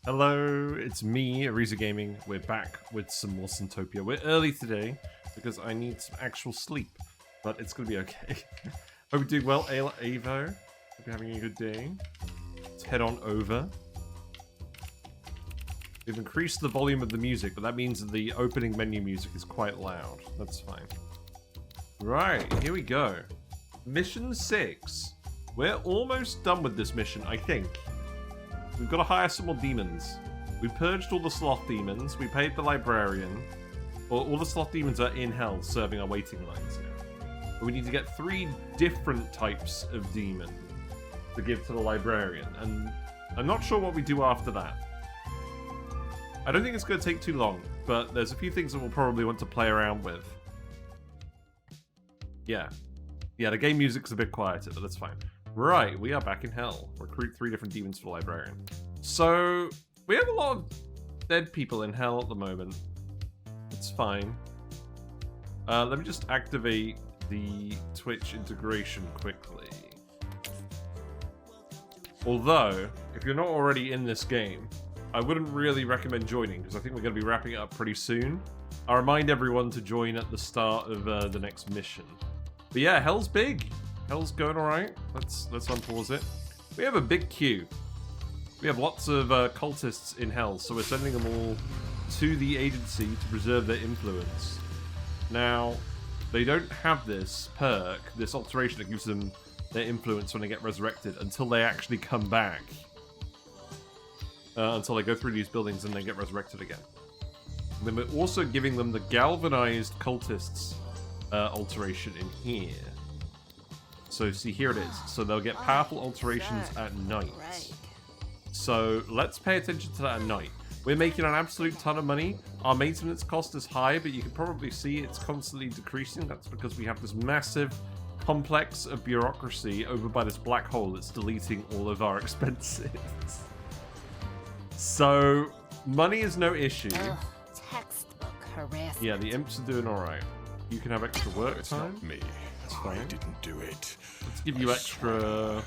Hello, it's me, Ariza Gaming. We're back with some more Sintopia. We're early today because I need some actual sleep, but it's gonna be okay. Hope you're doing well, Avo. Hope you're having a good day. Let's head on over. We've increased the volume of the music, but that means that the opening menu music is quite loud. That's fine. Right, here we go. Mission 6. We're almost done with this mission, I think. We've got to hire some more demons. We purged all the sloth demons. We paid the librarian. All the sloth demons are in hell, serving our waiting lines now. But we need to get 3 different types of demon to give to the librarian. And I'm not sure what we do after that. I don't think it's going to take too long, but there's a few things that we'll probably want to play around with. Yeah, the game music's a bit quieter, but that's fine. Right, we are back in hell. Recruit 3 different demons for the librarian. So, we have a lot of dead people in hell at the moment. It's fine. Let me just activate the Twitch integration quickly. Although, if you're not already in this game, I wouldn't really recommend joining, because I think we're going to be wrapping it up pretty soon. I'll remind everyone to join at the start of the next mission. But yeah, hell's big. Hell's going alright. Let's unpause it. We have a big queue. We have lots of cultists in hell, so we're sending them all to the agency to preserve their influence. Now, they don't have this perk, this alteration that gives them their influence when they get resurrected, until they actually come back. Until they go through these buildings and they get resurrected again. And then we're also giving them the galvanized cultists alteration in here. So see, here it is. So they'll get powerful alterations at night. So let's pay attention to that at night. We're making an absolute ton of money. Our maintenance cost is high, but you can probably see it's constantly decreasing. That's because we have this massive complex of bureaucracy over by this black hole that's deleting all of our expenses. So money is no issue. Textbook harassment. Yeah, the imps are doing alright. You can have extra work time. Not me. That's fine. I didn't do it. Let's give you extra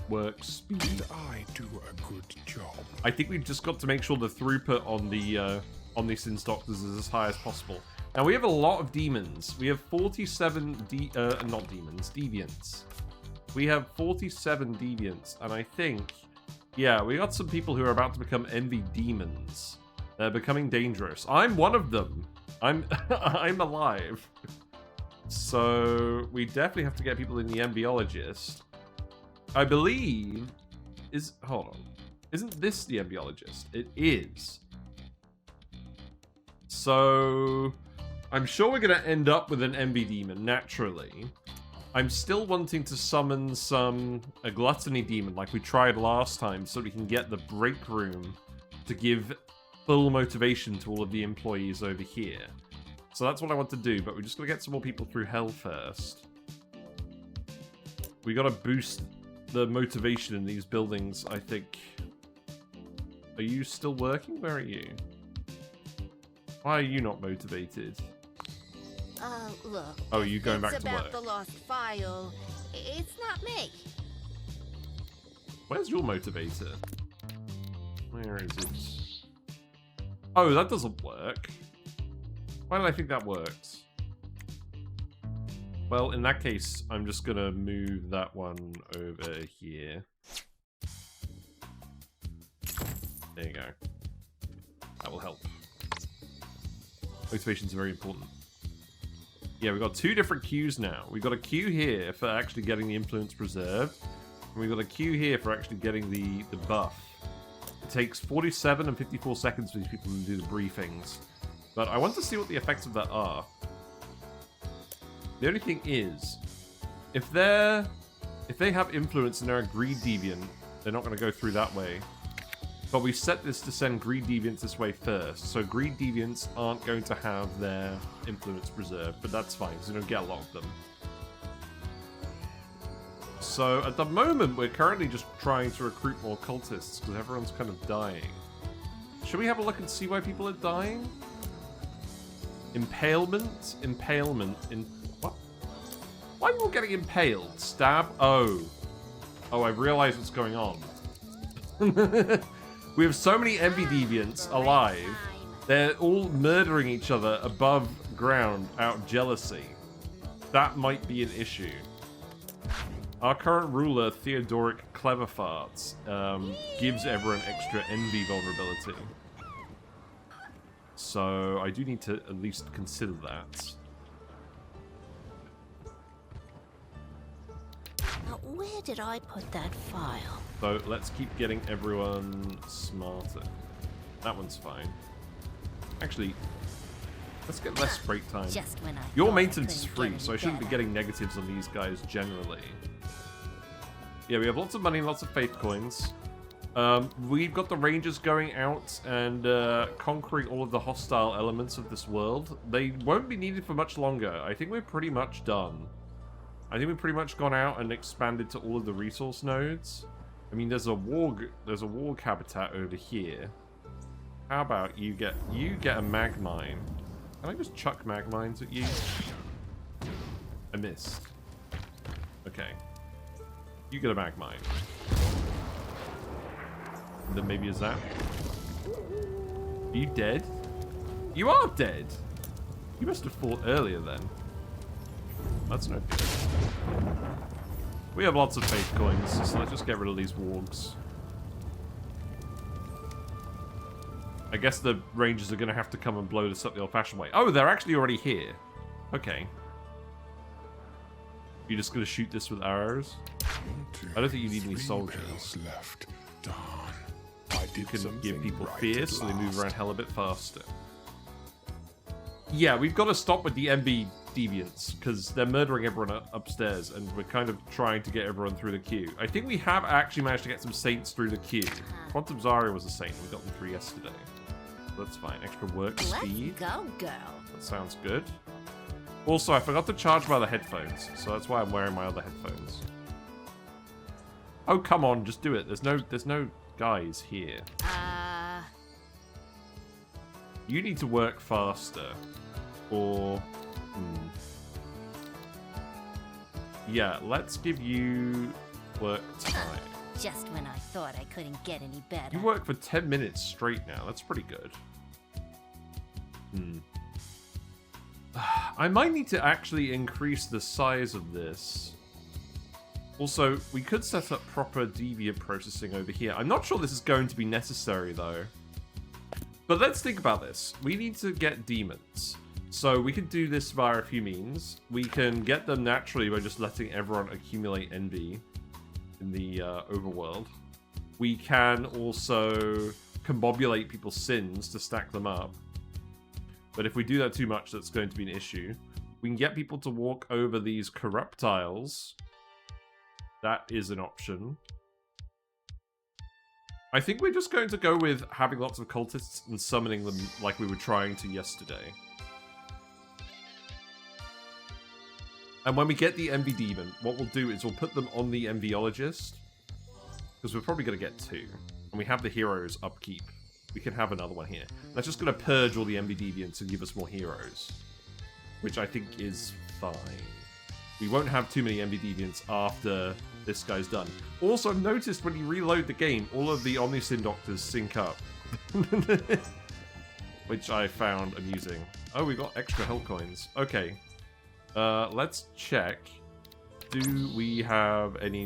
work speed. Did I do a good job? I think we've just got to make sure the throughput on the Sin's doctors is as high as possible. Now we have a lot of demons. We have 47 not demons, deviants. We have 47 deviants, and I think, yeah, we got some people who are about to become envy demons. They're becoming dangerous. I'm one of them. I'm alive. So we definitely have to get people in the embryologist. I believe hold on. Isn't this the embryologist? It is. So I'm sure we're gonna end up with an envy demon naturally. I'm still wanting to summon a gluttony demon like we tried last time so we can get the break room to give full motivation to all of the employees over here. So that's what I want to do, but we're just going to get some more people through hell first. We got to boost the motivation in these buildings, I think. Are you still working? Where are you? Why are you not motivated? Look. Oh, are you going back it's to work? about the lost file. It's not me. Where's your motivator? Where is it? Oh, that doesn't work. Why did I think that works? Well, in that case, I'm just gonna move that one over here. There you go. That will help. Motivation is very important. Yeah, we've got 2 different queues now. We've got a queue here for actually getting the influence preserved. And we've got a queue here for actually getting the buff. It takes 47 and 54 seconds for these people to do the briefings. But I want to see what the effects of that are. The only thing is, if they have influence and they're a greed deviant, they're not going to go through that way. But we set this to send greed deviants this way first, so greed deviants aren't going to have their influence preserved, but that's fine, because we don't get a lot of them. So at the moment, we're currently just trying to recruit more cultists, because everyone's kind of dying. Should we have a look and see why people are dying? Impalement? Impalement. What? Why are people getting impaled? Stab? Oh. Oh, I realize what's going on. We have so many envy deviants alive. They're all murdering each other above ground out of jealousy. That might be an issue. Our current ruler, Theodoric Cleverfarts, gives everyone extra envy vulnerability. So I do need to at least consider that. Now, where did I put that file? So let's keep getting everyone smarter. That one's fine. Actually, let's get less break time. Just when I Your thought I maintenance is couldn't free, get so I any shouldn't be better. getting negatives on these guys generally. Yeah, we have lots of money, lots of faith coins. We've got the rangers going out and conquering all of the hostile elements of this world. They won't be needed for much longer. I think we're pretty much done. I think we've pretty much gone out and expanded to all of the resource nodes. I mean, there's a warg habitat over here. How about you get a mag mine? Can I just chuck mag mines at you? I missed. Okay. You get a mag mine. And then maybe a zap. Are you dead? You are dead! You must have fought earlier then. That's no good. We have lots of faith coins, so let's just get rid of these wargs. I guess the rangers are going to have to come and blow this up the old-fashioned way. Oh, they're actually already here. Okay. You're just going to shoot this with arrows? I don't think you need any soldiers. Left. Darn. I You did can give something people right fear at so they move last. around hell a bit faster. Yeah, we've got to stop with the MB deviants, because they're murdering everyone upstairs, and we're kind of trying to get everyone through the queue. I think we have actually managed to get some saints through the queue. Quantum Zarya was a saint. We got them through yesterday. That's fine. Extra work speed. Let's go, girl. That sounds good. Also, I forgot to charge my other headphones, so that's why I'm wearing my other headphones. Oh, come on, just do it. There's no guys here. You need to work faster. Or... Yeah, let's give you work time. Just when I thought I couldn't get any better. You work for 10 minutes straight now. That's pretty good. I might need to actually increase the size of this. Also, we could set up proper deviant processing over here. I'm not sure this is going to be necessary, though. But let's think about this. We need to get demons. So we can do this via a few means. We can get them naturally by just letting everyone accumulate envy in the overworld. We can also combobulate people's sins to stack them up. But if we do that too much, that's going to be an issue. We can get people to walk over these corruptiles. That is an option. I think we're just going to go with having lots of cultists and summoning them like we were trying to yesterday. And when we get the Envy Demon, what we'll do is we'll put them on the Enviologist. Because we're probably going to get 2. And we have the heroes upkeep. We can have another one here. That's just going to purge all the Envy Deviants and give us more heroes. Which I think is fine. We won't have too many Envy Deviants after this guy's done. Also, I've noticed when you reload the game, all of the Omnisyn Doctors sync up. Which I found amusing. Oh, we got extra health coins. Okay. Let's check. Do we have any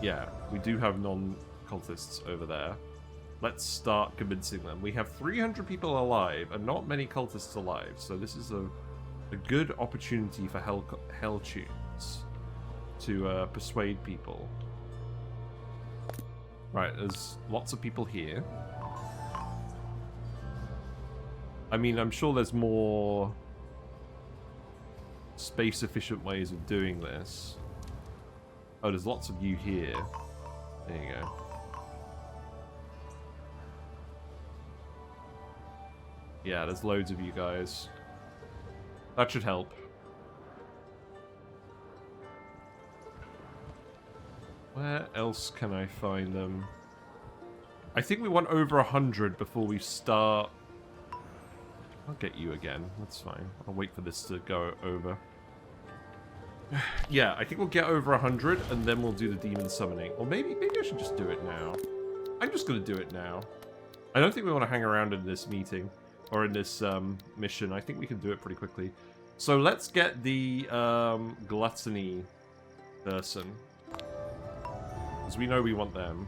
Yeah, we do have non-cultists over there. Let's start convincing them. We have 300 people alive and not many cultists alive, so this is a good opportunity for Hell Tunes to persuade people. Right, there's lots of people here. I mean, I'm sure there's more space-efficient ways of doing this. Oh, there's lots of you here. There you go. Yeah, there's loads of you guys. That should help. Where else can I find them? I think we want over 100 before we start. I'll get you again. That's fine. I'll wait for this to go over. Yeah, I think we'll get over 100 and then we'll do the demon summoning. Or maybe I should just do it now. I'm just going to do it now. I don't think we want to hang around in this meeting. Or in this mission. I think we can do it pretty quickly. So let's get the gluttony person. Because we know we want them.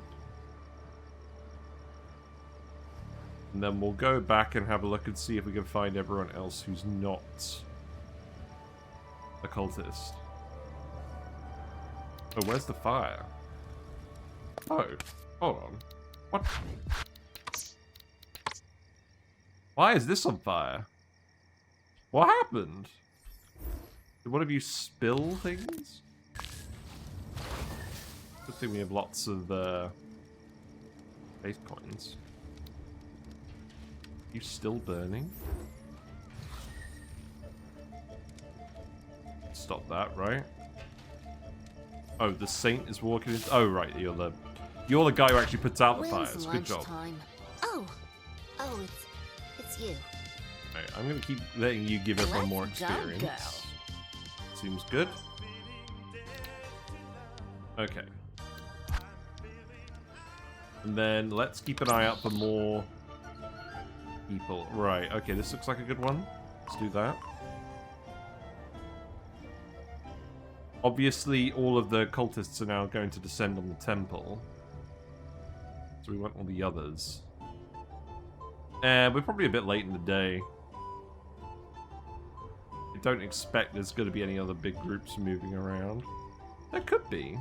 And then we'll go back and have a look and see if we can find everyone else who's not a cultist. Oh, where's the fire? Oh, hold on. What? Why is this on fire? What happened? Did one of you spill things? Good thing we have lots of faith coins. You still burning? Stop that, right? Oh, the saint is walking in. Oh, right, you're the guy who actually puts out the fires. Good job. Oh, it's you. Right, I'm gonna keep letting you give everyone more experience. Seems good. Okay. And then let's keep an eye out for more people. Right, okay, this looks like a good one. Let's do that. Obviously, all of the cultists are now going to descend on the temple. So we want all the others. We're probably a bit late in the day. I don't expect there's going to be any other big groups moving around. There could be.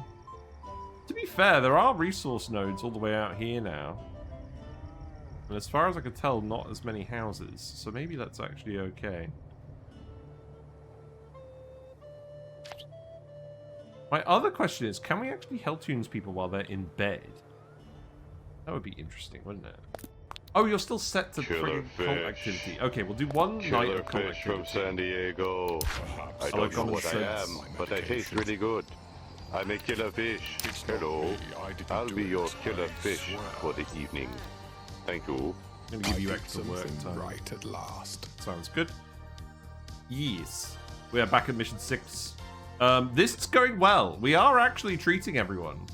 To be fair, there are resource nodes all the way out here now. And as far as I can tell, not as many houses. So maybe that's actually okay. My other question is, can we actually Helltunes people while they're in bed? That would be interesting, wouldn't it? Oh, you're still set to cult activity. Okay, we'll do one night of cult activity. From San Diego. I don't know what I am, but I taste really good. I'm a killer fish. Hello. I'll be your killer fish for the evening. Thank you. I'm gonna give you extra work time. Right at last. Sounds good. Yes. We are back at mission 6. This is going well. We are actually treating everyone.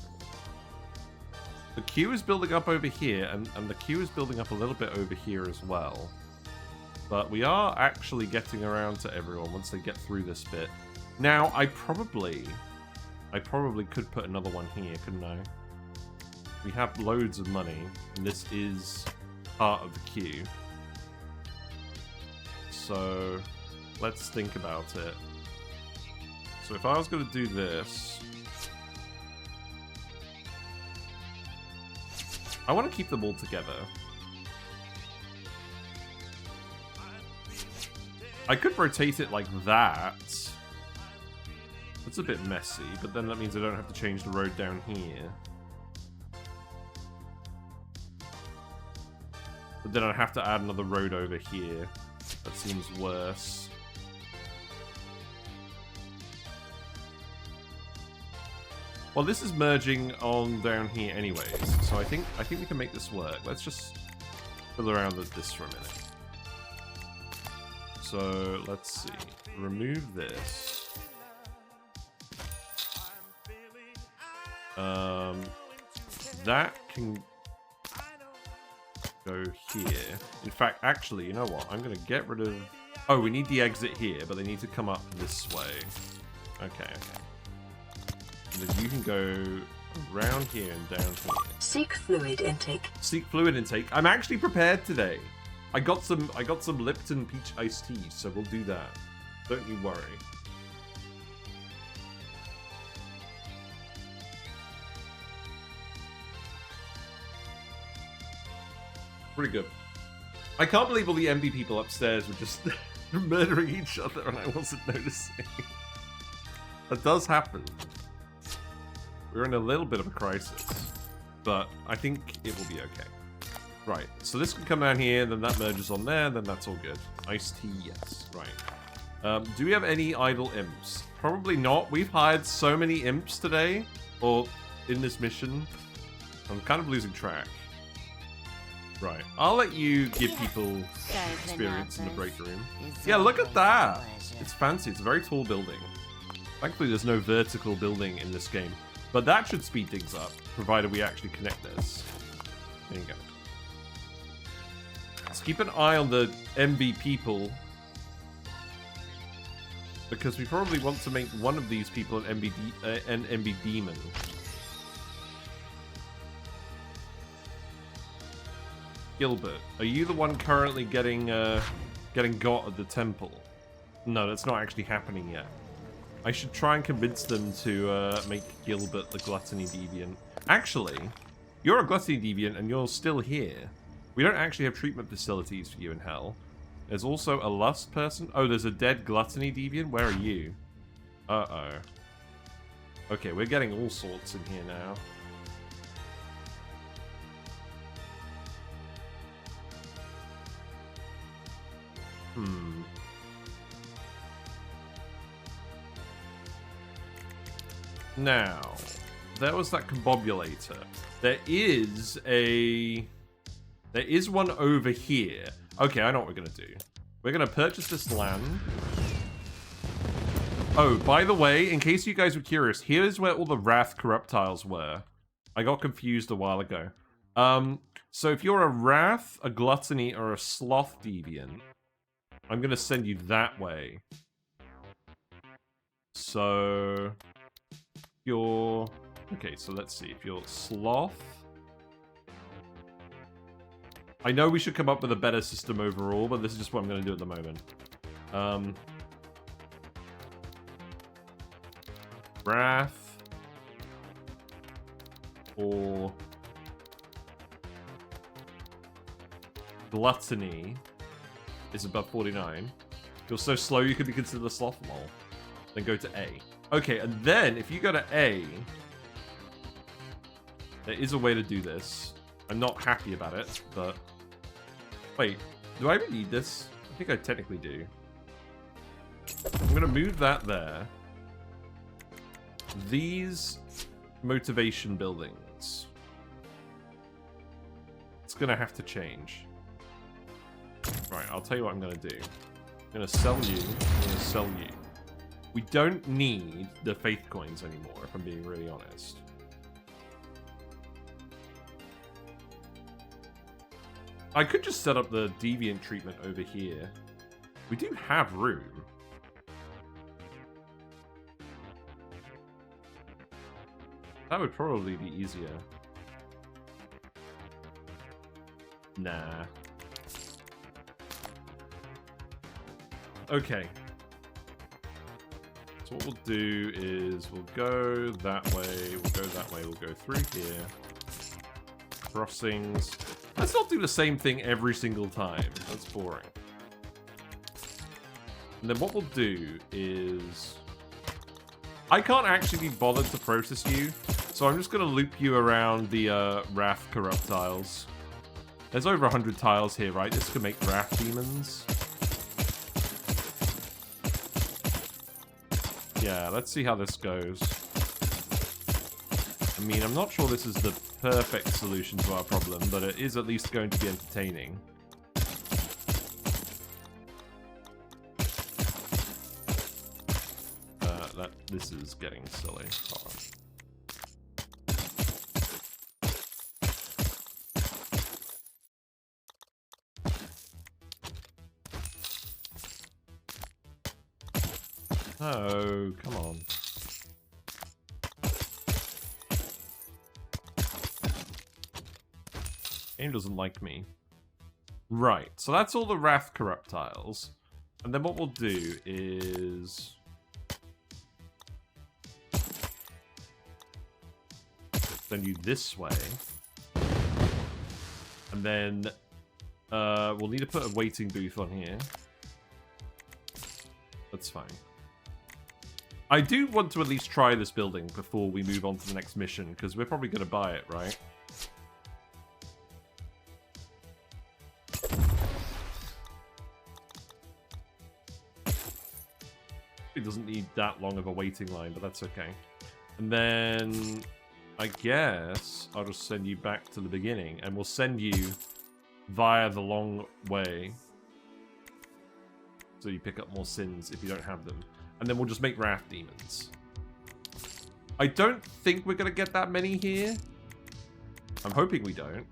The queue is building up over here, and the queue is building up a little bit over here as well. But we are actually getting around to everyone once they get through this bit. Now, I probably could put another one here, couldn't I? We have loads of money, and this is part of the queue. So, let's think about it. So if I was going to do this... I want to keep them all together. I could rotate it like that. It's a bit messy, but then that means I don't have to change the road down here. But then I'd have to add another road over here. That seems worse. Well, this is merging on down here anyways, so I think we can make this work. Let's just fiddle around with this for a minute. So, let's see. Remove this. That can go here. In fact, actually, you know what? I'm going to get rid of... Oh, we need the exit here, but they need to come up this way. Okay. And then you can go around here and down here. Seek fluid intake. Seek fluid intake. I'm actually prepared today. I got some Lipton peach iced tea, so we'll do that. Don't you worry. Pretty good. I can't believe all the MB people upstairs were just murdering each other and I wasn't noticing. That does happen. We're in a little bit of a crisis, but I think it will be okay. Right, so this can come down here, then that merges on there, then that's all good. Iced tea, yes. Right. Do we have any idle imps? Probably not. We've hired so many imps today, or in this mission. I'm kind of losing track. Right, I'll let you give people experience in the break room. Yeah, look at that! It's fancy, it's a very tall building. Thankfully there's no vertical building in this game. But that should speed things up, provided we actually connect this. There you go. Let's keep an eye on the MB people. Because we probably want to make one of these people an MB demon. Gilbert, are you the one currently getting got at the temple? No, that's not actually happening yet. I should try and convince them to make Gilbert the gluttony deviant. Actually, you're a gluttony deviant and you're still here. We don't actually have treatment facilities for you in hell. There's also a lust person. Oh, there's a dead gluttony deviant. Where are you? Uh-oh. Okay, we're getting all sorts in here now. Now, there was that combobulator. There is one over here. Okay, I know what we're gonna do. We're gonna purchase this land. Oh, by the way, in case you guys were curious, here's where all the Wrath Corruptiles were. I got confused a while ago. So if you're a Wrath, a Gluttony, or a Sloth Deviant, I'm gonna send you that way. So... you're... okay, so let's see. If you're Sloth... I know we should come up with a better system overall, but this is just what I'm going to do at the moment. Wrath. Or... Gluttony is above 49. You're so slow you could be considered a sloth mole. Then go to A. Okay, and then if you go to A, there is a way to do this. I'm not happy about it, but... wait, do I even need this? I think I technically do. I'm going to move that there. These motivation buildings. It's going to have to change. Right, I'll tell you what I'm going to do. I'm going to sell you. I'm going to sell you. We don't need the faith coins anymore, if I'm being really honest. I could just set up the deviant treatment over here. We do have room. That would probably be easier. Nah. Okay. So what we'll do is we'll go that way, we'll go that way, we'll go through here. Crossings. Let's not do the same thing every single time. That's boring. And then what we'll do is... I can't actually be bothered to process you, so I'm just going to loop you around the Wrath Corruptiles. There's over 100 tiles here, right? This could make Wrath Demons. Yeah, let's see how this goes. I mean, I'm not sure this is the perfect solution to our problem, but it is at least going to be entertaining. This is getting silly. Hold on. Oh, come on. Game doesn't like me. Right, so that's all the Wrath Corruptiles. And then what we'll do is... send you this way. And then we'll need to put a waiting booth on here. That's fine. I do want to at least try this building before we move on to the next mission, because we're probably going to buy it, right? It doesn't need that long of a waiting line, but that's okay. And then I guess I'll just send you back to the beginning, and we'll send you via the long way. So you pick up more sins if you don't have them. And then we'll just make Wrath Demons. I don't think we're going to get that many here. I'm hoping we don't.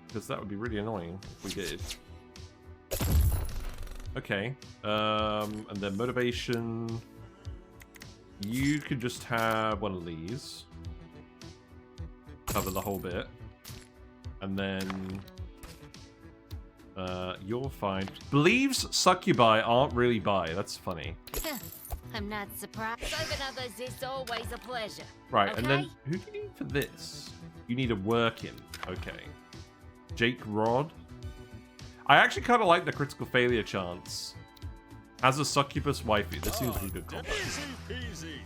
because that would be really annoying if we did. Okay. And then motivation. You could just have one of these. Cover the whole bit. And then... you're fine. Believes succubi aren't really bi. That's funny. I'm not surprised. Serving others is always a pleasure. Right, okay? and then who do you need for this? You need a working. Okay. Jake Rod. I actually kind of like the critical failure chance. As a succubus waifu. This seems like a good combo. Easy peasy.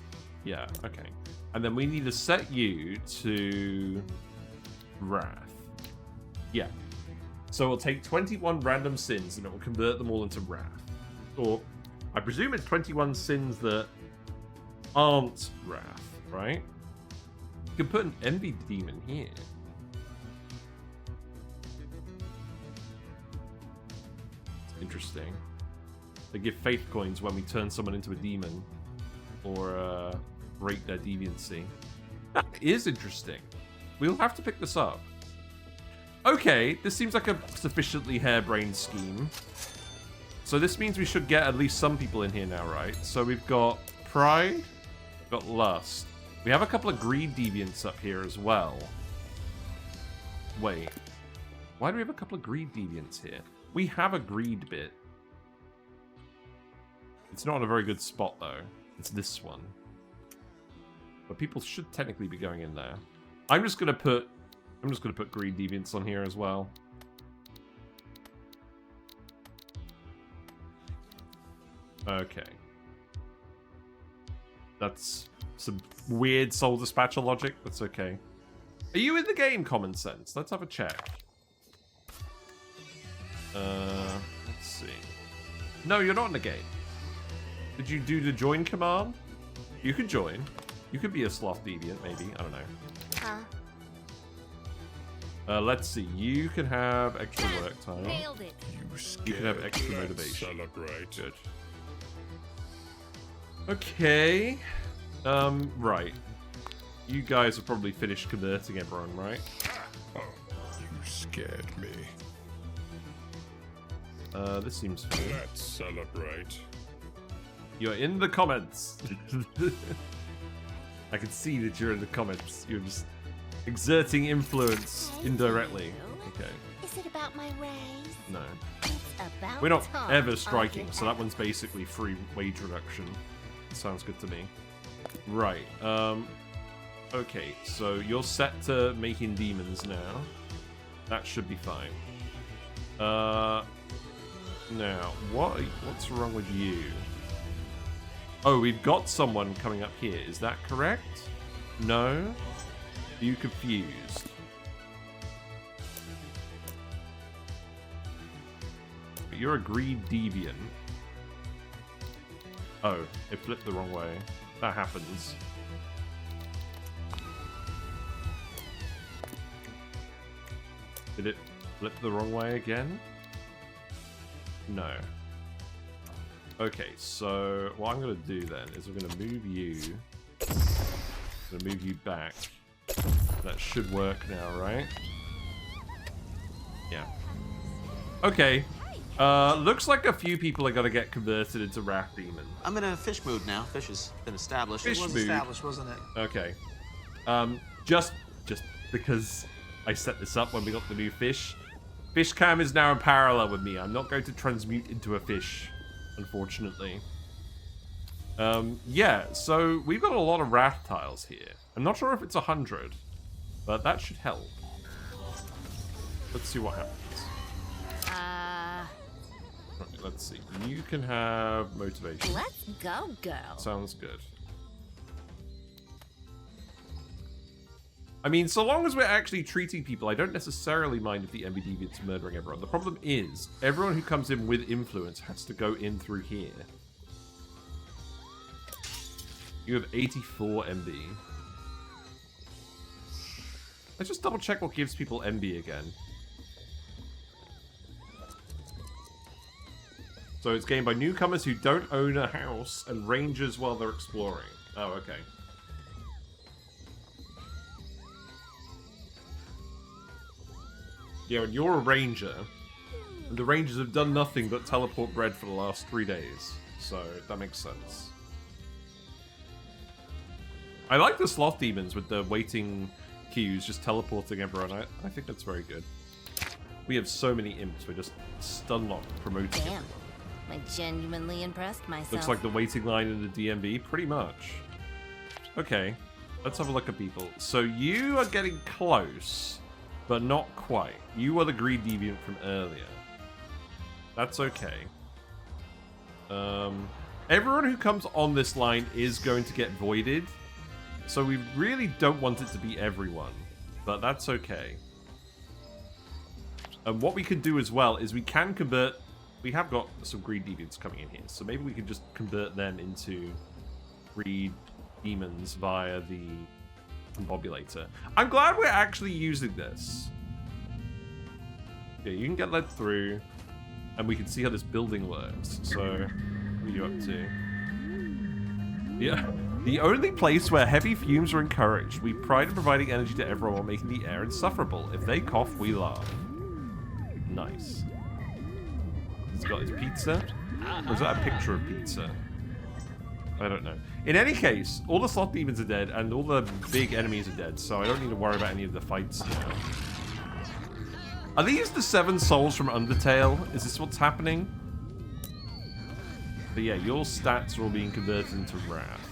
Yeah, okay. And then we need to set you to Wrath. Yeah. So we'll take 21 random sins and it will convert them all into Wrath. Or, I presume it's 21 sins that aren't Wrath, right? You can put an Envy Demon here. It's interesting. They give faith coins when we turn someone into a demon. Or, break their deviancy. That is interesting. We'll have to pick this up. Okay, this seems like a sufficiently harebrained scheme. So this means we should get at least some people in here now, right? So we've got Pride, we've got Lust. We have a couple of Greed Deviants up here as well. Wait. Why do we have a couple of Greed Deviants here? We have a Greed bit. It's not in a very good spot, though. It's this one. But people should technically be going in there. I'm just gonna put Greed Deviants on here as well. Okay. That's some weird Soul Dispatcher logic. That's okay. Are you in the game, Common Sense? Let's have a check. Let's see. No, you're not in the game. Did you do the join command? You could join. You could be a Sloth Deviant, maybe. I don't know. Huh? Let's see. You can have extra work time. Nailed it. You can have extra Let's motivation. celebrate. Good. Okay. Right. You guys have probably finished converting everyone, right? Oh, you scared me. This seems fine. Let's celebrate. You're in the comments. I can see that you're in the comments. You're just exerting influence indirectly. Okay. Is it about my raise? No. It's about We're not time ever I striking, get so that out. one's basically free wage reduction. Sounds good to me. Right. Okay, so you're set to making demons now. That should be fine. Now, what's wrong with you? Oh, we've got someone coming up here. Is that correct? No? Are you confused? But you're a Greed Deviant. Oh, it flipped the wrong way. That happens. Did it flip the wrong way again? No. Okay, so what I'm going to do then is I'm going to move you. I'm going to move you back. That should work now, right? Yeah. Okay. Looks like a few people are going to get converted into Wrath Demon. I'm in a fish mood now. Fish has been established. Fish It was mood. established, wasn't it? Okay. Just because I set this up when we got the new fish. Fish cam is now in parallel with me. I'm not going to transmute into a fish, unfortunately. Yeah, so we've got a lot of Wrath tiles here. I'm not sure if it's 100, but that should help. Let's see what happens. Right, let's see. You can have motivation. Let's go, girl. Sounds good. I mean, so long as we're actually treating people, I don't necessarily mind if the Envy Deviant's murdering everyone. The problem is, everyone who comes in with influence has to go in through here. You have 84 MB. Let's just double check what gives people MB again. So it's gained by newcomers who don't own a house and rangers while they're exploring. Oh, okay. Yeah, and you're a ranger. And the rangers have done nothing but teleport bread for the last 3 days. So, that makes sense. I like the sloth demons with the waiting queues, just teleporting everyone. I think that's very good. We have so many imps, we're just stun-locked promoting Damn. I genuinely impressed myself. Looks like the waiting line in the DMV, pretty much. Okay, let's have a look at people. So you are getting close, but not quite. You are the greed deviant from earlier. That's okay. Everyone who comes on this line is going to get voided, so we really don't want it to be everyone, but that's okay. And what we can do as well is we can convert... We have got some greed deviants coming in here, so maybe we can just convert them into greed demons via the combobulator. I'm glad we're actually using this. Yeah, you can get led through, and we can see how this building works. So, what are you up to? Yeah. The only place where heavy fumes are encouraged. We pride in providing energy to everyone while making the air insufferable. If they cough, we laugh. Nice. He's got his pizza. Or is that a picture of pizza? I don't know. In any case, all the sloth demons are dead, and all the big enemies are dead, so I don't need to worry about any of the fights now. Are these the 7 souls from Undertale? Is this what's happening? But yeah, your stats are all being converted into wrath.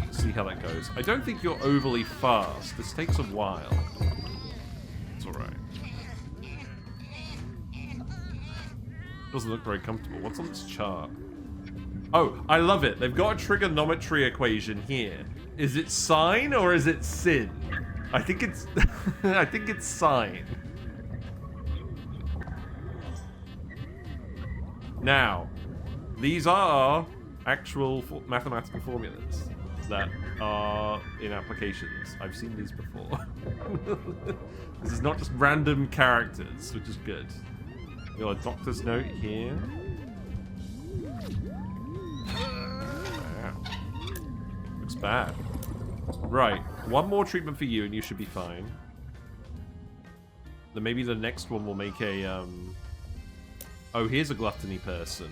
Let's see how that goes. I don't think you're overly fast. This takes a while. It's alright. Doesn't look very comfortable. What's on this chart? Oh, I love it. They've got a trigonometry equation here. Is it sine or is it sin? I think it's... I think it's sine. Now, these are actual mathematical formulas that are in applications. I've seen these before. This is not just random characters, which is good. We got a doctor's note here. Wow. Looks bad. Right. One more treatment for you and you should be fine. Then maybe the next one will make a, Oh, here's a gluttony person.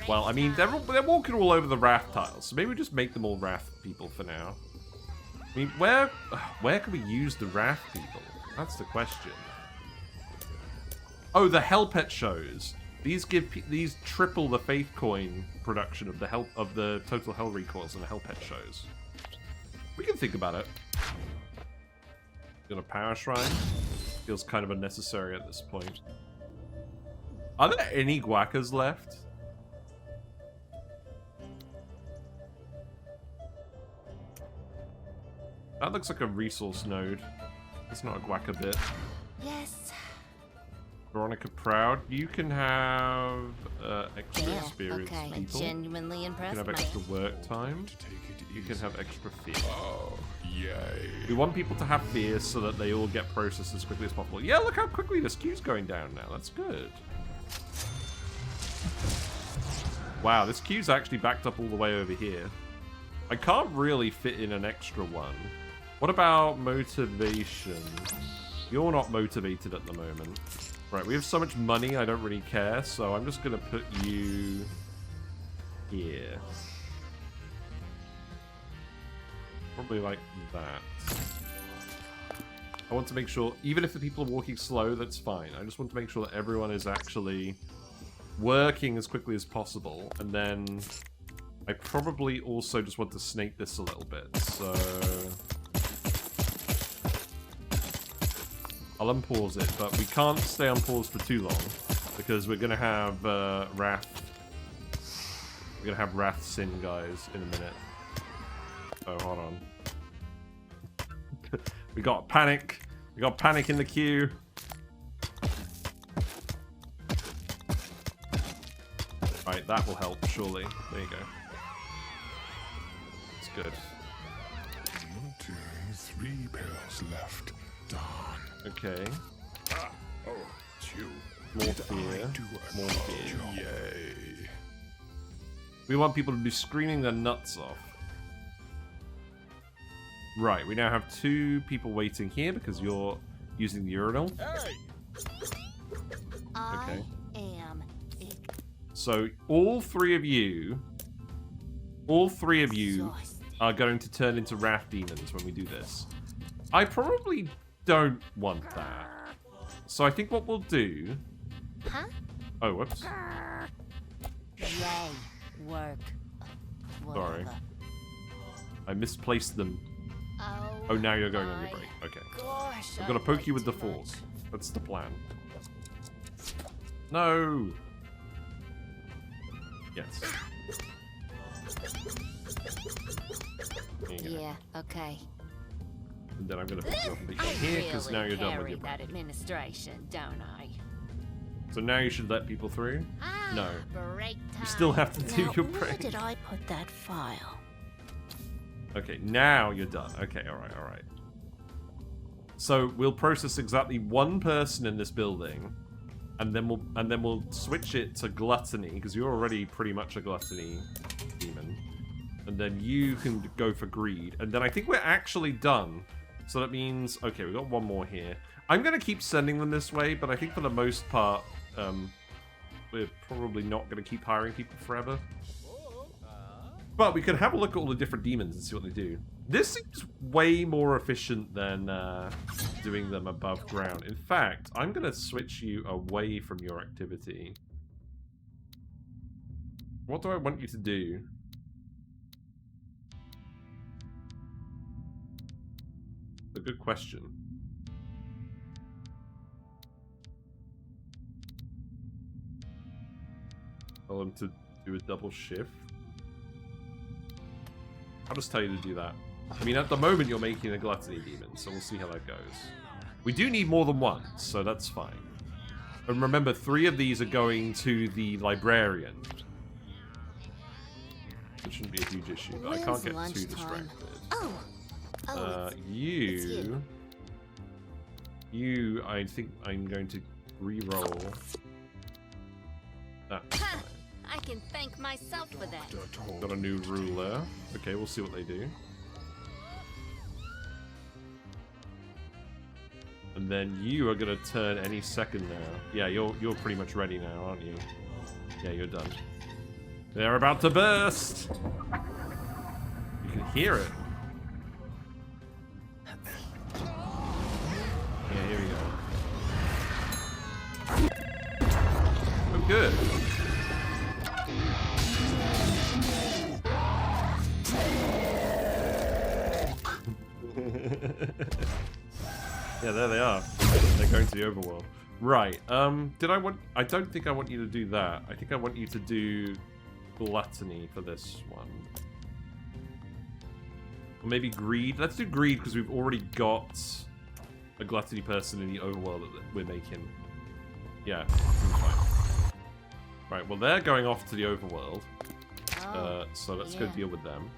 Well, I mean, they're walking all over the wrath tiles, so maybe we just make them all wrath people for now. I mean, where can we use the wrath people? That's the question. Oh, the hell pet shows. These triple the faith coin production of the total hell recoils and the hell pet shows. We can think about it. Got a power shrine. Feels kind of unnecessary at this point. Are there any guacas left? That looks like a resource node. It's not a guaca bit. Yes. Veronica Proud, you can have extra Damn. experience, Okay, people. I genuinely You impressed can have extra work time. You can have extra fear. Oh, yay. We want people to have fear so that they all get processed as quickly as possible. Yeah, look how quickly this queue's going down now. That's good. Wow, this queue's actually backed up all the way over here. I can't really fit in an extra one. What about motivation? You're not motivated at the moment. Right, we have so much money, I don't really care, so I'm just going to put you here. Probably like that. I want to make sure, even if the people are walking slow, that's fine. I just want to make sure that everyone is actually working as quickly as possible. And then I probably also just want to snake this a little bit. So I'll unpause it, but we can't stay unpaused for too long because we're going to have Wrath. We're going to have Wrath Sin, guys, in a minute. Oh, hold on. We got panic. We got panic in the queue. Right, that will help, surely. There you go. It's good. 1, 2, 3 pills left. Done. Okay. Ah, oh, it's you. More fear. More fear. Yay. We want people to be screaming their nuts off. Right, we now have 2 people waiting here because you're using the urinal. Okay. I am So all three of you exhausted. are going to turn into wrath demons when we do this. I probably don't want that. So I think what we'll do... Huh? Oh, whoops. Yay. Work. Sorry. Whatever. I misplaced them. Oh, Oh, now you're going on your my break. Okay. Gosh, I'm gonna I poke you work with the too fork. much. That's the plan. No! Yes. There you go. Yeah, okay. And then I'm gonna put you up I here because now really you're done with carry your break. that administration, don't I? So now you should let people through? Ah, No. break time. You still have to do Now, your where break. did I put that file? Okay, now you're done. Okay, alright, alright. So we'll process exactly 1 person in this building, and then we'll switch it to gluttony, because you're already pretty much a gluttony demon. And then you can go for greed. And then I think we're actually done. So that means, okay, we've got 1 more here. I'm gonna keep sending them this way, but I think for the most part, we're probably not gonna keep hiring people forever. But we can have a look at all the different demons and see what they do. This seems way more efficient than doing them above ground. In fact, I'm going to switch you away from your activity. What do I want you to do? A good question. Tell them to do a double shift. I'll just tell you to do that. I mean, at the moment, you're making a gluttony demon, so we'll see how that goes. We do need more than 1, so that's fine. And remember, 3 of these are going to the librarian. It shouldn't be a huge issue, but I can't When's get too lunchtime? distracted. Oh, it's You... you. I think I'm going to re-roll. That's fine. I can thank myself for that. Got a new ruler. Okay, we'll see what they do. And then you are gonna turn any second now. Yeah, you're pretty much ready now, aren't you? Yeah, you're done. They're about to burst! You can hear it. Yeah, here we go. Oh, good. Yeah, there they are. They're going to the overworld. Right, I don't think I want you to do that. I think I want you to do gluttony for this one. Or maybe greed. Let's do greed because we've already got a gluttony person in the overworld that we're making. Yeah, seems fine. Right, well they're going off to the overworld. So let's go deal with them.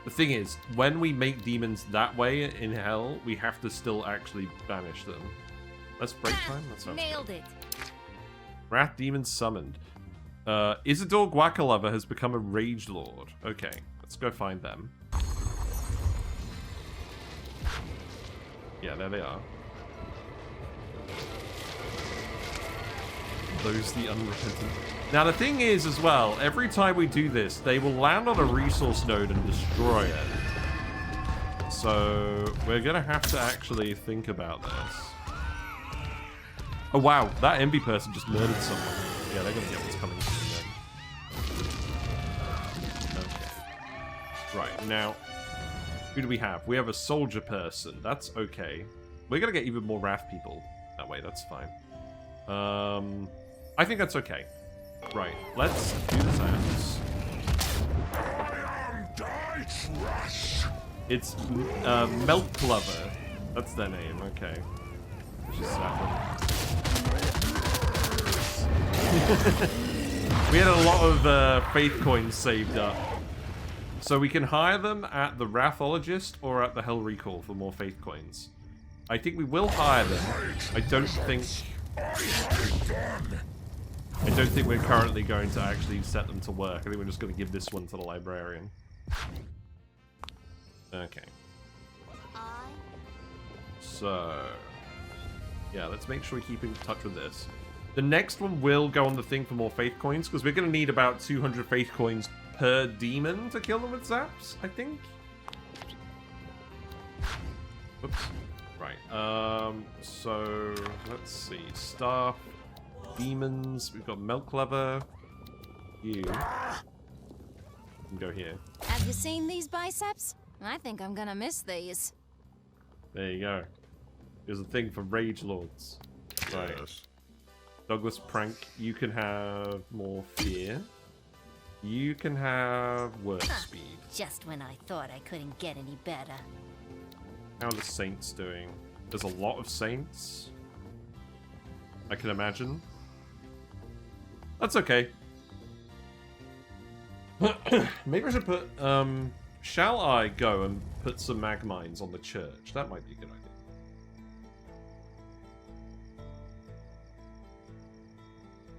The thing is, when we make demons that way in hell, we have to still actually banish them. Let's break time. That sounds Nailed good. it. Wrath demon summoned. Isidore Guacalover has become a rage lord. Okay, let's go find them. Yeah, there they are. Those the unrepentant. Now the thing is as well, every time we do this, they will land on a resource node and destroy it. So we're gonna have to actually think about this. Oh wow, that envy person just murdered someone. Yeah, they're gonna get what's coming to them. Okay. Right, now, who do we have? We have a soldier person. That's okay. We're gonna get even more wrath people that way, that's fine. I think that's okay. Right, let's do this axe. It's Melt Lover. That's their name, okay. Let's just slap them. We had a lot of faith coins saved up. So we can hire them at the Wrathologist or at the Hell Recall for more faith coins. I think we will hire them. I don't think we're currently going to actually set them to work. I think we're just going to give this one to the librarian. Okay. So, yeah, let's make sure we keep in touch with this. The next one will go on the thing for more faith coins, because we're going to need about 200 faith coins per demon to kill them with zaps, I think. Oops. Right, so, let's see. Staff, demons, we've got milk lever. You can go here. Have you seen these biceps? I think I'm gonna miss these. There you go. There's a thing for rage lords. Right. Yes. Douglas Prank, you can have more fear. You can have work speed. Just when I thought I couldn't get any better. How are the saints doing? There's a lot of saints. I can imagine. That's okay. Maybe I should put, shall I go and put some mag mines on the church? That might be a good idea.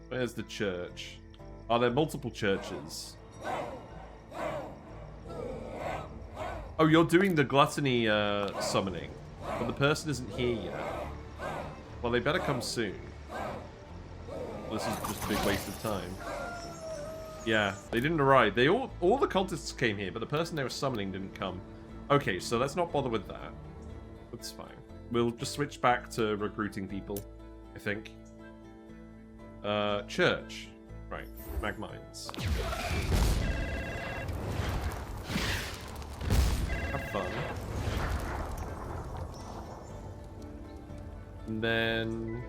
Where's the church? Are there multiple churches? Oh, you're doing the gluttony summoning, but the person isn't here yet. Well, they better come soon. This is just a big waste of time. Yeah, they didn't arrive. They all the cultists came here, but the person they were summoning didn't come. Okay, so let's not bother with that. That's fine. We'll just switch back to recruiting people, I think. Church. Right, mag mines. Have fun. And then,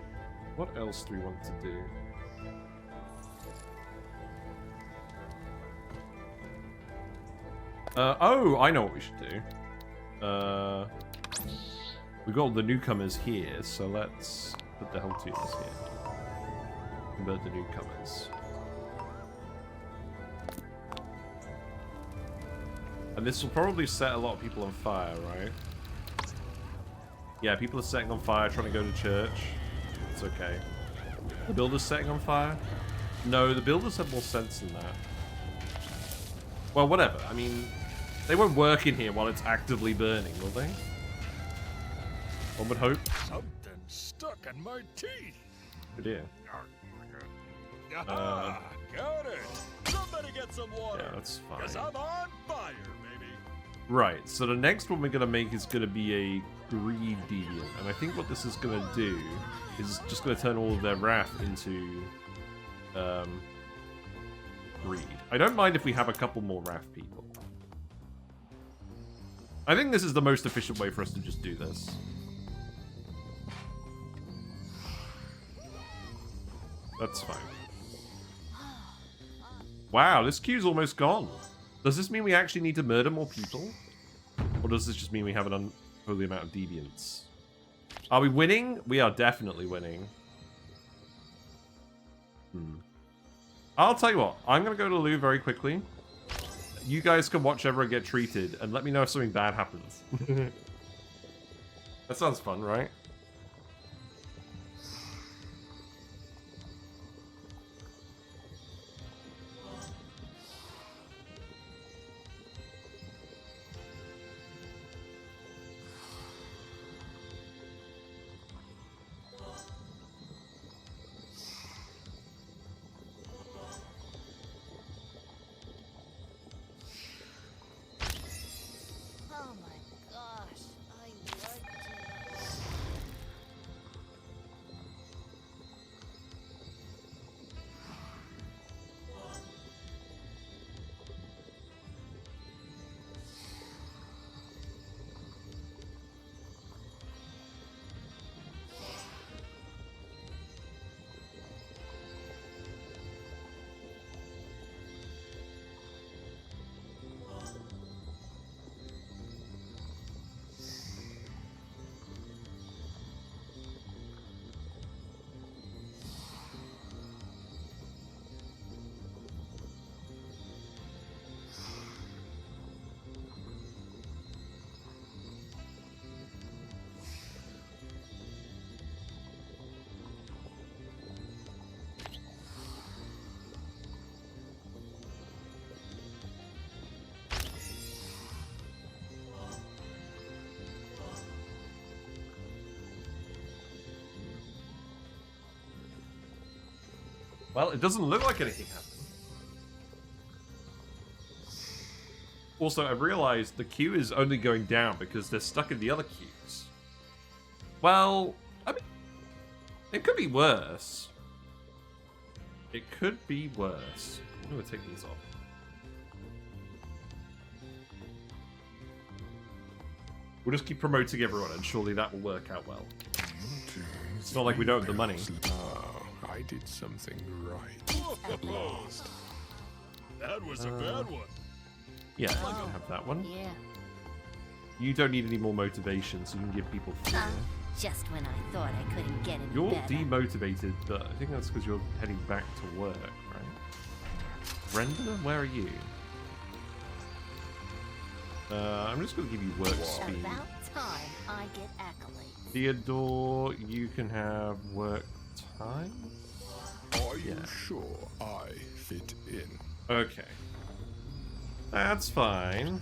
what else do we want to do? Oh, I know what we should do. We've got all the newcomers here, so let's put the Hell Tuners here. Convert the newcomers. And this will probably set a lot of people on fire, right? Yeah, people are setting on fire, trying to go to church. It's okay. The builder's setting on fire? No, the builders have more sense than that. Well, whatever. I mean, they won't work in here while it's actively burning, will they? One would hope. Something stuck in my teeth. Good idea. Got it. Somebody get some water. Yeah, that's fine. 'Cause I'm on fire, baby. Right, so the next one we're going to make is going to be a greed deviant. And I think what this is going to do is just going to turn all of their wrath into greed. I don't mind if we have a couple more wrath people. I think this is the most efficient way for us to just do this. That's fine. Wow, this queue's almost gone. Does this mean we actually need to murder more people? Or does this just mean we have an unholy amount of deviants? Are we winning? We are definitely winning. I'll tell you what. I'm going to go to Lou very quickly. You guys can watch everyone get treated and let me know if something bad happens. That sounds fun, right? Well, it doesn't look like anything happened. Also, I've realized the queue is only going down because they're stuck in the other queues. Well, I mean, it could be worse. It could be worse. I'm going to take these off. We'll just keep promoting everyone, and surely that will work out well. It's not like we don't have the money. Oh, I did something right. At last. That was a bad one. Yeah, you can have that one. Yeah. You don't need any more motivation, so you can give people fear. Just when I thought I couldn't get any You're better. demotivated, but I think that's because you're heading back to work, right? Brenda, where are you? I'm just going to give you work speed. About time I get accolades. Theodore, you can have work time? Are you Yeah. sure I fit in? Okay. That's fine.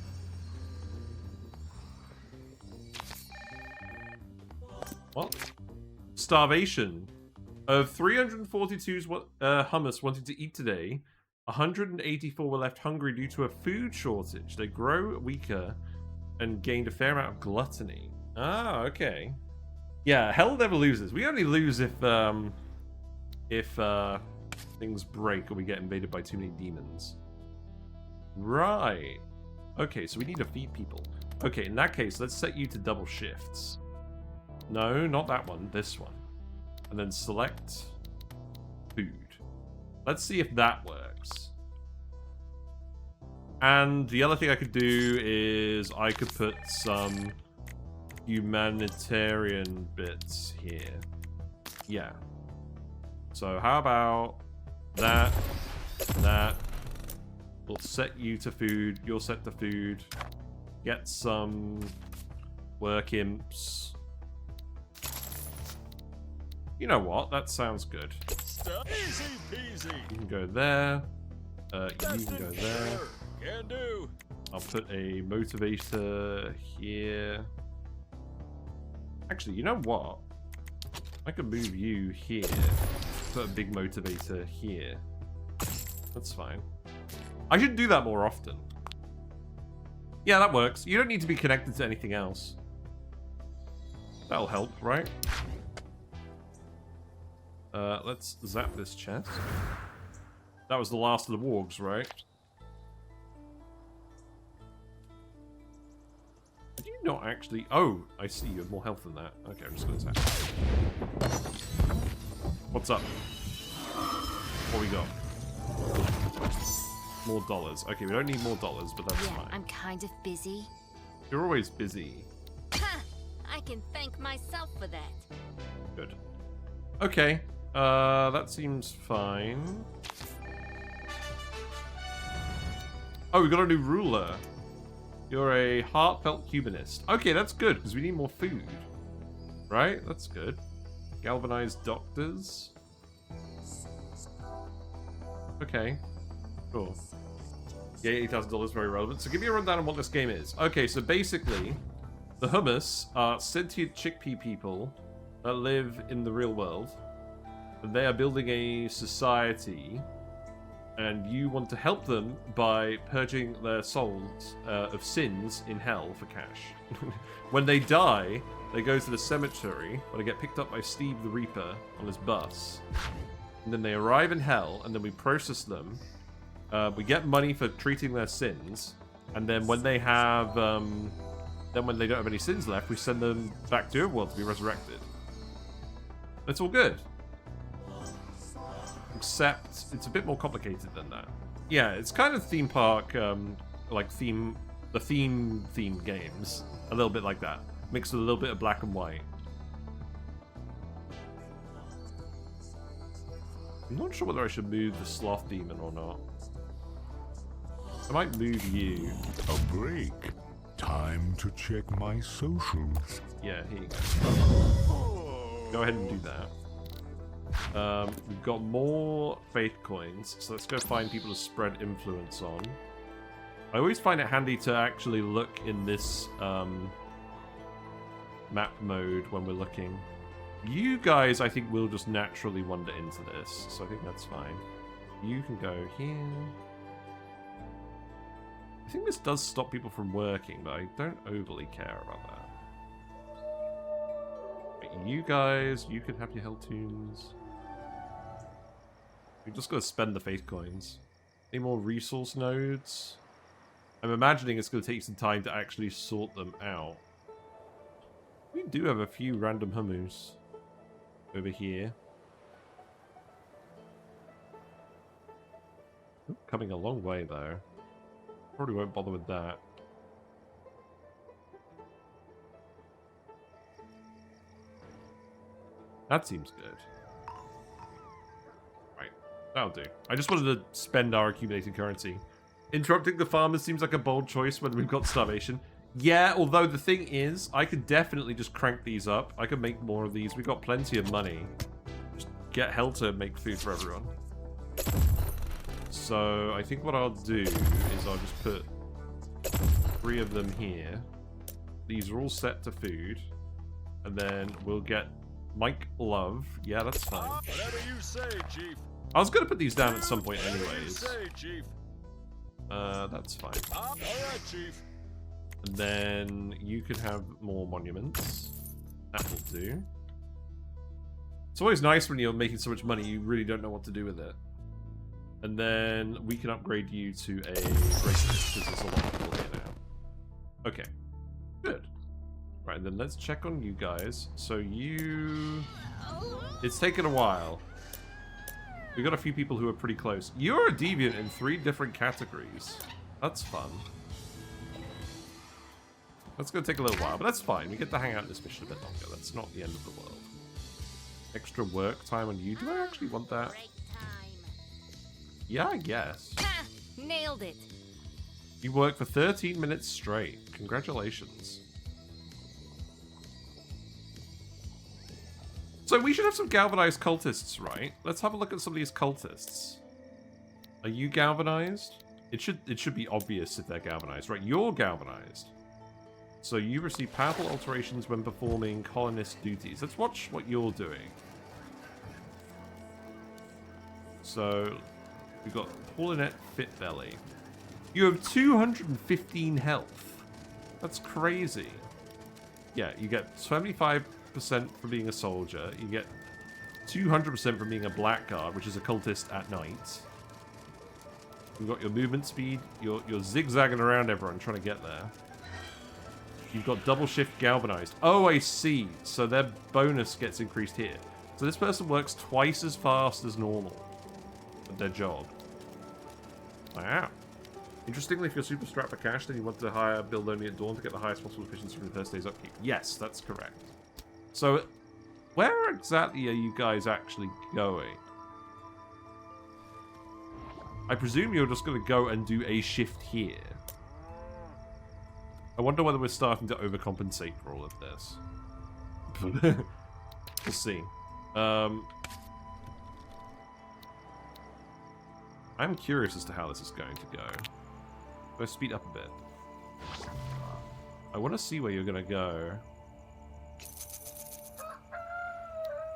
What? Starvation. Of 342 hummus wanting to eat today, 184 were left hungry due to a food shortage. They grow weaker and gained a fair amount of gluttony. Ah, okay. Yeah, hell never loses. We only lose if things break or we get invaded by too many demons. Right. Okay, so we need to feed people. Okay, in that case, let's set you to double shifts. No, not that one. This one. And then select food. Let's see if that works. And the other thing I could do is I could put some humanitarian bits here. Yeah. So how about that, that. We'll set you to food. You'll set to food. Get some work imps. You know what? That sounds good. Easy peasy. You can go there. You can go there. Can do. I'll put a motivator here. Actually, you know what? I can move you here. Put a big motivator here. That's fine. I should do that more often. Yeah, that works. You don't need to be connected to anything else. That'll help, right? Let's zap this chest. That was the last of the wargs, right? Did you not actually... Oh, I see. You have more health than that. Okay, I'm just going to zap. What's up? What we got? More dollars. Okay, we don't need more dollars, but that's Yeah, fine. I'm kind of busy. You're always busy. Ha! I can thank myself for that. Good. Okay. That seems fine. Oh, we got a new ruler. You're a heartfelt humanist. Okay, that's good, because we need more food. Right? That's good. Galvanized doctors. Okay. Cool. Yeah, $80,000, very relevant. So give me a rundown on what this game is. Okay, so basically, the hummus are sentient chickpea people that live in the real world. And they are building a society, and you want to help them by purging their souls of sins in hell for cash. When they die, they go to the cemetery, where they get picked up by Steve the Reaper on his bus. And then they arrive in hell, and then we process them. We get money for treating their sins, and then when they have, when they don't have any sins left, we send them back to Overworld to be resurrected. It's all good. Except it's a bit more complicated than that. Yeah, it's kind of theme park, like theme games, a little bit like that, mixed with a little bit of black and white. I'm not sure whether I should move the sloth demon or not. I might move you. A break. Time to check my socials. Yeah, here you go. Go ahead and do that. We've got more faith coins, so let's go find people to spread influence on. I always find it handy to actually look in this map mode when we're looking. You guys, I think, will just naturally wander into this, so I think that's fine. You can go here. I think this does stop people from working, but I don't overly care about that. But you guys, you can have your hell tunes. We just gotta spend the faith coins. Any more resource nodes? I'm imagining it's gonna take some time to actually sort them out. We do have a few random hummus over here. Ooh, coming a long way though. Probably won't bother with that. That seems good. Right, that'll do. I just wanted to spend our accumulated currency. Interrupting the farmers seems like a bold choice when we've got starvation. Yeah, although the thing is, I could definitely just crank these up. I could make more of these. We've got plenty of money. Just get hell to make food for everyone. So, I think what I'll do is I'll just put 3 of them here. These are all set to food. And then we'll get Mike Love. Yeah, that's fine. Whatever you say, Chief. I was going to put these down at some point Whatever you anyways. say, Chief. That's fine. All right, Chief. And then you could have more monuments. That will do. It's always nice when you're making so much money you really don't know what to do with it. And then we can upgrade you to a bracelet because there's a lot of people here now. Okay. Good. Right, then let's check on you guys. So you... It's taken a while. We got a few people who are pretty close. You're a deviant in 3 different categories. That's fun. That's going to take a little while, but that's fine. We get to hang out in this mission a bit longer. That's not the end of the world. Extra work time on you. Do I actually want that? Break time. Yeah, I guess. Ha! Nailed it. You work for 13 minutes straight. Congratulations. So we should have some galvanized cultists, right? Let's have a look at some of these cultists. Are you galvanized? It should be obvious if they're galvanized, right? You're galvanized. So you receive powerful alterations when performing colonist duties. Let's watch what you're doing. So we've got Paulinette Fitbelly. You have 215 health. That's crazy. Yeah, you get 75% for being a soldier. You get 200% from being a blackguard, which is a cultist at night. You've got your movement speed. You're zigzagging around everyone trying to get there. You've got double shift galvanized. Oh, I see. So their bonus gets increased here. So this person works twice as fast as normal at their job. Wow. Interestingly, if you're super strapped for cash, then you want to build only at dawn to get the highest possible efficiency from the first day's upkeep. Yes, that's correct. So, where exactly are you guys actually going? I presume you're just going to go and do a shift here. I wonder whether we're starting to overcompensate for all of this. We'll see. I'm curious as to how this is going to go. Let's speed up a bit. I want to see where you're going to go.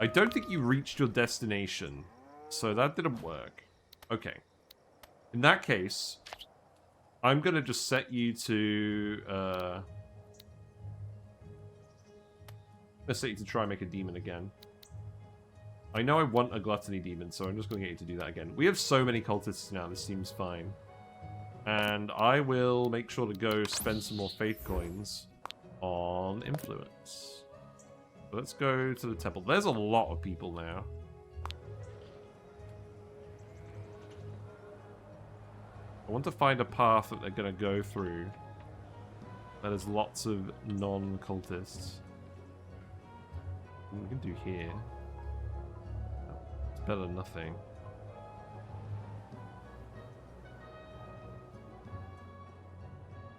I don't think you reached your destination, so that didn't work. Okay. In that case, I'm going to just set you to... let's set you to try and make a demon again. I know I want a gluttony demon, so I'm just going to get you to do that again. We have so many cultists now, this seems fine. And I will make sure to go spend some more faith coins on influence. So let's go to the temple. There's a lot of people now. I want to find a path that they're going to go through that has lots of non-cultists. We can do here. It's better than nothing.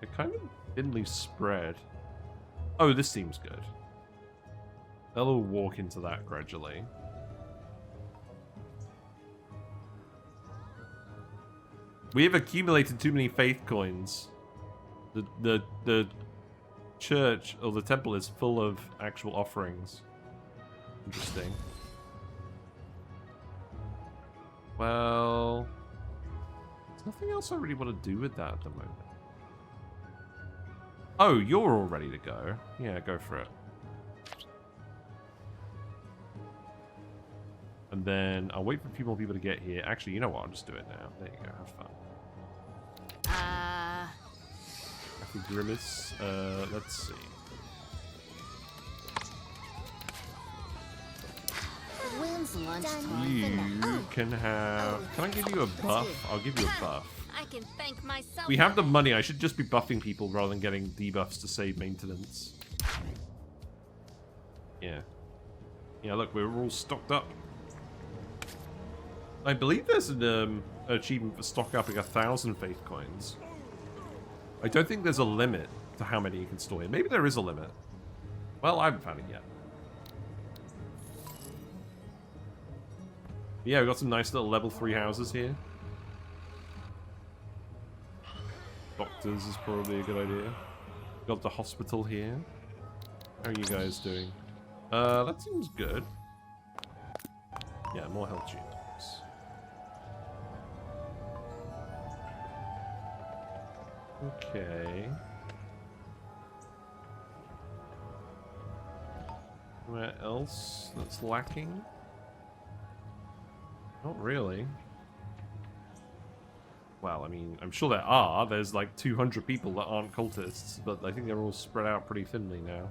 They're kind of thinly spread. Oh, this seems good. They'll all walk into that gradually. We have accumulated too many faith coins. The church or the temple is full of actual offerings. Interesting. Well, there's nothing else I really want to do with that at the moment. Oh, you're all ready to go. Yeah, go for it. And then I'll wait for a few more people to get here. Actually, you know what? I'll just do it now. There you go. Have fun. Happy Grimace. Let's see. When's lunchtime? You can have... Can I give you a buff? I'll give you a buff. I can thank myself. We have the money. I should just be buffing people rather than getting debuffs to save maintenance. Yeah. Yeah, look, we're all stocked up. I believe there's an achievement for stock upping 1,000 faith coins. I don't think there's a limit to how many you can store here. Maybe there is a limit. Well, I haven't found it yet. Yeah, we've got some nice little level 3 houses here. Doctors is probably a good idea. Got the hospital here. How are you guys doing? That seems good. Yeah, more health tubes. Okay. Where else that's lacking? Not really. Well, I mean, I'm sure there are. There's like 200 people that aren't cultists, but I think they're all spread out pretty thinly now.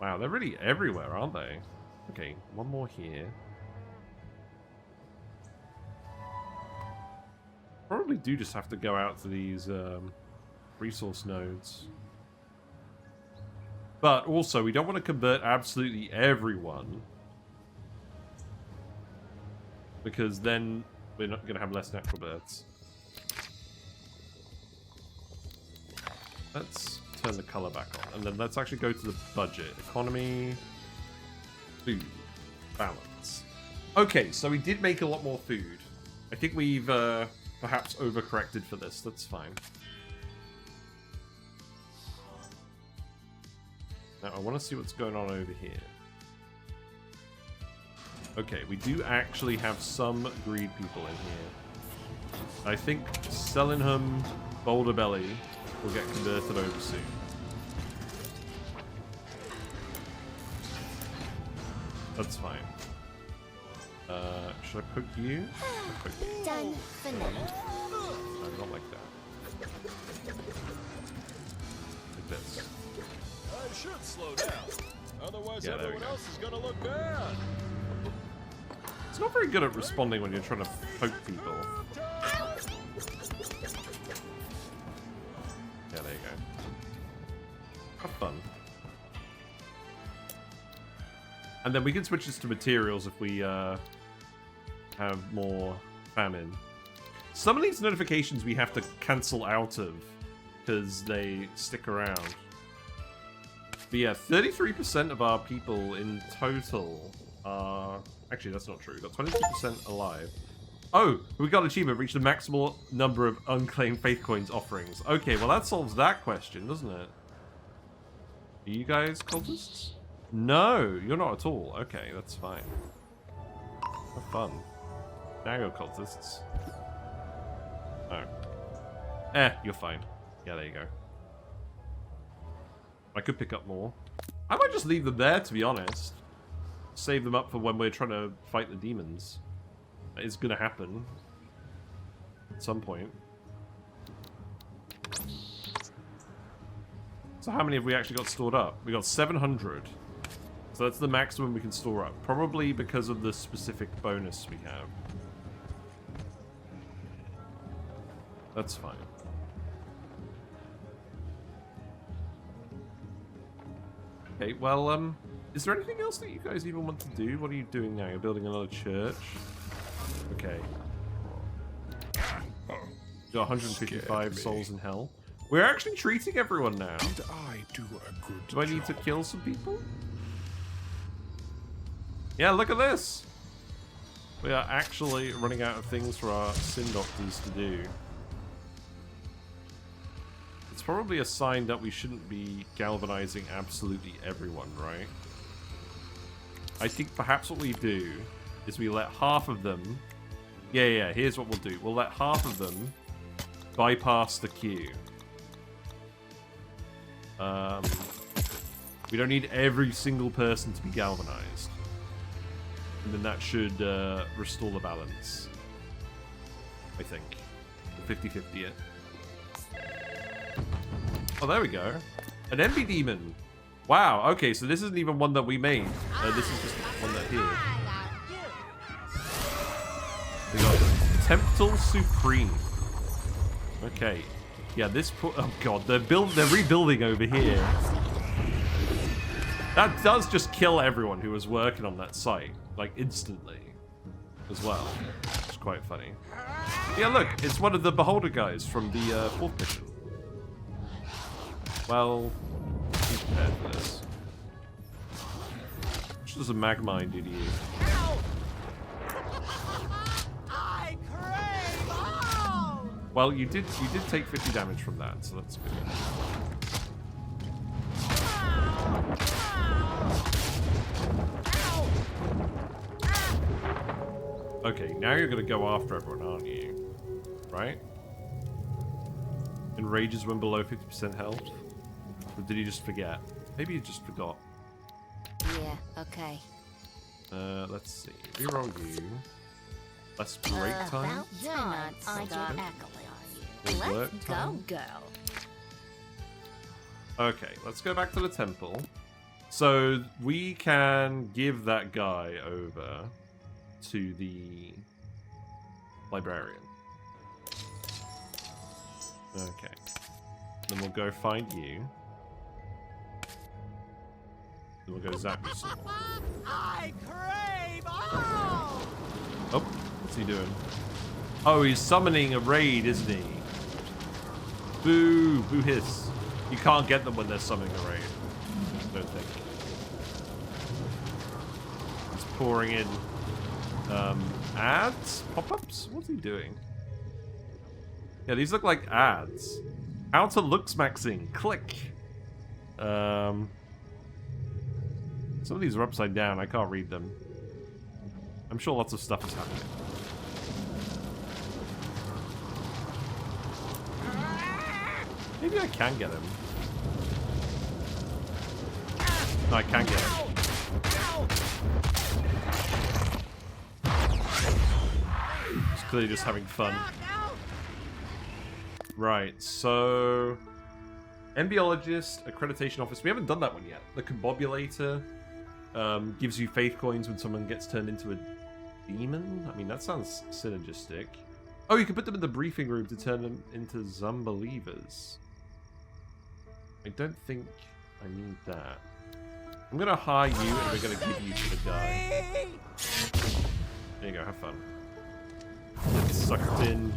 Wow, they're really everywhere, aren't they? Okay, one more here. Probably do just have to go out to these resource nodes. But also, we don't want to convert absolutely everyone. Because then we're not going to have less natural births. Let's turn the color back on. And then let's actually go to the budget. Economy. Food. Balance. Okay, so we did make a lot more food. I think we've perhaps overcorrected for this. That's fine. Now, I want to see what's going on over here. Okay, we do actually have some greed people in here. I think Selenham, Boulder Belly will get converted over soon. That's fine. Should I poke you? I'll poke you. Done for now. No, not like that. Like this. I should slow down. Otherwise, Yeah, there we everyone go. else is gonna look bad. It's not very good at responding when you're trying to poke people. Yeah, there you go. Have fun. And then we can switch this to materials if we have more famine. Some of these notifications we have to cancel out of because they stick around. But yeah, 33% of our people in total are... Actually, that's not true. We've got 22% alive. Oh, we got achievement. Reached the maximal number of unclaimed faith coins offerings. Okay, well that solves that question, doesn't it? Are you guys cultists? No, you're not at all. Okay, that's fine. Have fun. Now you're cultists. Oh. You're fine. Yeah, there you go. I could pick up more. I might just leave them there, to be honest. Save them up for when we're trying to fight the demons. That is going to happen. At some point. So how many have we actually got stored up? We got 700. So that's the maximum we can store up. Probably because of the specific bonus we have. That's fine. Okay, well, is there anything else that you guys even want to do? What are you doing now? You're building another church? Okay. You got 155 souls in hell. We're actually treating everyone now. Did I do a good Do I need to kill some people? Yeah, look at this! We are actually running out of things for our sin doctors to do. It's it's probably a sign that we shouldn't be galvanizing absolutely everyone, right? I think perhaps what we do is we let half of them... Yeah, here's what we'll do. We'll let half of them bypass the queue. We don't need every single person to be galvanized. And then that should restore the balance. I think. 50-50 it. Oh, there we go. An MB demon. Wow, okay, so this isn't even one that we made. This is just one that here. We got Temptal Supreme. Okay. Yeah, this oh god, they're rebuilding over here. That does just kill everyone who was working on that site, like instantly, as well. It's quite funny. Yeah, look, it's one of the Beholder guys from the 4th mission. Well, be prepared for this. Which does a Magmine do to you? Well, you did take 50 damage from that, so that's good. Okay, now you're gonna go after everyone, aren't you? Right? Enrages when below 50% health? Or did he just forget? Maybe he just forgot. Yeah, okay. Let's see. Reroll you. Less break time. You're not I got accolades. Or work Let's time. go. Okay, let's go back to the temple. So we can give that guy over to the librarian. Okay. Then we'll go find you. Then we'll go zap you some more. I crave all! Oh, what's he doing? Oh, he's summoning a raid, isn't he? Boo! Boo hiss. You can't get them when they're summoning a raid. I don't think. He's pouring in ads? Pop-ups? What's he doing? Yeah, these look like ads. How to looks maxing. Click. Some of these are upside down. I can't read them. I'm sure lots of stuff is happening. Maybe I can get him. No, I can't get him. He's clearly just having fun. Right, so... Embryologist, Accreditation Office. We haven't done that one yet. The Combobulator gives you faith coins when someone gets turned into a demon. I mean, that sounds synergistic. Oh, you can put them in the briefing room to turn them into Zumbelievers. I don't think I need that. I'm gonna hire you and we're gonna give you to the guy. There you go, have fun. Get sucked in.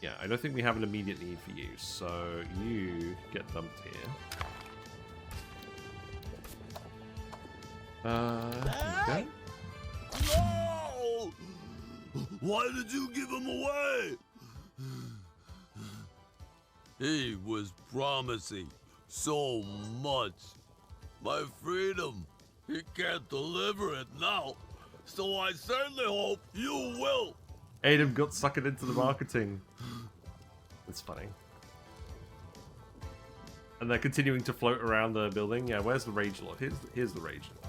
Yeah, I don't think we have an immediate need for you, so you get dumped here. Okay. No! Why did you give him away? He was promising so much. My freedom. He can't deliver it now. So I certainly hope you will. Adam got sucked into the marketing. That's funny. And they're continuing to float around the building. Yeah, where's the Rage Lord? Here's the Rage Lord.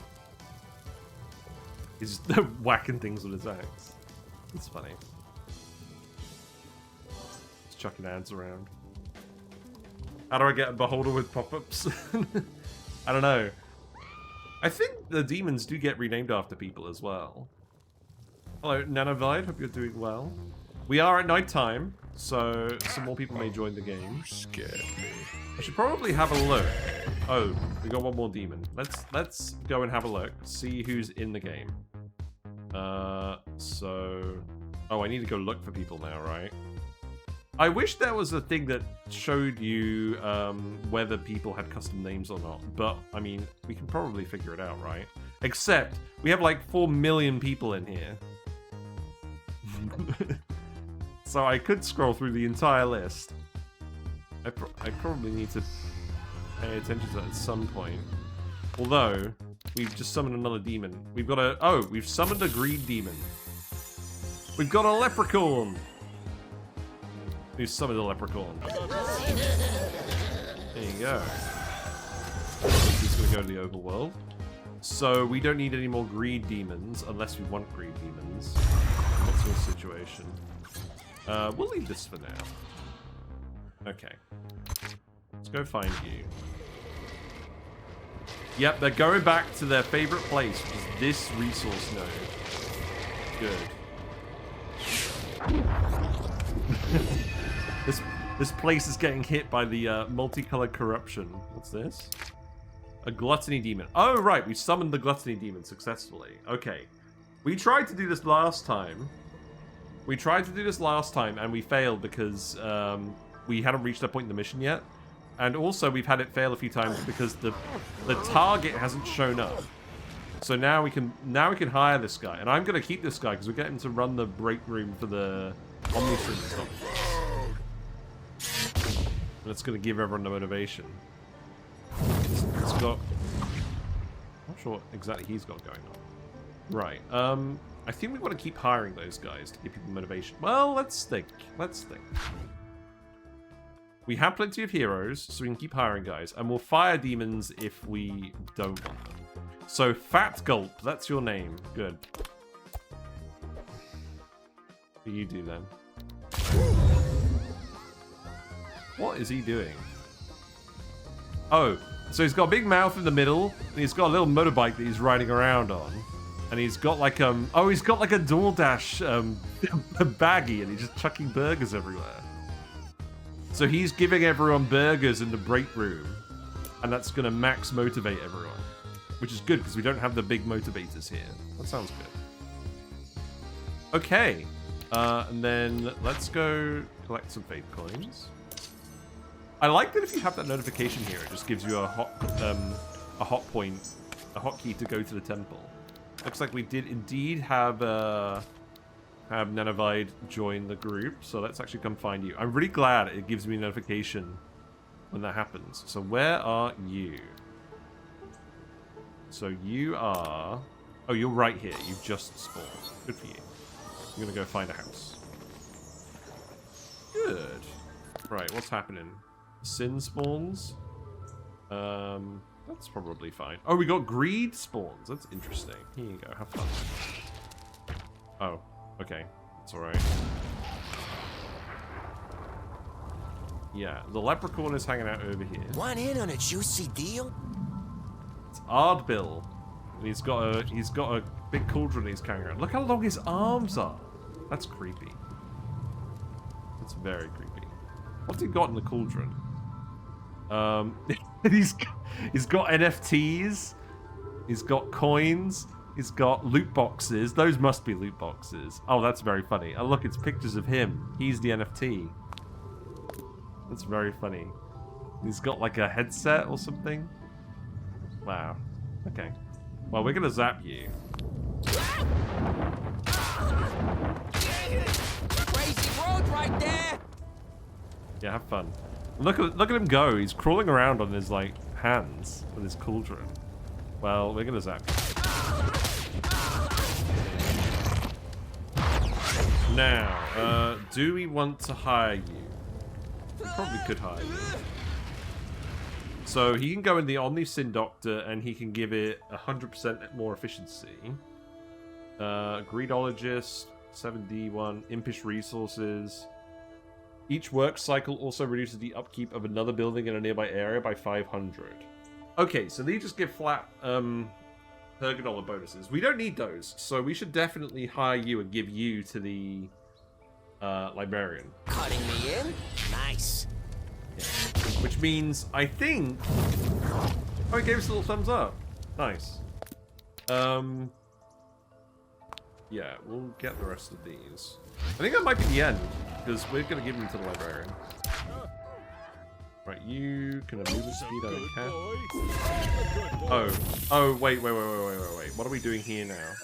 He's just whacking things with his axe. It's funny. Just chucking ads around. How do I get a beholder with pop-ups? I don't know. I think the demons do get renamed after people as well. Hello, Nanovide. Hope you're doing well. We are at night time, so some more people may join the game. Scared me. I should probably have a look. Oh, we got one more demon. Let's go and have a look. See who's in the game. Oh, I need to go look for people now, right? I wish there was a thing that showed you whether people had custom names or not. But, I mean, we can probably figure it out, right? Except, we have like 4 million people in here. So I could scroll through the entire list. I probably need to pay attention to that at some point. Although, we've just summoned another demon. We've got a... Oh, we've summoned a greed demon. We've got a leprechaun. We've summoned a leprechaun. There you go. He's going to go to the overworld. So we don't need any more greed demons unless we want greed demons. What's your situation? We'll leave this for now. Okay. Let's go find you. Yep, they're going back to their favorite place, which is this resource node. Good. This place is getting hit by the multicolored corruption. What's this? A gluttony demon. Oh, right. We summoned the gluttony demon successfully. Okay. We tried to do this last time. And we failed because we hadn't reached that point in the mission yet. And also, we've had it fail a few times because the target hasn't shown up. So now we can hire this guy. And I'm going to keep this guy because we're getting to run the break room for the Omniscient stuff. And it's going to give everyone the motivation. It's got... I'm not sure what exactly he's got going on. Right. I think we want to keep hiring those guys to give people motivation. Well, let's think. We have plenty of heroes, so we can keep hiring guys. And we'll fire demons if we don't want them. So, Fat Gulp, that's your name. Good. What do you do then? What is he doing? Oh, so he's got a big mouth in the middle, and he's got a little motorbike that he's riding around on. And he's got like, he's got like a DoorDash baggie, and he's just chucking burgers everywhere. So he's giving everyone burgers in the break room, and that's going to max motivate everyone. Which is good, because we don't have the big motivators here. That sounds good. Okay. And then let's go collect some faith coins. I like that if you have that notification here, it just gives you a hotkey to go to the temple. Looks like we did indeed have Nanavide join the group, so let's actually come find you. I'm really glad it gives me a notification when that happens. So where are you? So you are... Oh, you're right here. You've just spawned. Good for you. I'm going to go find a house. Good. Right, what's happening? Sin spawns? That's probably fine. Oh, we got greed spawns. That's interesting. Here you go. Have fun. Oh, okay. That's alright. Yeah, the leprechaun is hanging out over here. Want in on a juicy deal? It's Ardbill. And he's got a big cauldron he's carrying around. Look how long his arms are. That's creepy. That's very creepy. What's he got in the cauldron? He's got NFTs. He's got coins. He's got loot boxes. Those must be loot boxes. Oh, that's very funny. Oh, look, it's pictures of him. He's the NFT. That's very funny. He's got like a headset or something. Wow. Okay. Well, we're gonna zap you. Crazy road right there. Yeah, have fun. Look at him go. He's crawling around on his like hands with his cauldron. Well, we're gonna zap you. Now, do we want to hire you? We probably could hire you. So he can go in the Omni-Sin Doctor and he can give it 100% more efficiency. Greedologist, 7D1, Impish Resources. Each work cycle also reduces the upkeep of another building in a nearby area by 500. Okay, so they just give flat $100 bonuses. We don't need those, so we should definitely hire you and give you to the librarian. Cutting me in? Nice. Yeah. Which means, I think... Oh, he gave us a little thumbs up. Nice. Yeah, we'll get the rest of these. I think that might be the end, because we're going to give them to the librarian. Right, you can move the speed I don't care. Oh, wait. What are we doing here now?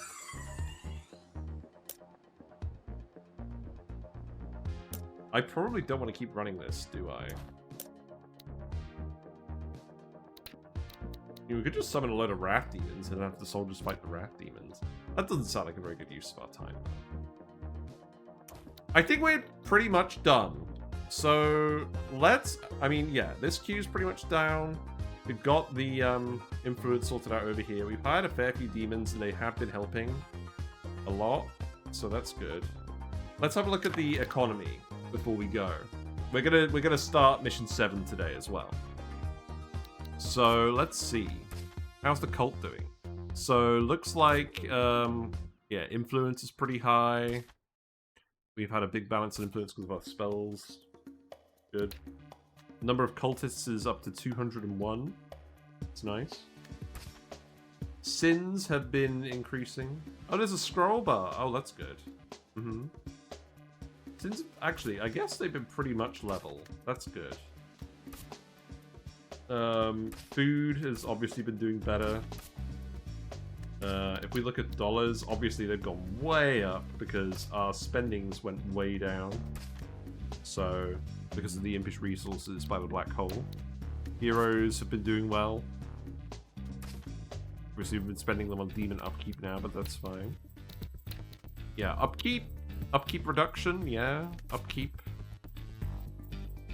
I probably don't want to keep running this, do I? We could just summon a load of wrath demons and have the soldiers fight the wrath demons. That doesn't sound like a very good use of our time. I think we're pretty much done. So let's, I mean, yeah, this queue's pretty much down. We've got the influence sorted out over here. We've hired a fair few demons and they have been helping a lot. So that's good. Let's have a look at the economy before we go. We're gonna start mission 7 today as well. So let's see. How's the cult doing? So looks like yeah, influence is pretty high. We've had a big balance in influence because of our spells. Good. Number of cultists is up to 201. It's nice. Sins have been increasing. Oh, there's a scroll bar. Oh, that's good. Sins, actually, I guess they've been pretty much level. That's good. Food has obviously been doing better. If we look at dollars, obviously they've gone way up because our spendings went way down. So, because of the impish resources by the black hole. Heroes have been doing well. Obviously we've been spending them on demon upkeep now, but that's fine. Yeah, upkeep. Upkeep reduction, yeah. Upkeep.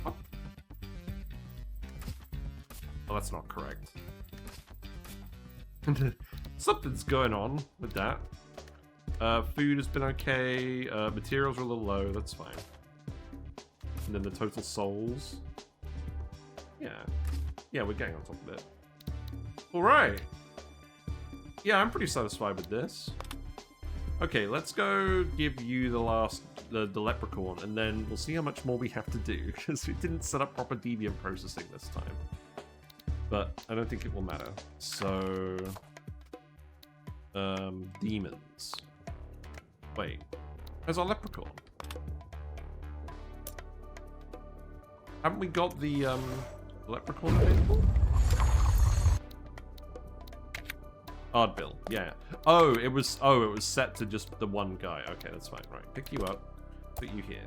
Up. Oh, that's not correct. Something's going on with that. Food has been okay. Materials are a little low, that's fine. And then the total souls. Yeah. Yeah, we're getting on top of it. Alright. Yeah, I'm pretty satisfied with this. Okay, let's go give you the last, the leprechaun, and then we'll see how much more we have to do, because we didn't set up proper deviant processing this time. But I don't think it will matter. So, demons. Wait, there's our leprechaun. Haven't we got the leprechaun available? Ardbill, yeah. Oh, it was set to just the one guy. Okay, that's fine. Right, pick you up, put you here.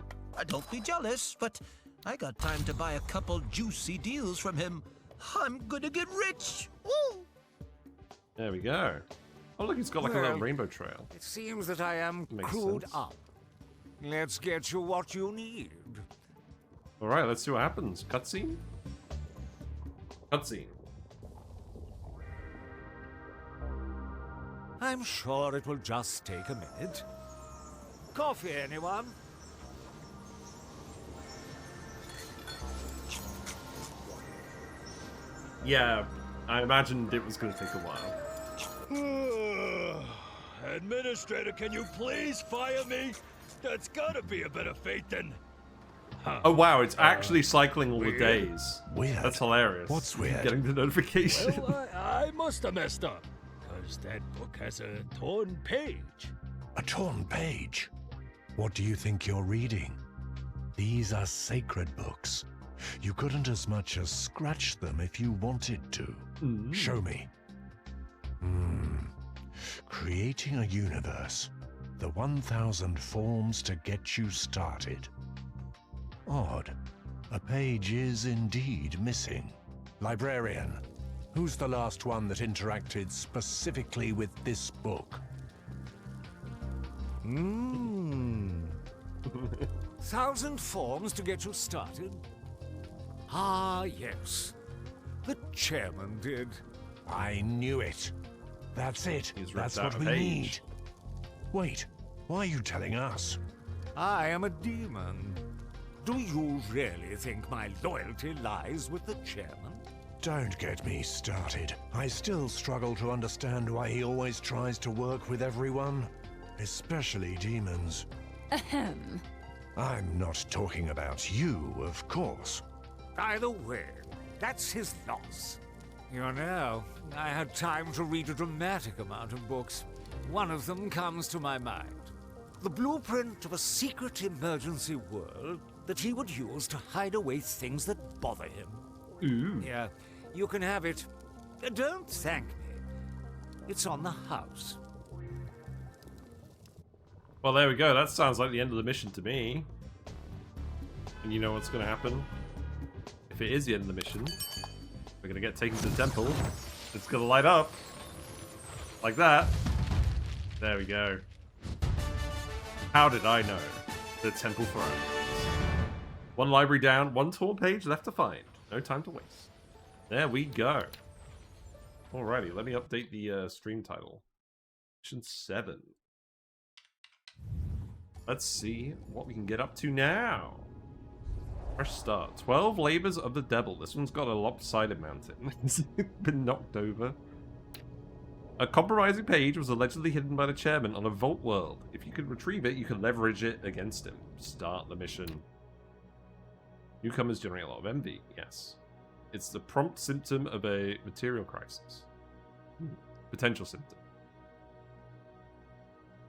Don't be jealous, but I got time to buy a couple juicy deals from him. I'm gonna get rich. Woo! There we go. Oh, look, he's got like a little rainbow trail. It seems that I am Makes crewed sense. up. Let's get you what you need. All right, let's see what happens. Cutscene. Cutscene. I'm sure it will just take a minute. Coffee, anyone? Yeah, I imagined it was going to take a while. Administrator, can you please fire me? That's gotta be a bit of fate then. Oh wow, it's actually cycling all the days. Weird. That's hilarious. What's weird? Getting the notification. Well, I must have messed up. Because that book has a torn page. A torn page? What do you think you're reading? These are sacred books. You couldn't as much as scratch them if you wanted to. Show me. Creating a universe. The 1,000 forms to get you started. Odd. A page is indeed missing. Librarian, who's the last one that interacted specifically with this book? 1,000 forms to get you started? Ah, yes. The chairman did. I knew it. That's it. He's That's ripped out what a we page. need. Wait, why are you telling us? I am a demon. Do you really think my loyalty lies with the chairman? Don't get me started. I still struggle to understand why he always tries to work with everyone, especially demons. Ahem. I'm not talking about you, of course. Either way, that's his loss. You know, I had time to read a dramatic amount of books. One of them comes to my mind. The blueprint of a secret emergency world that he would use to hide away things that bother him. Ooh. Yeah, you can have it. Don't thank me. It's on the house. Well, there we go. That sounds like the end of the mission to me. And you know what's going to happen? If it is the end of the mission, we're going to get taken to the temple. It's going to light up. Like that. There we go. How did I know? The temple throne. One library down, one torn page left to find. No time to waste. There we go. Alrighty, let me update the stream title. Mission 7. Let's see what we can get up to now. Fresh start. 12 labors of the devil. This one's got a lopsided mountain. It's been knocked over. A compromising page was allegedly hidden by the chairman on a vault world. If you could retrieve it, you could leverage it against him. Start the mission. Newcomers generate a lot of envy. Yes. It's the prompt symptom of a material crisis. Potential symptom.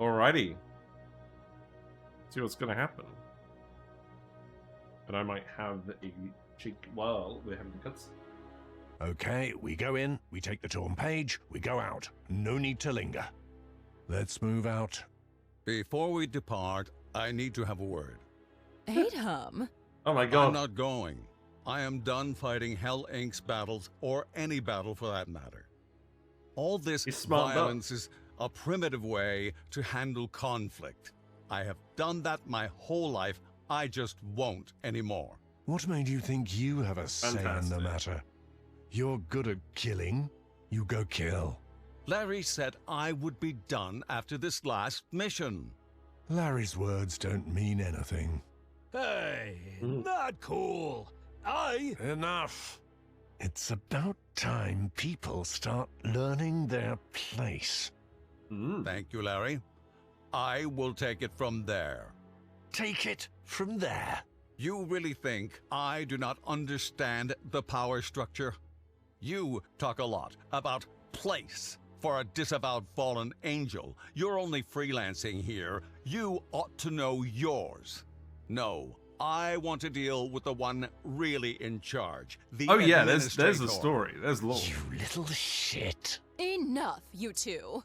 Alrighty. See what's going to happen. And I might have a cheek while we're having the cutscene. Okay, we go in, we take the torn page, we go out. No need to linger. Let's move out. Before we depart, I need to have a word. Adham? Oh my god. I'm not going. I am done fighting Hell Inc.'s battles, or any battle for that matter. All this violence is a primitive way to handle conflict. I have done that my whole life. I just won't anymore. What made you think you have a say in the matter? You're good at killing. You go kill. Larry said I would be done after this last mission. Larry's words don't mean anything. Hey, not cool. Enough. It's about time people start learning their place. Thank you, Larry. I will take it from there. Take it from there? You really think I do not understand the power structure? You talk a lot about place for a disavowed fallen angel. You're only freelancing here. You ought to know yours. No, I want to deal with the one really in charge. The oh yeah, there's a story. There's lore. You little shit. Enough, you two.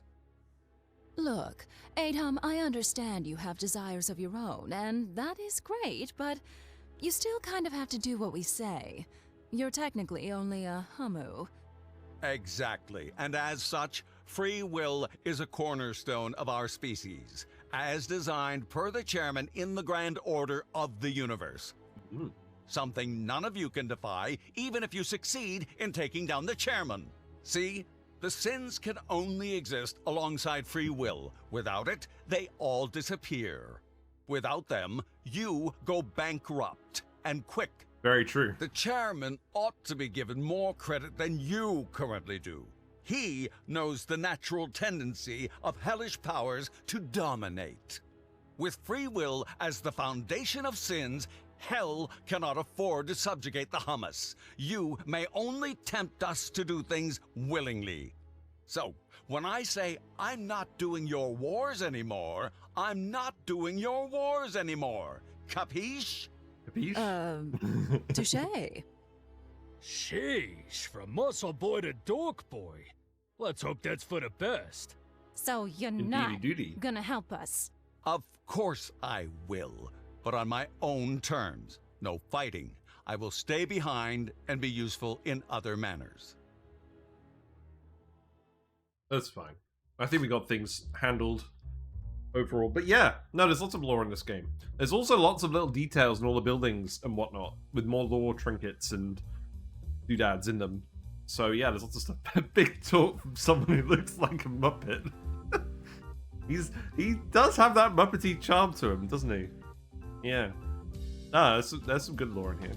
Look, Adham, I understand you have desires of your own, and that is great, but you still kind of have to do what we say. You're technically only a humour. Exactly, and as such, free will is a cornerstone of our species, as designed per the chairman in the grand order of the universe. Something none of you can defy, even if you succeed in taking down the chairman. See? The sins can only exist alongside free will. Without it, they all disappear. Without them, you go bankrupt, and quick. Very true. The chairman ought to be given more credit than you currently do. He knows the natural tendency of hellish powers to dominate. With free will as the foundation of sins, hell cannot afford to subjugate the hummus. You may only tempt us to do things willingly. So, when I say I'm not doing your wars anymore, I'm not doing your wars anymore. Capiche? Capiche? Touché. Sheesh, from muscle boy to dork boy. Let's hope that's for the best. So you're not gonna help us? Of course I will, but on my own terms. No fighting. I will stay behind and be useful in other manners. That's fine. I think we got things handled overall. But yeah, no, there's lots of lore in this game. There's also lots of little details in all the buildings and whatnot, with more lore trinkets and doodads in them. So yeah, there's lots of stuff. Big talk from someone who looks like a Muppet. He does have that Muppety charm to him, doesn't he? Yeah. Ah, there's some good lore in here.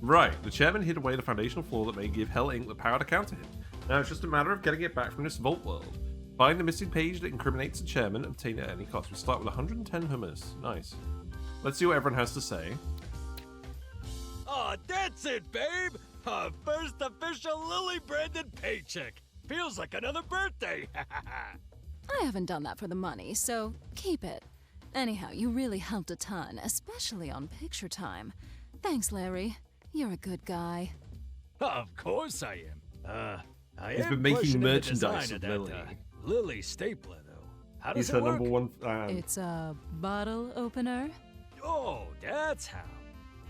Right, the chairman hid away the foundational flaw that may give Hell Inc. the power to counter him. Now it's just a matter of getting it back from this vault world. Find the missing page that incriminates the chairman, obtain it at any cost. We start with 110 hummers. Nice. Let's see what everyone has to say. Oh, that's it, babe! Our first official Lily-branded paycheck. Feels like another birthday. I haven't done that for the money, so keep it. Anyhow, you really helped a ton, especially on picture time. Thanks, Larry. You're a good guy. Of course I am. He's been making merchandise of Lily. Lily stapler, though. How does He's it her work? #1 fan. It's a bottle opener? Oh, that's how.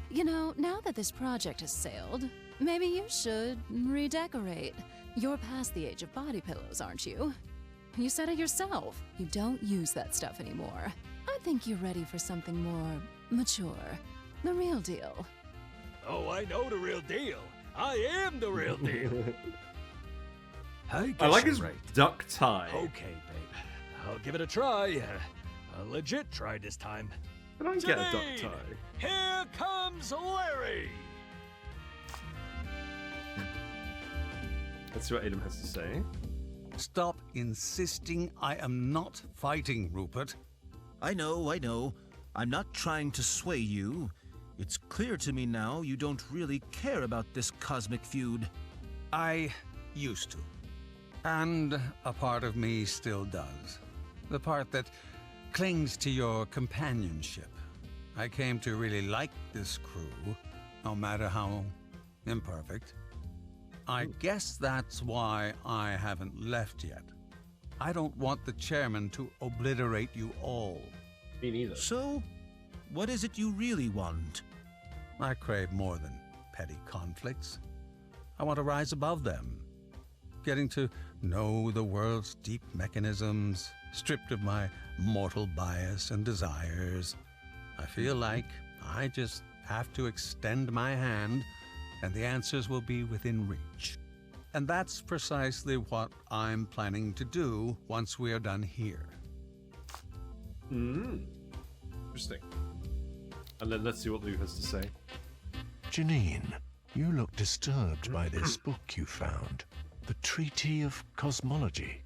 You know, now that this project has sailed, maybe you should redecorate. You're past the age of body pillows, aren't you? You said it yourself. You don't use that stuff anymore. I think you're ready for something more mature. The real deal. Oh, I know the real deal. I am the real deal. I like his duck tie. Okay, babe. I'll give it a try. A legit try this time. I don't get a duck tie. Here comes Larry! Let's see what Adam has to say. Stop insisting I am not fighting, Rupert. I know. I'm not trying to sway you. It's clear to me now you don't really care about this cosmic feud. I used to. And a part of me still does. The part that clings to your companionship. I came to really like this crew, no matter how imperfect. I guess that's why I haven't left yet. I don't want the chairman to obliterate you all. Me neither. So, what is it you really want? I crave more than petty conflicts. I want to rise above them. Getting to know the world's deep mechanisms, stripped of my mortal bias and desires. I feel like I just have to extend my hand and the answers will be within reach. And that's precisely what I'm planning to do once we are done here. Interesting. And then let's see what Lou has to say. Janine, you look disturbed by this book you found. The Treaty of Cosmology.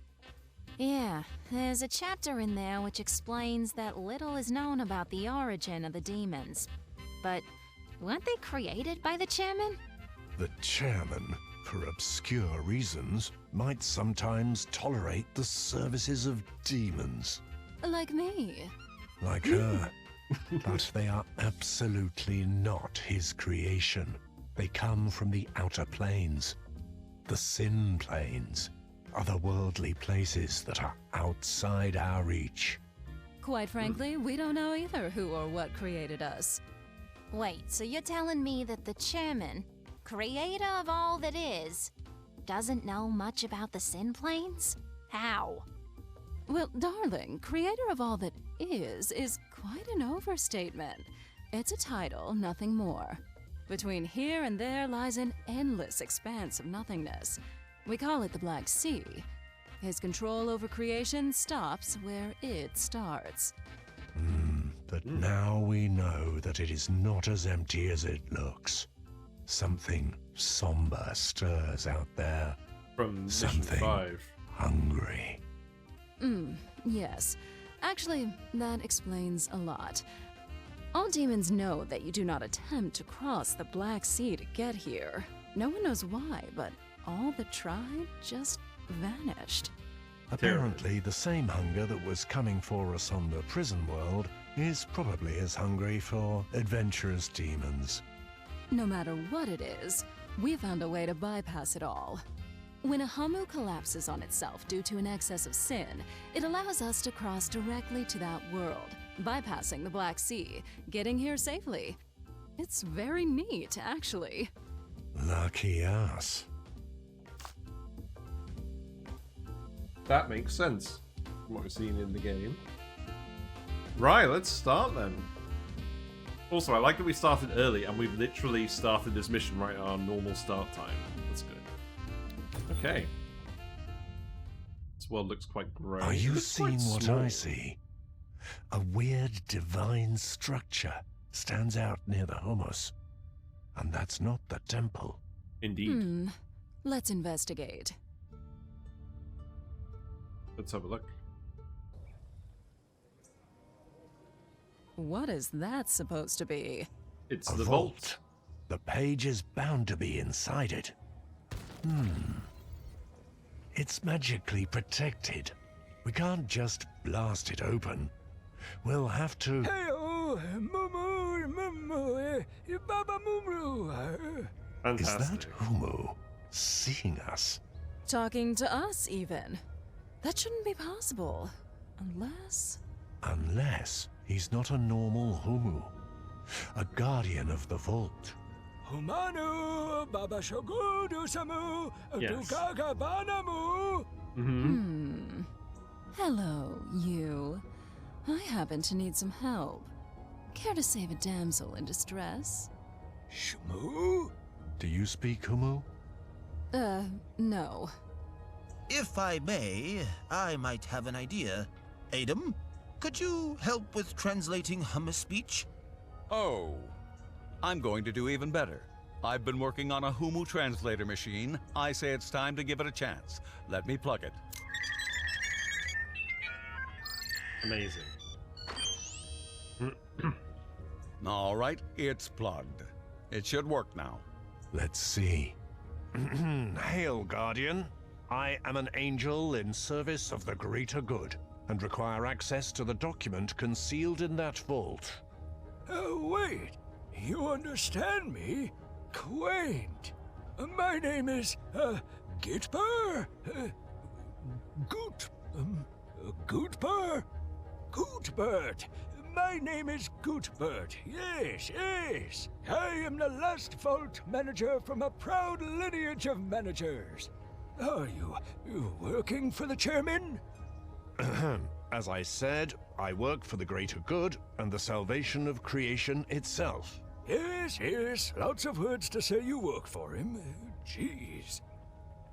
Yeah, there's a chapter in there which explains that little is known about the origin of the demons. But weren't they created by the chairman? The chairman, for obscure reasons, might sometimes tolerate the services of demons. Like me. Like her. But they are absolutely not his creation. They come from the outer planes. The Sin Planes. Otherworldly places that are outside our reach. Quite frankly, we don't know either who or what created us. Wait, so you're telling me that the chairman, creator of all that is, doesn't know much about the Sin Planes? How? Well, darling, creator of all that is quite an overstatement. It's a title, nothing more. Between here and there lies an endless expanse of nothingness. We call it the Black Sea. His control over creation stops where it starts. But now we know that it is not as empty as it looks. Something somber stirs out there. From Something 5. hungry. Yes. Actually, that explains a lot. All demons know that you do not attempt to cross the Black Sea to get here. No one knows why, but all that tried just vanished. Apparently, the same hunger that was coming for us on the prison world is probably as hungry for adventurous demons. No matter what it is, we found a way to bypass it all. When a humour collapses on itself due to an excess of sin, it allows us to cross directly to that world, bypassing the Black Sea, getting here safely. It's very neat, actually. Lucky us. That makes sense from what we've seen in the game. Right, let's start then. Also, I like that we started early and we've literally started this mission right at our normal start time. That's good. Okay. This world looks quite grey. Are you seeing what I see? A weird divine structure stands out near the hummus. And that's not the temple. Indeed. Let's investigate. Let's have a look. What is that supposed to be? It's a the vault. The page is bound to be inside it. It's magically protected. We can't just blast it open. We'll have to... Is that Humu seeing us? Talking to us, even. That shouldn't be possible. Unless... Unless he's not a normal Humu. a guardian of the vault. Humanu babashogudu samu tukaga banamu. Hello, you. I happen to need some help. Care to save a damsel in distress? Shmoo? Do you speak humour? No. If I may, I might have an idea. Adam, could you help with translating Hummus speech? Oh, I'm going to do even better. I've been working on a Humu translator machine. I say it's time to give it a chance. Let me plug it. Amazing. All right, it's plugged. It should work now. Let's see. Hail, Guardian. I am an angel in service of the greater good, and require access to the document concealed in that vault. Wait. You understand me? Quaint. My name is, Gitber? Gootbert? Gootbert. My name is Gootbert. Yes. I am the last vault manager from a proud lineage of managers. Are you working for the chairman? As I said, I work for the greater good and the salvation of creation itself. Yes. Lots of words to say you work for him. Jeez.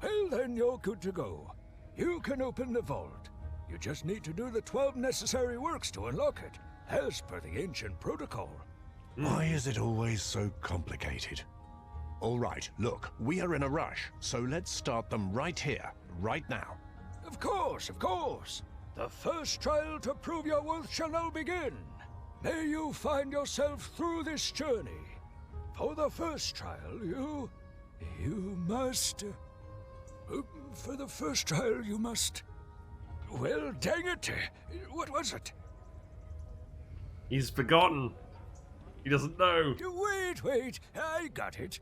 Well, then you're good to go. You can open the vault. You just need to do the 12 necessary works to unlock it, as per the ancient protocol. Why is it always so complicated? All right, look, we are in a rush, so let's start them right here, right now. Of course. The first trial to prove your worth shall now begin. May you find yourself through this journey. For the first trial, you must... for the first trial, you must... Well, dang it. What was it? He's forgotten. He doesn't know. Wait. I got it.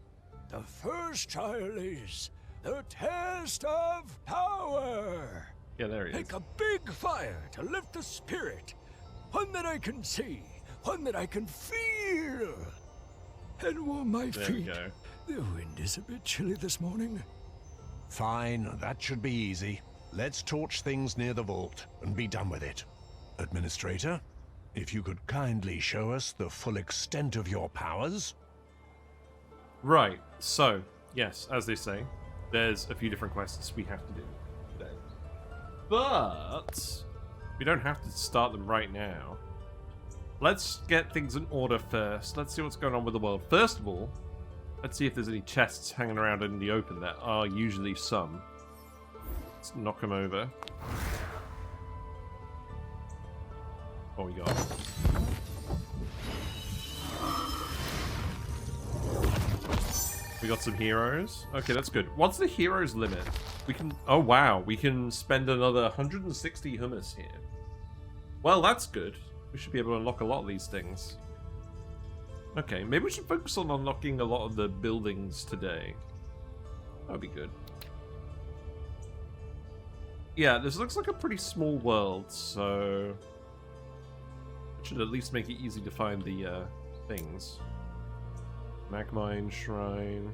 The first trial is the test of power. Yeah, there he is. Make a big fire to lift the spirit. One that I can see. One that I can feel. And warm my There we feet. go. The wind is a bit chilly this morning. Fine, that should be easy. Let's torch things near the vault and be done with it. Administrator, if you could kindly show us the full extent of your powers. Right, so, yes, as they say, there's a few different quests we have to do today. But we don't have to start them right now. Let's get things in order first. Let's see what's going on with the world. First of all, let's see if there's any chests hanging around in the open. There are usually some. Let's knock them over. What we got? We got some heroes. Okay, that's good. What's the heroes limit? We can... Oh, wow. We can spend another 160 hummus here. Well, that's good. We should be able to unlock a lot of these things. Okay, maybe we should focus on unlocking a lot of the buildings today. That would be good. Yeah, this looks like a pretty small world, so... it should at least make it easy to find the things. Magmine Shrine.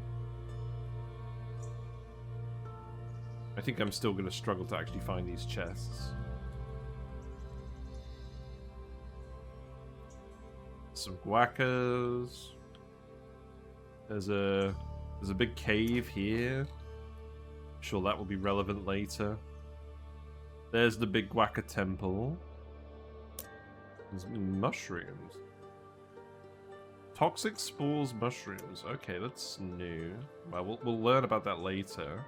I think I'm still going to struggle to actually find these chests. Some guacas. There's a big cave here. I'm sure that will be relevant later. There's the big guaca temple. There's mushrooms. Toxic spores mushrooms. Okay, that's new. Well, we'll learn about that later.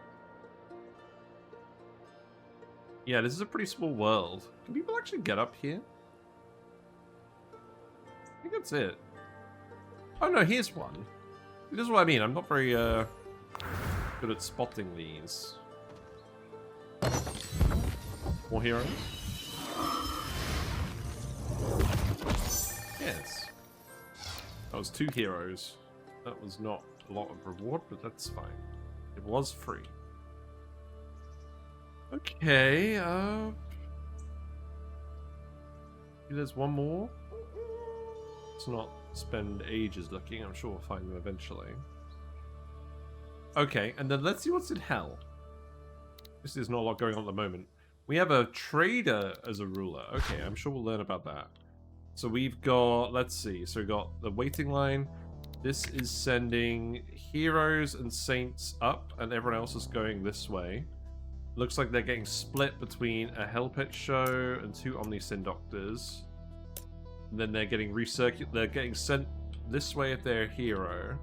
Yeah, this is a pretty small world. Can people actually get up here? I think that's it. Oh no, here's one. This is what I mean. I'm not very good at spotting these. More heroes? Yes. That was 2 heroes. That was not a lot of reward, but that's fine. It was free. Okay, there's one more. It's not spend ages looking. I'm sure we'll find them eventually. Okay, and then let's see what's in hell. There's not a lot going on at the moment. We have a trader as a ruler. Okay, I'm sure we'll learn about that. So we've got, let's see. So we've got the waiting line. This is sending heroes and saints up, and everyone else is going this way. Looks like they're getting split between a Hellpit show and 2 Omnisyn Doctors. And then they're getting they're getting sent this way if they're a hero.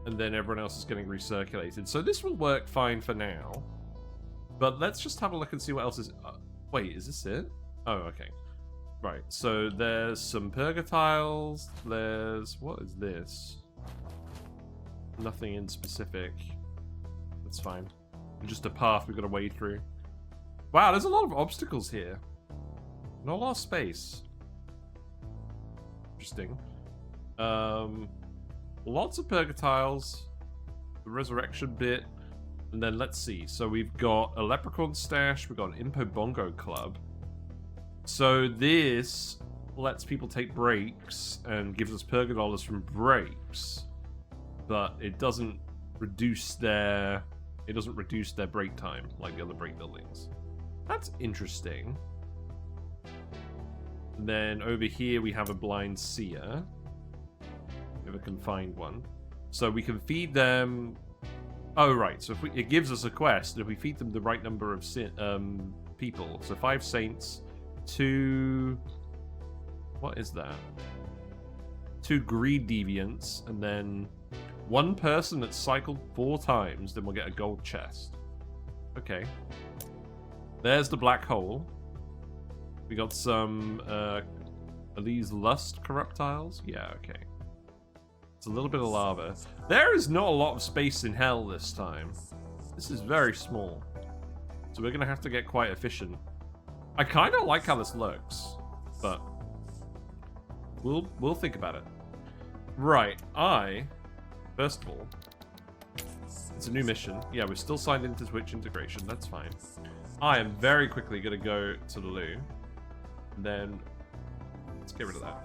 And then everyone else is getting recirculated. So this will work fine for now. But let's just have a look and see what else is... wait, is this it? Oh, okay. Right, so there's some Purgatiles. There's... what is this? Nothing in specific. That's fine. Just a path we've got to wade through. Wow, there's a lot of obstacles here. Not a lot of space. Interesting. Lots of Purgatiles. The resurrection bit. And then let's see. So we've got a Leprechaun Stash. We've got an Impo Bongo Club. So this lets people take breaks and gives us Purgadollars from breaks. But it doesn't reduce their... it doesn't reduce their break time like the other break buildings. That's interesting. And then over here we have a Blind Seer. We have a confined one. So we can feed them... oh, right. So if it gives us a quest, if we feed them the right number of people. So 5 saints, 2... what is that? 2 greed deviants, and then 1 person that's cycled 4 times, then we'll get a gold chest. Okay. There's the black hole. We got some, are these lust corruptiles? Yeah, okay. It's a little bit of lava. There is not a lot of space in hell this time. This is very small. So we're going to have to get quite efficient. I kind of like how this looks, but we'll think about it. Right, first of all, it's a new mission. Yeah, we're still signed into Twitch integration. That's fine. I am very quickly going to go to the loo. And then, let's get rid of that.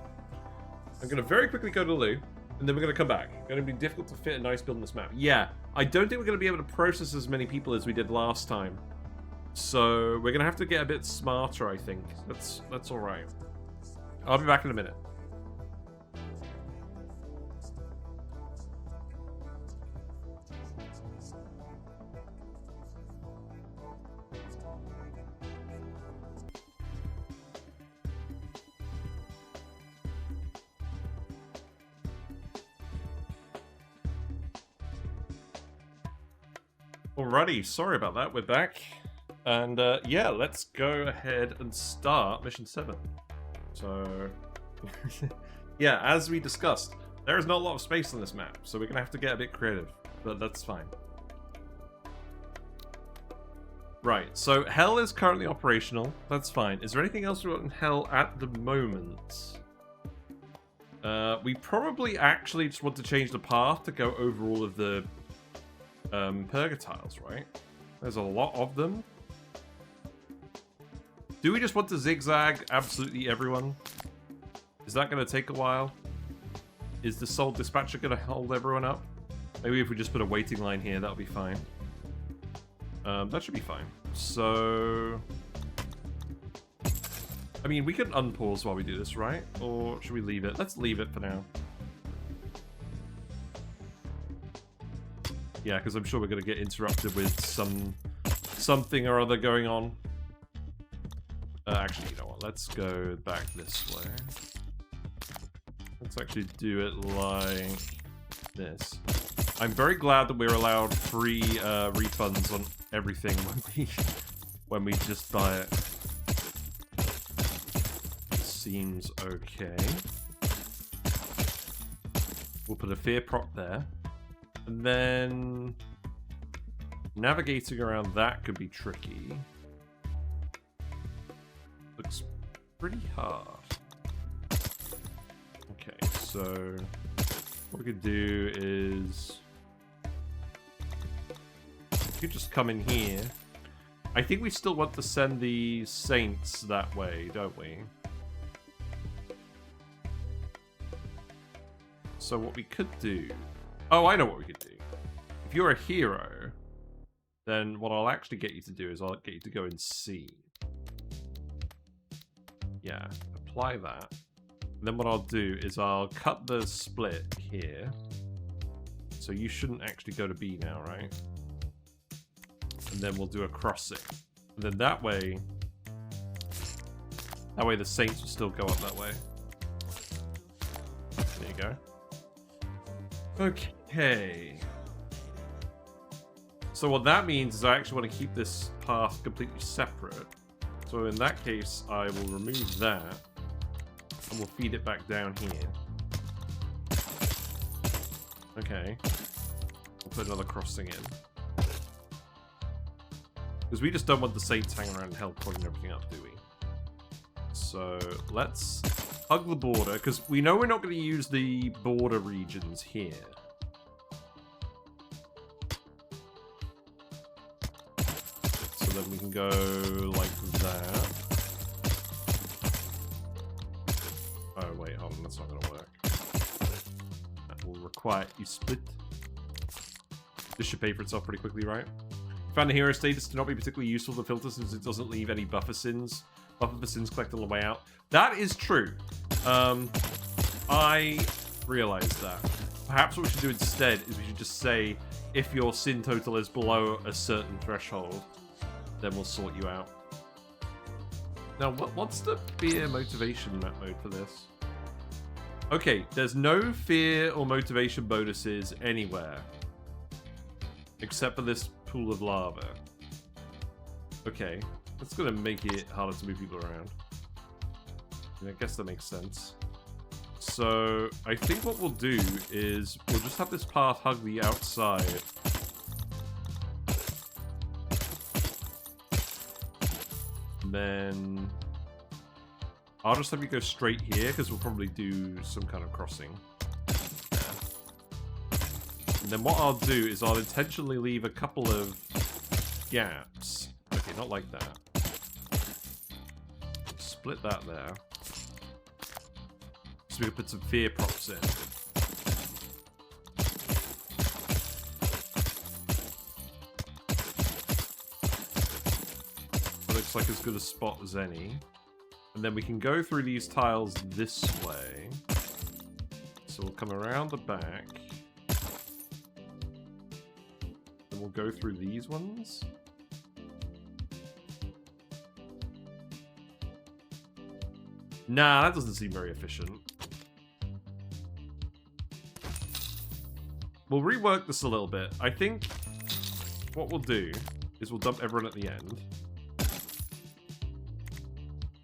I'm going to very quickly go to the loo. And then we're going to come back. It's going to be difficult to fit a nice build on this map. Yeah, I don't think we're going to be able to process as many people as we did last time. So we're going to have to get a bit smarter, I think. That's all right. I'll be back in a minute. Alrighty, sorry about that, we're back. And yeah, let's go ahead and start Mission 7. So, yeah, as we discussed, there is not a lot of space on this map, so we're going to have to get a bit creative, but that's fine. Right, so Hell is currently operational, that's fine. Is there anything else we got in Hell at the moment? We probably actually just want to change the path to go over all of the Purgatiles, right? There's a lot of them. Do we just want to zigzag absolutely everyone? Is that going to take a while? Is the Soul Dispatcher going to hold everyone up? Maybe if we just put a waiting line here, that'll be fine. That should be fine. So... I mean, we can unpause while we do this, right? Or should we leave it? Let's leave it for now. Yeah, because I'm sure we're going to get interrupted with something or other going on. Actually, you know what? Let's go back this way. Let's actually do it like this. I'm very glad that we're allowed free refunds on everything when we just buy it. Seems okay. We'll put a fear prop there. And then navigating around that could be tricky. Looks pretty hard. Okay, so what we could do is we could just come in here. I think we still want to send the saints that way, don't we? So what we could do... Oh, I know what we could do. If you're a hero, then what I'll actually get you to do is I'll get you to go and see. Yeah, apply that. And then what I'll do is I'll cut the split here. So you shouldn't actually go to B now, right? And then we'll do a crossing. And then that way the Saints will still go up that way. There you go. Okay. So what that means is I actually want to keep this path completely separate. So in that case, I will remove that. And we'll feed it back down here. Okay. We'll put another crossing in. Because we just don't want the Saints hanging around and help pulling everything up, do we? So let's hug the border, because we know we're not going to use the border regions here. So then we can go like that. Oh wait, hold on, that's not going to work. That will require you split. This should pay for itself pretty quickly, right? Found the hero status to not be particularly useful to filter since it doesn't leave any buffer sins. Buffer for sins collect on the way out. That is true. I realized that. Perhaps what we should do instead is we should just say if your sin total is below a certain threshold, then we'll sort you out. Now, what's the fear motivation map mode for this? Okay, there's no fear or motivation bonuses anywhere. Except for this pool of lava. Okay, that's gonna make it harder to move people around. I guess that makes sense. So, I think what we'll do is we'll just have this path hug the outside. And then I'll just have you go straight here because we'll probably do some kind of crossing. And then what I'll do is I'll intentionally leave a couple of gaps. Okay, not like that. Split that there. So we can put some fear props in. It looks like as good a spot as any. And then we can go through these tiles this way. So we'll come around the back. Then we'll go through these ones. Nah, that doesn't seem very efficient. We'll rework this a little bit. I think what we'll do is we'll dump everyone at the end.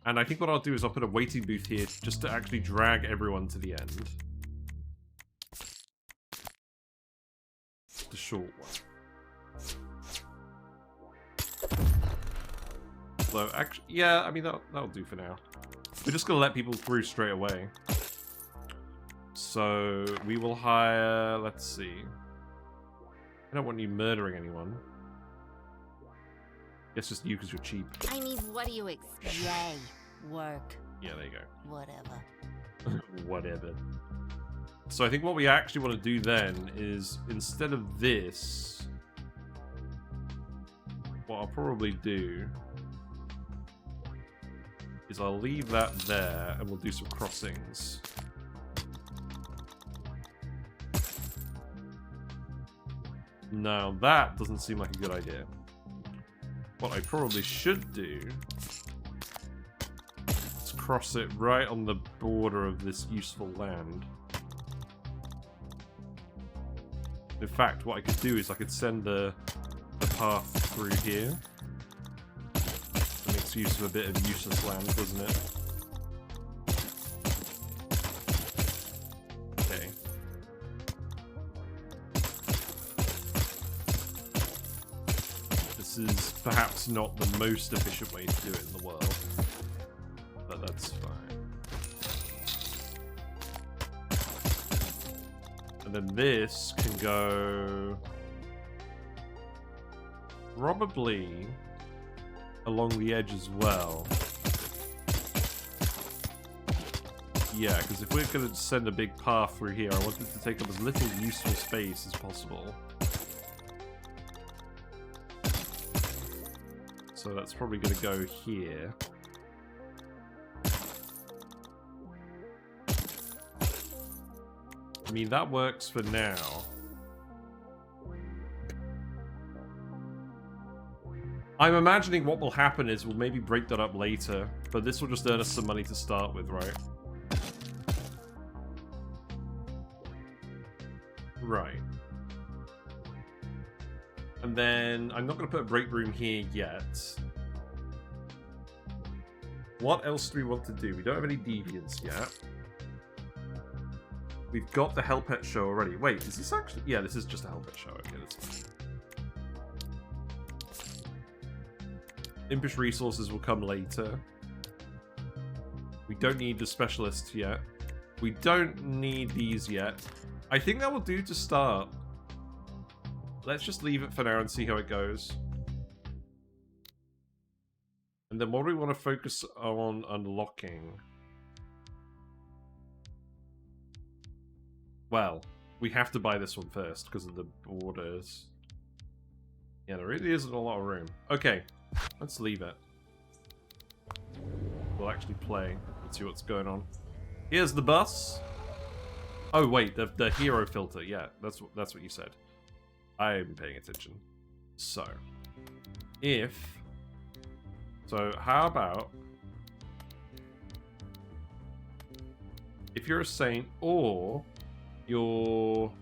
And I think what I'll do is I'll put a waiting booth here just to actually drag everyone to the end. The short one. So, actually, yeah, I mean, that'll do for now. We're just going to let people through straight away. So, we will hire... Let's see. I don't want you murdering anyone. Guess just you because you're cheap. I mean, what do you expect? Yay. Work. Yeah, there you go. Whatever. Whatever. So I think what we actually want to do then is, instead of this, what I'll probably do is I'll leave that there and we'll do some crossings. Now that doesn't seem like a good idea. What I probably should do is cross it right on the border of this useful land. In fact, what I could do is I could send the path through here. It makes use of a bit of useless land, doesn't it? Okay. This is perhaps not the most efficient way to do it in the world, but that's fine. And then this can go probably along the edge as well. Yeah, because if we're going to send a big path through here, I want it to take up as little useful space as possible. So that's probably going to go here. I mean, that works for now. I'm imagining what will happen is we'll maybe break that up later, but this will just earn us some money to start with, right? Right. And then I'm not going to put a break room here yet. What else do we want to do? We don't have any deviants yet. We've got the Hellpet show already. Wait, is this actually... Yeah, this is just a Hellpet show. Okay, that's fine. Impish resources will come later. We don't need the specialists yet. We don't need these yet. I think that will do to start. Let's just leave it for now and see how it goes. And then what do we want to focus on unlocking? Well, we have to buy this one first because of the borders. Yeah, there really isn't a lot of room. Okay, let's leave it. We'll actually play. Let's see what's going on. Here's the bus. Oh wait, the hero filter. Yeah, that's what you said. I'm paying attention. So, how about if you're a saint or your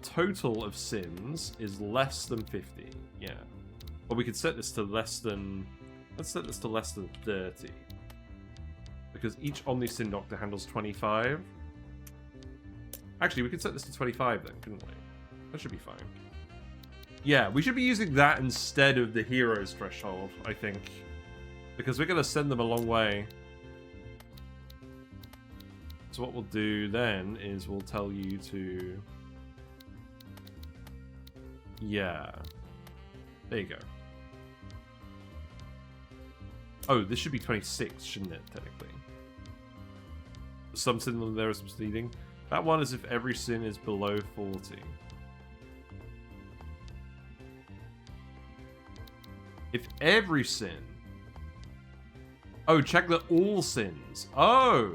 total of sins is less than 50. Yeah. But we could set this to less than... Let's set this to less than 30. Because each Omni Sin Doctor handles 25. Actually, we could set this to 25 then, couldn't we? That should be fine. Yeah, we should be using that instead of the hero's threshold, I think. Because we're going to send them a long way. So what we'll do then is we'll tell you to... Yeah. There you go. Oh, this should be 26, shouldn't it, technically? Some sin on there is misleading. That one is if every sin is below 40. If every sin... Oh, check the all sins. Oh!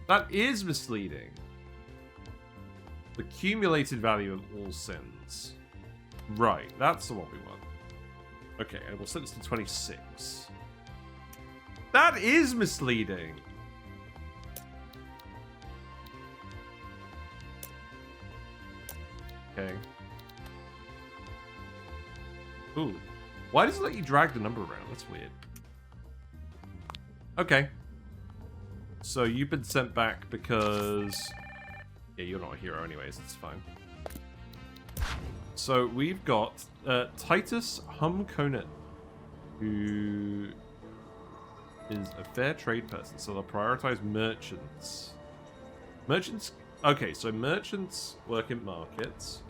That is misleading. The cumulated value of all sins. Right, that's the one we want. Okay, and we'll set this to 26. That is misleading! Okay. Ooh. Why does it let you drag the number around? That's weird. Okay. So you've been sent back because... Yeah, you're not a hero anyways, it's fine. So we've got Titus Humconet, who is a fair trade person, so they'll prioritize merchants. Merchants... Okay, so merchants work in markets.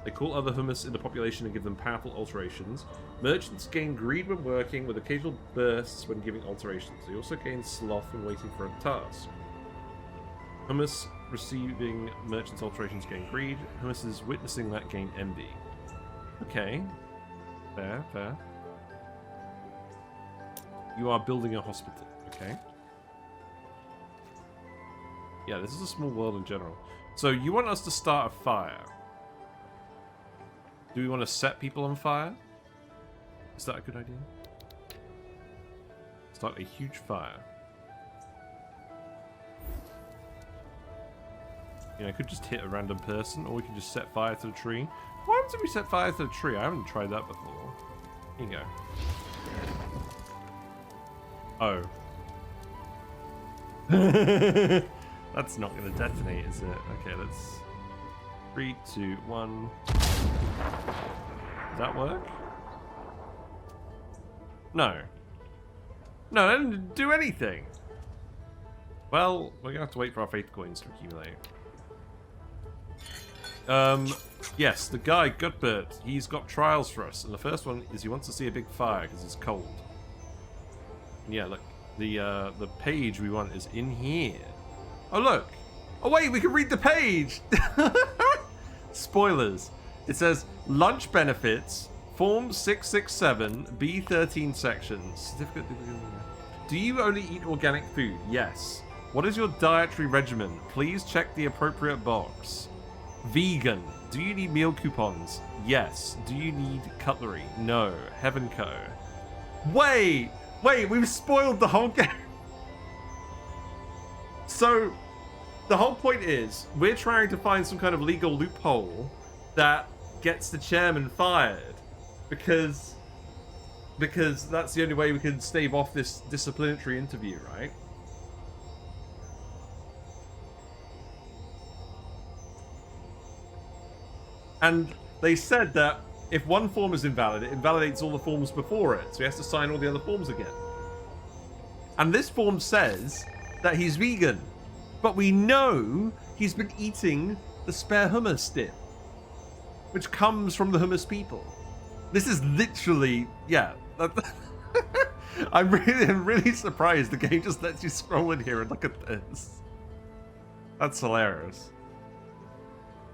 They call other hummus in the population and give them powerful alterations. Merchants gain greed when working, with occasional bursts when giving alterations. They also gain sloth when waiting for a task. Hummus receiving merchants' alterations gain greed. Hummuses witnessing that gain envy. Okay. Fair, fair. You are building a hospital. Okay. Yeah, this is a small world in general. So you want us to start a fire. Do we want to set people on fire? Is that a good idea? Start a huge fire. You know, I could just hit a random person, or we could just set fire to the tree. What happens if we set fire to the tree? I haven't tried that before. Here you go. Oh. That's not going to detonate, is it? Okay, let's... 3, 2, 1... Does that work? No. No, that didn't do anything. Well, we're going to have to wait for our faith coins to accumulate. Yes, the guy, Gutbert, he's got trials for us. And the first one is he wants to see a big fire because it's cold. And yeah, look. The page we want is in here. Oh look! Oh wait, we can read the page! Spoilers. It says, lunch benefits, Form 667, B13 sections. Certificate. Do you only eat organic food? Yes. What is your dietary regimen? Please check the appropriate box. Vegan. Do you need meal coupons? Yes. Do you need cutlery? No. Heaven Co. Wait, we've spoiled the whole game. So, the whole point is, we're trying to find some kind of legal loophole that gets the chairman fired, because that's the only way we can stave off this disciplinary interview, right? And they said that if one form is invalid, it invalidates all the forms before it, so he has to sign all the other forms again. And this form says that he's vegan, but we know he's been eating the spare hummus dip, which comes from the hummus people. This is literally, yeah. I'm really surprised the game just lets you scroll in here and look at this. That's hilarious.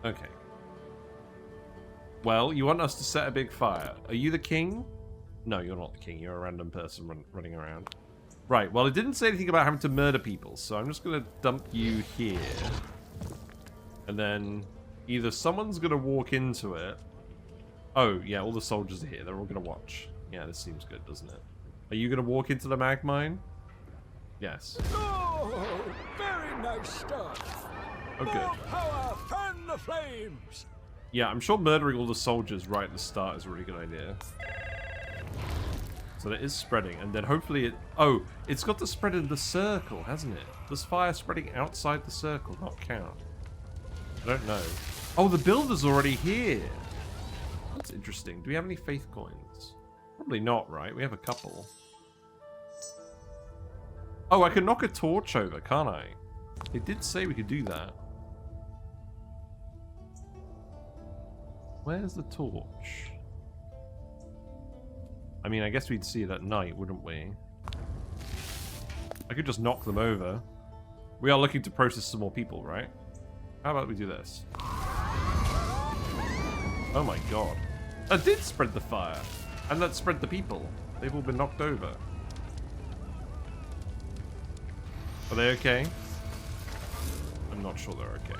Okay. Well, you want us to set a big fire. Are you the king? No, you're not the king. You're a random person running around. Right, well, it didn't say anything about having to murder people, so I'm just going to dump you here. And then either someone's going to walk into it. Oh, yeah, all the soldiers are here. They're all going to watch. Yeah, this seems good, doesn't it? Are you going to walk into the mag mine? Yes. Oh, very nice stuff. Oh, good. More power, fan the flames. Yeah, I'm sure murdering all the soldiers right at the start is a really good idea. So that is spreading, and then hopefully it... Oh, it's got to spread in the circle, hasn't it? Does fire spreading outside the circle not count? I don't know. Oh, the builder's already here. That's interesting. Do we have any faith coins? Probably not, right? We have a couple. Oh, I can knock a torch over, can't I? They did say we could do that. Where's the torch? I mean, I guess we'd see it at night, wouldn't we? I could just knock them over. We are looking to process some more people, right? How about we do this? Oh my god. That did spread the fire. And that spread the people. They've all been knocked over. Are they okay? I'm not sure they're okay.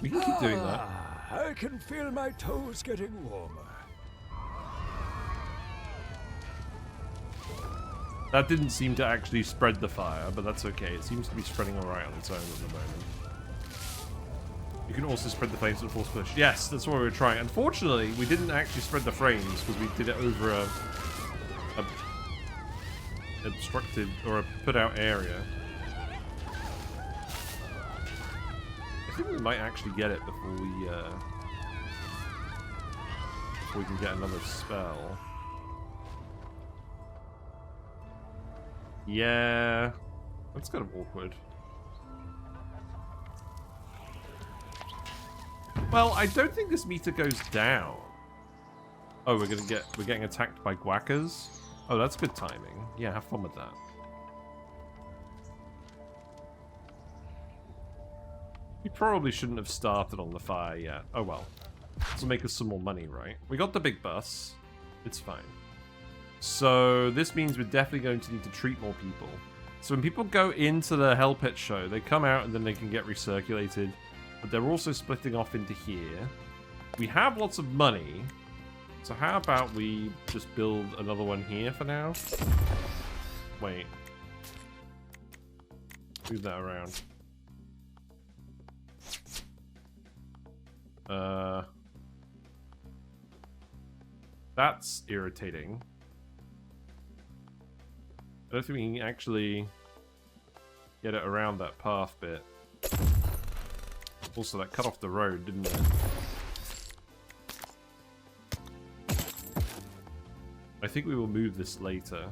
We can keep doing that. I can feel my toes getting warmer. That didn't seem to actually spread the fire, but that's okay. It seems to be spreading alright on its own at the moment. You can also spread the flames with force push. Yes, that's what we were trying. Unfortunately, we didn't actually spread the flames because we did it over a obstructed or a put out area. I think we might actually get it before we can get another spell. Yeah, that's kind of awkward. Well, I don't think this meter goes down. Oh, we're getting attacked by guackers. Oh, that's good timing. Yeah, have fun with that. We probably shouldn't have started on the fire yet. Oh well. This will make us some more money, right? We got the big bus. It's fine. So this means we're definitely going to need to treat more people. So when people go into the Hell Pit show, they come out and then they can get recirculated. But they're also splitting off into here. We have lots of money. So how about we just build another one here for now? Wait. Move that around. That's irritating. I don't think we can actually get it around that path bit. Also, that cut off the road, didn't it? I think we will move this later.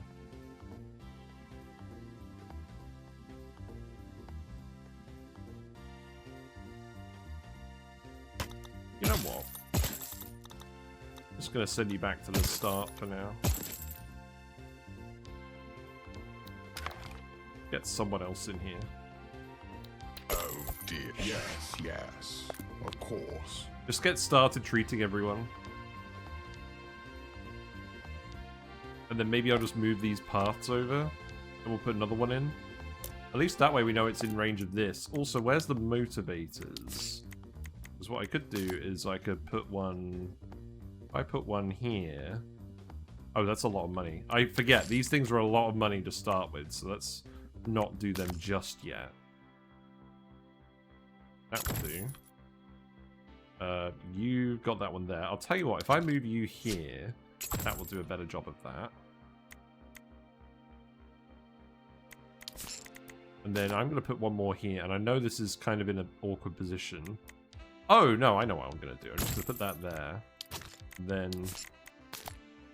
You know what? Just gonna send you back to the start for now. Get someone else in here. Oh dear. Yes, of course. Just get started treating everyone. And then maybe I'll just move these paths over. And we'll put another one in. At least that way we know it's in range of this. Also, where's the motivators? Because what I could do is I could put one... If I put one here... Oh, that's a lot of money. I forget, these things are a lot of money to start with, so let's not do them just yet. That will do. You got that one there. I'll tell you what, if I move you here, that will do a better job of that. And then I'm going to put one more here, and I know this is kind of in an awkward position. Oh, no, I know what I'm going to do. I'm just going to put that there. Then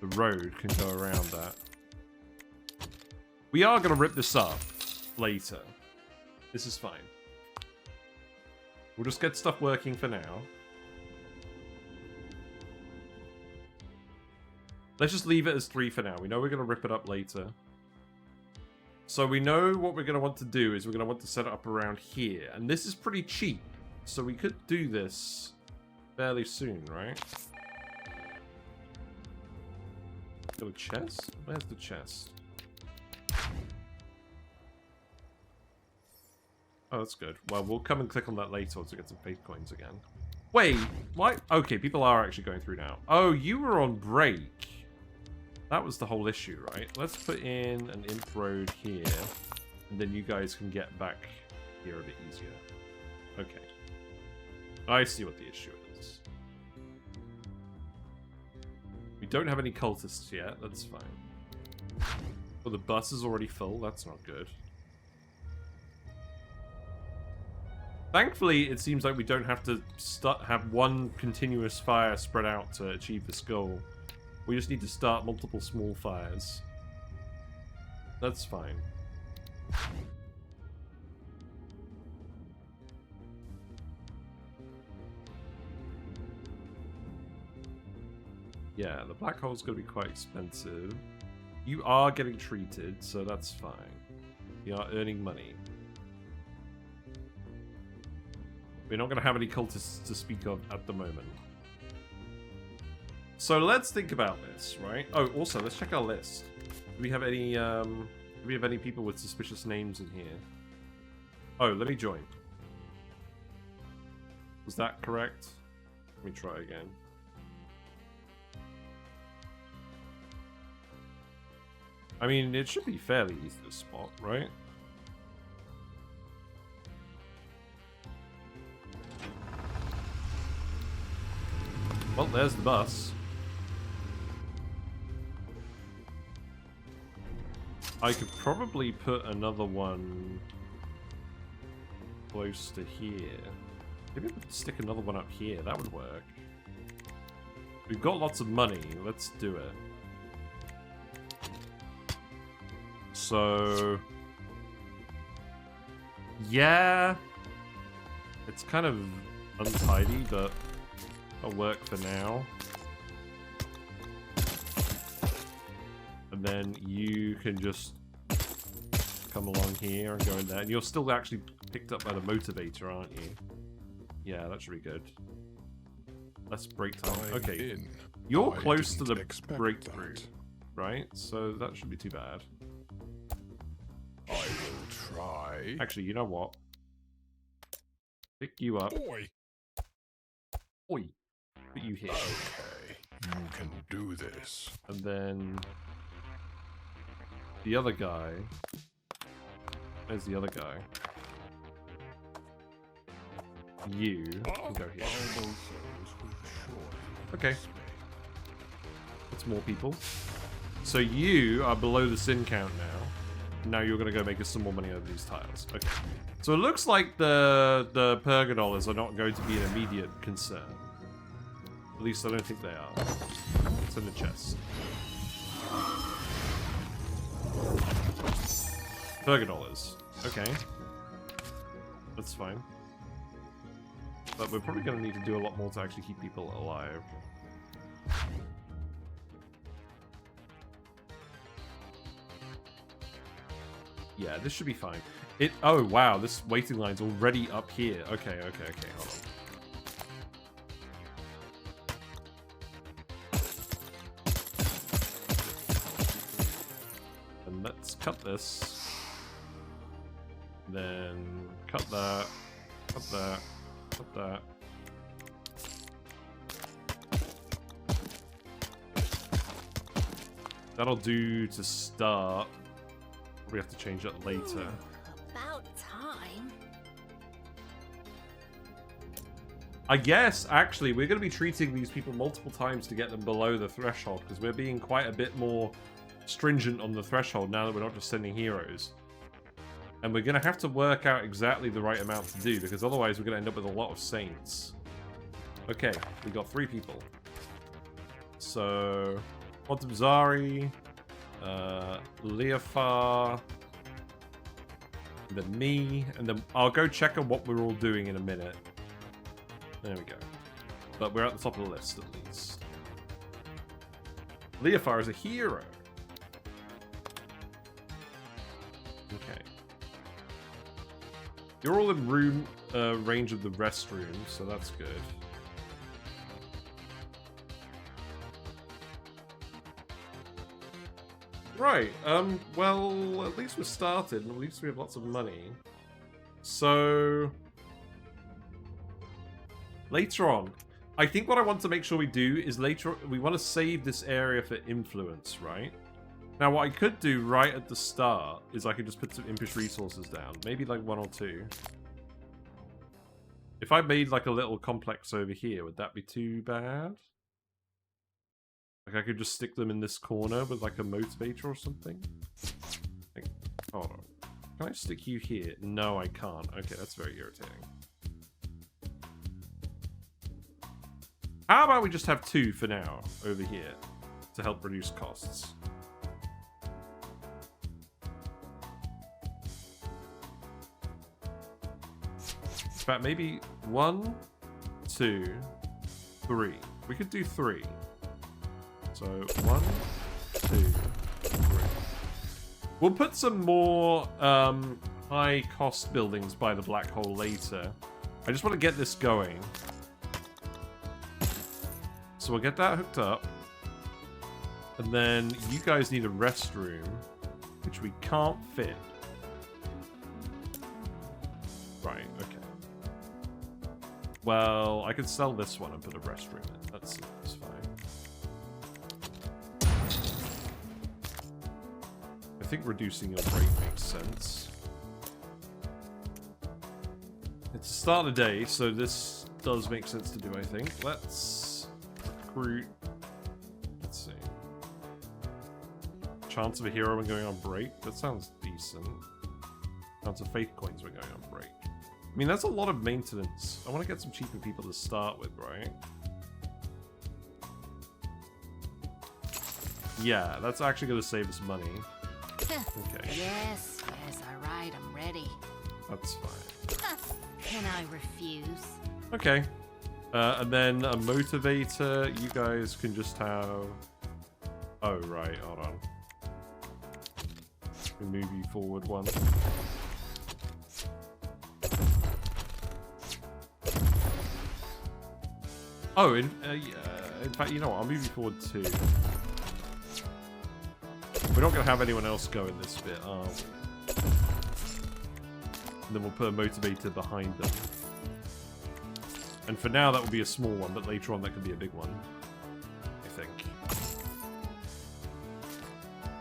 the road can go around that. We are going to rip this up later. This is fine. We'll just get stuff working for now. Let's just leave it as 3 for now. We know we're going to rip it up later. So we know what we're going to want to do is we're going to want to set it up around here. And this is pretty cheap. So we could do this fairly soon, right? Got a chest? Where's the chest? Oh, that's good. Well, we'll come and click on that later to get some faith coins again. Wait, why? Okay, people are actually going through now. Oh, you were on break. That was the whole issue, right? Let's put in an imp road here, and then you guys can get back here a bit easier. Okay. I see what the issue is. We don't have any cultists yet, that's fine. Oh, the bus is already full, that's not good. Thankfully, it seems like we don't have to have one continuous fire spread out to achieve this goal. We just need to start multiple small fires. That's fine. Yeah, the black hole's going to be quite expensive. You are getting treated, so that's fine. You are earning money. We're not going to have any cultists to speak of at the moment. So let's think about this, right? Oh, also, let's check our list. Do we have any people with suspicious names in here? Oh, let me join. Was that correct? Let me try again. I mean, it should be fairly easy to spot, right? Well, there's the bus. I could probably put another one close to here. Maybe I could stick another one up here. That would work. We've got lots of money. Let's do it. So... yeah. It's kind of untidy, but it'll work for now. And then you can just come along here and go in there. And you're still actually picked up by the motivator, aren't you? Yeah, that should be good. Let's break time. Okay. You're close to the breakthrough, right? So that shouldn't be too bad. I will try. Actually, you know what? Pick you up. Boy. Oi. Put you here. Okay. You can do this. And then... the other guy. Where's the other guy? You can go here. Okay. That's more people. So you are below the sin count now. Now you're going to go make us some more money over these tiles. Okay. So it looks like the purge dollars are not going to be an immediate concern. At least I don't think they are. It's in the chest. Purge dollars. Okay. That's fine. But we're probably going to need to do a lot more to actually keep people alive. Yeah, this should be fine. Oh, wow, this waiting line's already up here. Okay, hold on. And let's cut this. Then cut that, cut that, cut that. That'll do to start. We have to change that later. About time. I guess, actually, we're going to be treating these people multiple times to get them below the threshold, because we're being quite a bit more stringent on the threshold now that we're not just sending heroes. And we're going to have to work out exactly the right amount to do, because otherwise we're going to end up with a lot of saints. Okay, we got 3 people. So, Montemzari, Leofar, then me, and then I'll go check on what we're all doing in a minute. There we go. But we're at the top of the list, at least. Leofar is a hero. Okay. You're all in room range of the restroom, so that's good. Right, well, at least we're started, and at least we have lots of money. So... later on, I think what I want to make sure we do is later we want to save this area for influence, right? Now, what I could do right at the start is I could just put some impish resources down. Maybe like 1 or 2. If I made like a little complex over here, would that be too bad? Like I could just stick them in this corner with like a motivator or something? Like, hold on. Can I stick you here? No, I can't. Okay, that's very irritating. How about we just have 2 for now over here to help reduce costs? In fact, maybe 1, 2, 3. We could do 3. So 1, 2, 3. We'll put some more high cost buildings by the black hole later. I just want to get this going. So we'll get that hooked up. And then you guys need a restroom, which we can't fit. Right, okay. Well, I could sell this one and put a restroom in. That's fine. I think reducing your rate makes sense. It's the start of the day, so this does make sense to do, I think. Let's recruit. Let's see. Chance of a hero when going on break. That sounds decent. Chance of faith coins when going on break. I mean, that's a lot of maintenance. I want to get some cheaper people to start with, right? Yeah, that's actually going to save us money. Okay. Yes, alright, I'm ready. That's fine. Can I refuse? Okay. And then a motivator, you guys can just have... Oh, right, hold on. Let me move you forward 1. Oh, in fact, you know what? I'll move you forward 2. We're not going to have anyone else go in this bit, are we? And then we'll put a motivator behind them. And for now, that will be a small one, but later on, that could be a big one. I think.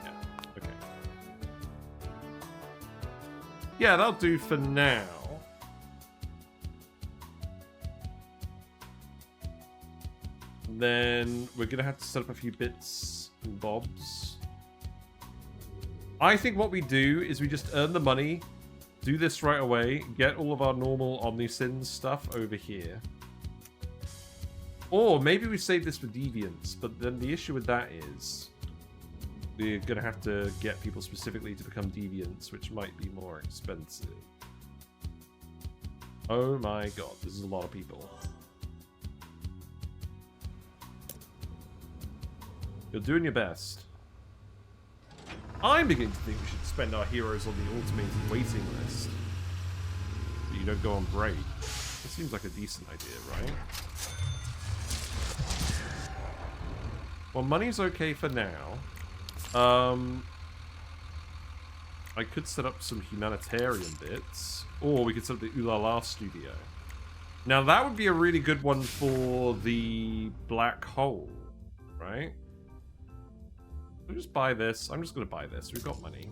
Yeah, okay. Yeah, that'll do for now. Then we're going to have to set up a few bits and bobs. I think what we do is we just earn the money, do this right away, get all of our normal Omnisins stuff over here. Or maybe we save this for Deviants, but then the issue with that is we're going to have to get people specifically to become Deviants, which might be more expensive. Oh my god, this is a lot of people. You're doing your best. I'm beginning to think we should spend our heroes on the automated waiting list. So you don't go on break. That seems like a decent idea, right? Well, money's okay for now. I could set up some humanitarian bits. Or we could set up the Ooh La La studio. Now, that would be a really good one for the black hole, right? We'll just buy this. I'm just going to buy this. We've got money.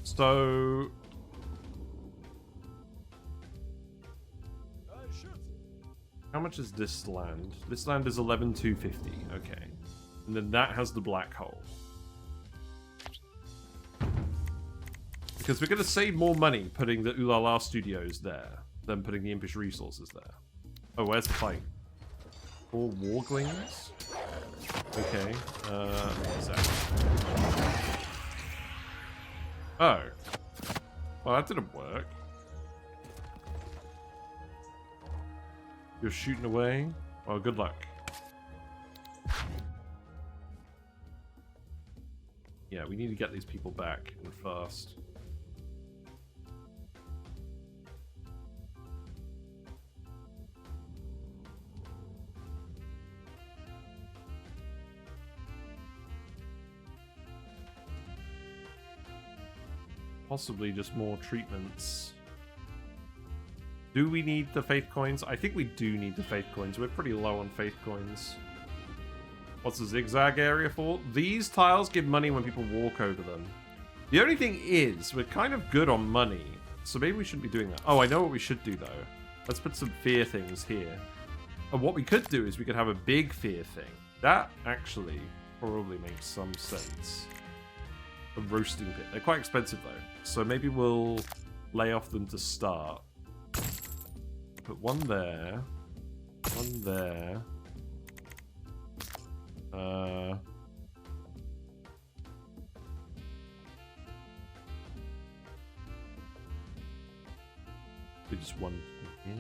So... how much is this land? This land is 11,250. Okay. And then that has the black hole. Because we're going to save more money putting the Ooh La La studios there than putting the Impish resources there. Oh, where's the fight? 4 warglings? Okay. What's that? Oh. Well, that didn't work. You're shooting away? Well, good luck. Yeah, we need to get these people back and fast. Possibly just more treatments. Do we need the faith coins? I think we do need the faith coins. We're pretty low on faith coins. What's the zigzag area for? These tiles give money when people walk over them. The only thing is, we're kind of good on money. So maybe we shouldn't be doing that. Oh, I know what we should do, though. Let's put some fear things here. And what we could do is we could have a big fear thing. That actually probably makes some sense. A roasting pit. They're quite expensive, though. So maybe we'll lay off them to start. Put one there. One there. Just one here.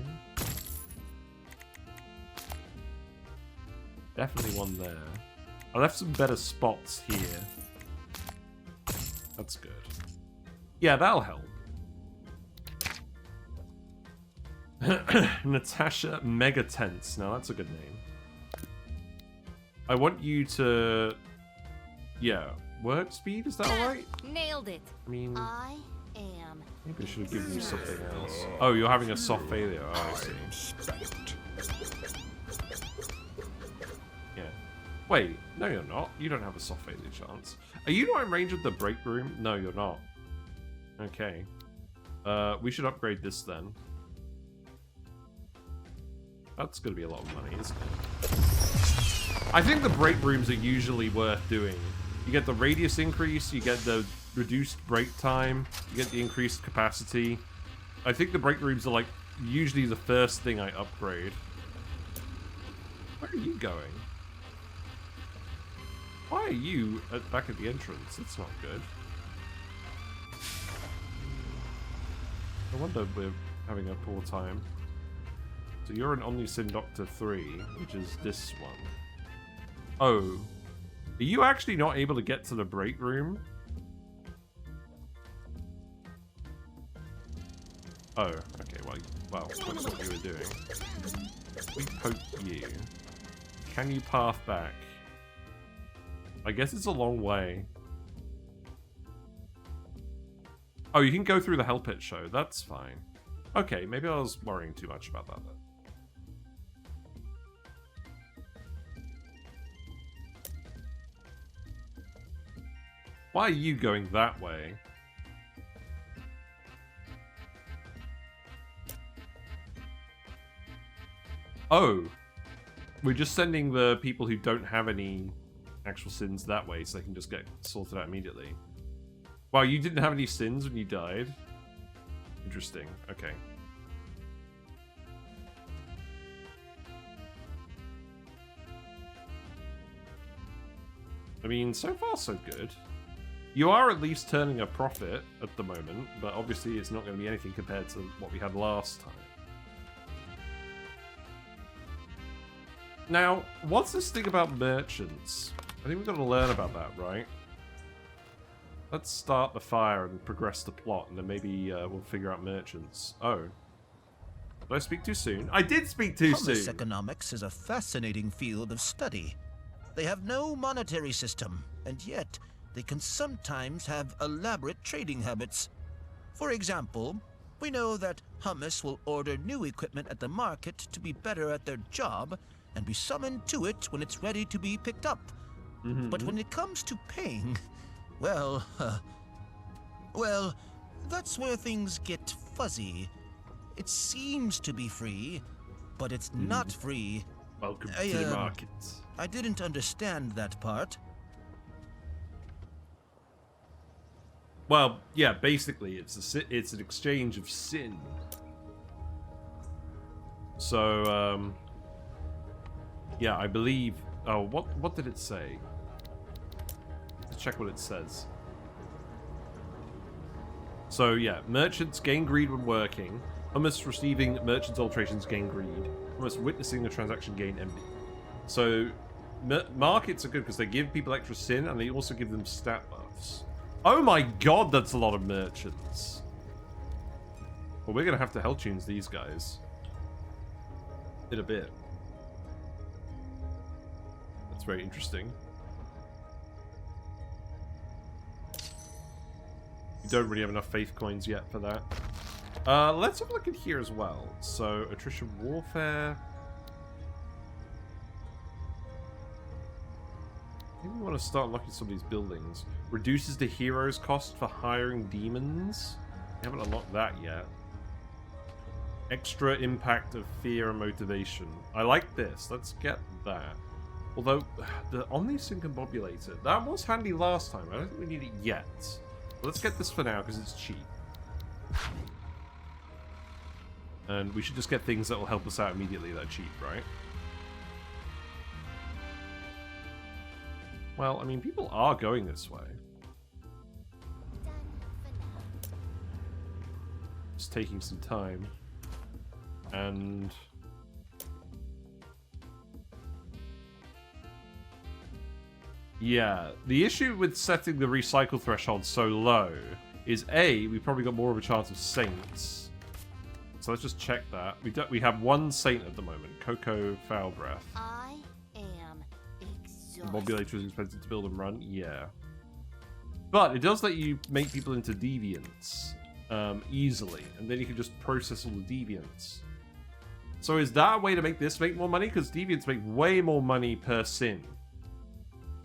Definitely one there. I left some better spots here. That's good. Yeah, that'll help. Natasha Megatense. Now that's a good name. I want you to... yeah. Work speed? Is that alright? Nailed it. I mean... I am. Maybe I should have given you something else. Oh, you're having a soft failure. Oh, I see. Yeah. Wait. No, you're not. You don't have a soft failure chance. Are you not in range of the break room? No, you're not. Okay. We should upgrade this then. That's going to be a lot of money, isn't it? I think the break rooms are usually worth doing. You get the radius increase, you get the reduced break time, you get the increased capacity. I think the break rooms are like usually the first thing I upgrade. Where are you going? Why are you back at the entrance? That's not good. No wonder we're having a poor time. So you're an Omnisin Doctor 3, which is this one. Oh. Are you actually not able to get to the break room? Oh, okay, well, that's what you were doing. We poke you. Can you path back? I guess it's a long way. Oh, you can go through the Hell Pit show. That's fine. Okay, maybe I was worrying too much about that then. Why are you going that way? Oh. We're just sending the people who don't have any actual sins that way so they can just get sorted out immediately. Wow, you didn't have any sins when you died? Interesting. Okay. I mean, so far so good. You are at least turning a profit at the moment, but obviously it's not going to be anything compared to what we had last time. Now, what's this thing about merchants? I think we've got to learn about that, right? Let's start the fire and progress the plot, and then maybe we'll figure out merchants. Oh. Did I speak too soon? I did speak too soon! Commerce economics is a fascinating field of study. They have no monetary system, and yet they can sometimes have elaborate trading habits. For example, we know that hummus will order new equipment at the market to be better at their job, and be summoned to it when it's ready to be picked up. But when it comes to paying, well, that's where things get fuzzy. It seems to be free, but it's not free. Welcome to the market. I didn't understand that part. Well, yeah, basically, it's an exchange of sin. So, yeah, I believe... Oh, what did it say? Let's check what it says. So, yeah, merchants gain greed when working. Hummus receiving merchants' alterations gain greed. Hummus witnessing the transaction gain envy. So, markets are good because they give people extra sin and they also give them stat buffs. Oh my god, that's a lot of merchants. Well, we're going to have to hell-tunes these guys. In a bit. That's very interesting. We don't really have enough faith coins yet for that. Let's have a look at here as well. So, attrition warfare. Maybe we want to start unlocking some of these buildings. Reduces the hero's cost for hiring demons. We haven't unlocked that yet. Extra impact of fear and motivation. I like this. Let's get that. Although, the omnisyncobulator, that was handy last time. I don't think we need it yet. But let's get this for now because it's cheap. And we should just get things that will help us out immediately that are cheap, right? Well, I mean, people are going this way. It's taking some time. And... yeah, the issue with setting the recycle threshold so low is A, we've probably got more of a chance of saints. So let's just check that. We have one saint at the moment, Coco Foul Breath. I am exhausted. Mobulator is expensive to build and run, yeah. But it does let you make people into deviants easily, and then you can just process all the deviants. So is that a way to make this make more money? Because deviants make way more money per sin.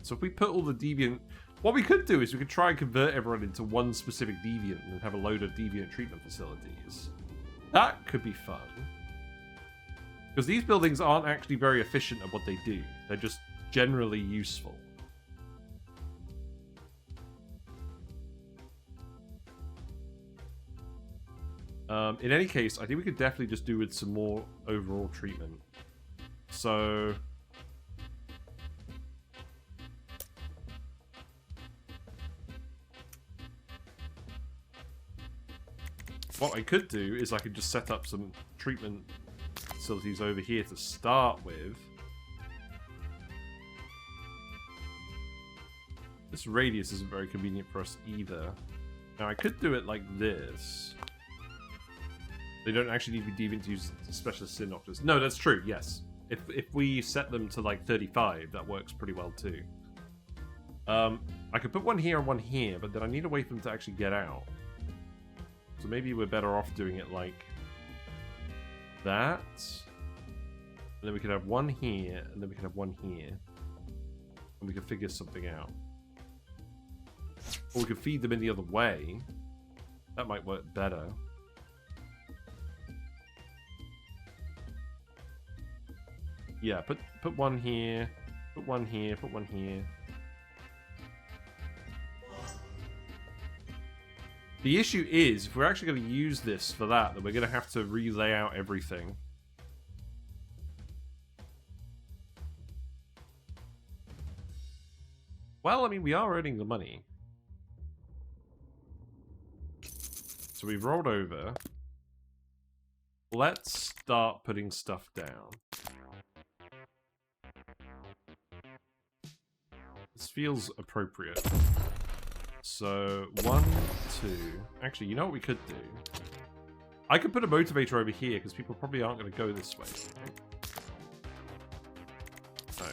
So if we put all the deviant... what we could do is we could try and convert everyone into one specific deviant and have a load of deviant treatment facilities. That could be fun. Because these buildings aren't actually very efficient at what they do. They're just generally useful. In any case, I think we could definitely just do with some more overall treatment. So... what I could do is I could just set up some treatment facilities over here to start with. This radius isn't very convenient for us either. Now I could do it like this. They don't actually need to be deviant to use specialist sin doctors. No, that's true, yes. If we set them to like 35, that works pretty well too. I could put one here and one here, but then I need a way for them to actually get out. So maybe we're better off doing it like that. And then we could have one here, and then we could have one here. And we could figure something out. Or we could feed them in the other way. That might work better. Yeah, put one here, put one here, put one here. The issue is, if we're actually going to use this for that, then we're going to have to relay out everything. Well, I mean, we are earning the money. So we've rolled over. Let's start putting stuff down. This feels appropriate. So, 1, 2... Actually, you know what we could do? I could put a motivator over here, because people probably aren't going to go this way. No.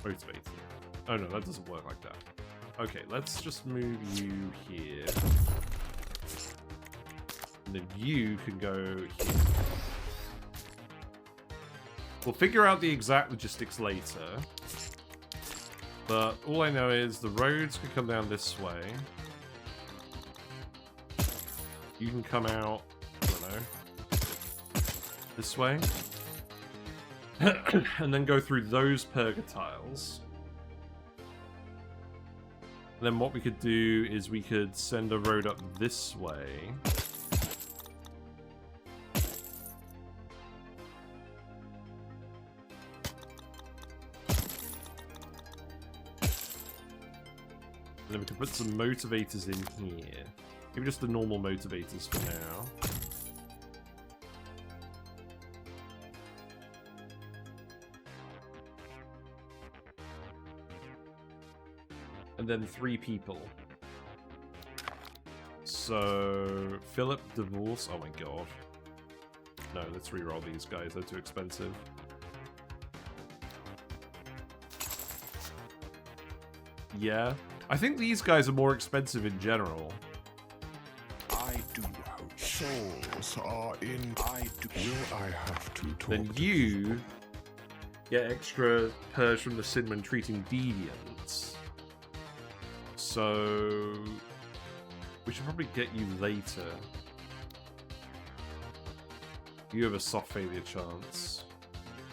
Motivator. Oh no, that doesn't work like that. Okay, let's just move you here. And then you can go here. We'll figure out the exact logistics later. But all I know is the roads can come down this way. You can come out, I don't know, this way. And then go through those purgatiles. And then what we could do is we could send a road up this way. And then we can put some motivators in here. Maybe just the normal motivators for now. And then 3 people. So, Philip, divorce. Oh my god. No, let's reroll these guys. They're too expensive. Yeah. I think these guys are more expensive in general. I do hope souls are in. Will I have to talk? Then you get extra purge from the sin when treating deviants. So we should probably get you later. You have a soft failure chance.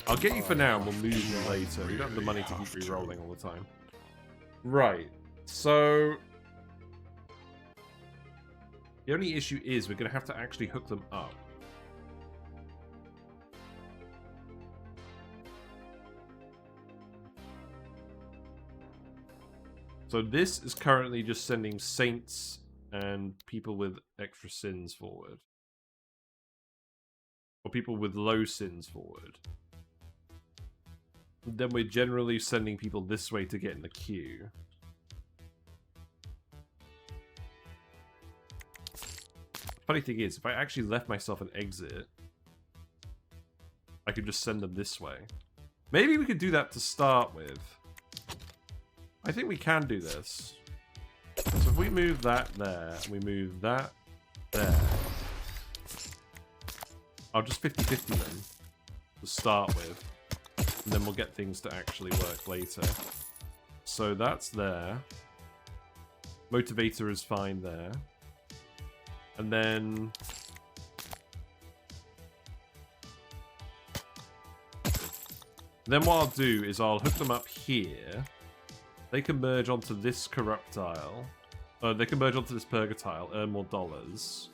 I'll get you for now and we'll move you later. We don't have the money to keep re-rolling all the time. Right. So the only issue is we're going to have to actually hook them up. So this is currently just sending saints and people with extra sins forward. Or people with low sins forward. And then we're generally sending people this way to get in the queue. Funny thing is, if I actually left myself an exit, I could just send them this way. Maybe we could do that to start with. I think we can do this. So if we move that there, and we move that there. I'll just 50-50 them to start with. And then we'll get things to actually work later. So that's there. Motivator is fine there. And then what I'll do is I'll hook them up here. They can merge onto this corruptile. They can merge onto this purgatile, earn more dollars.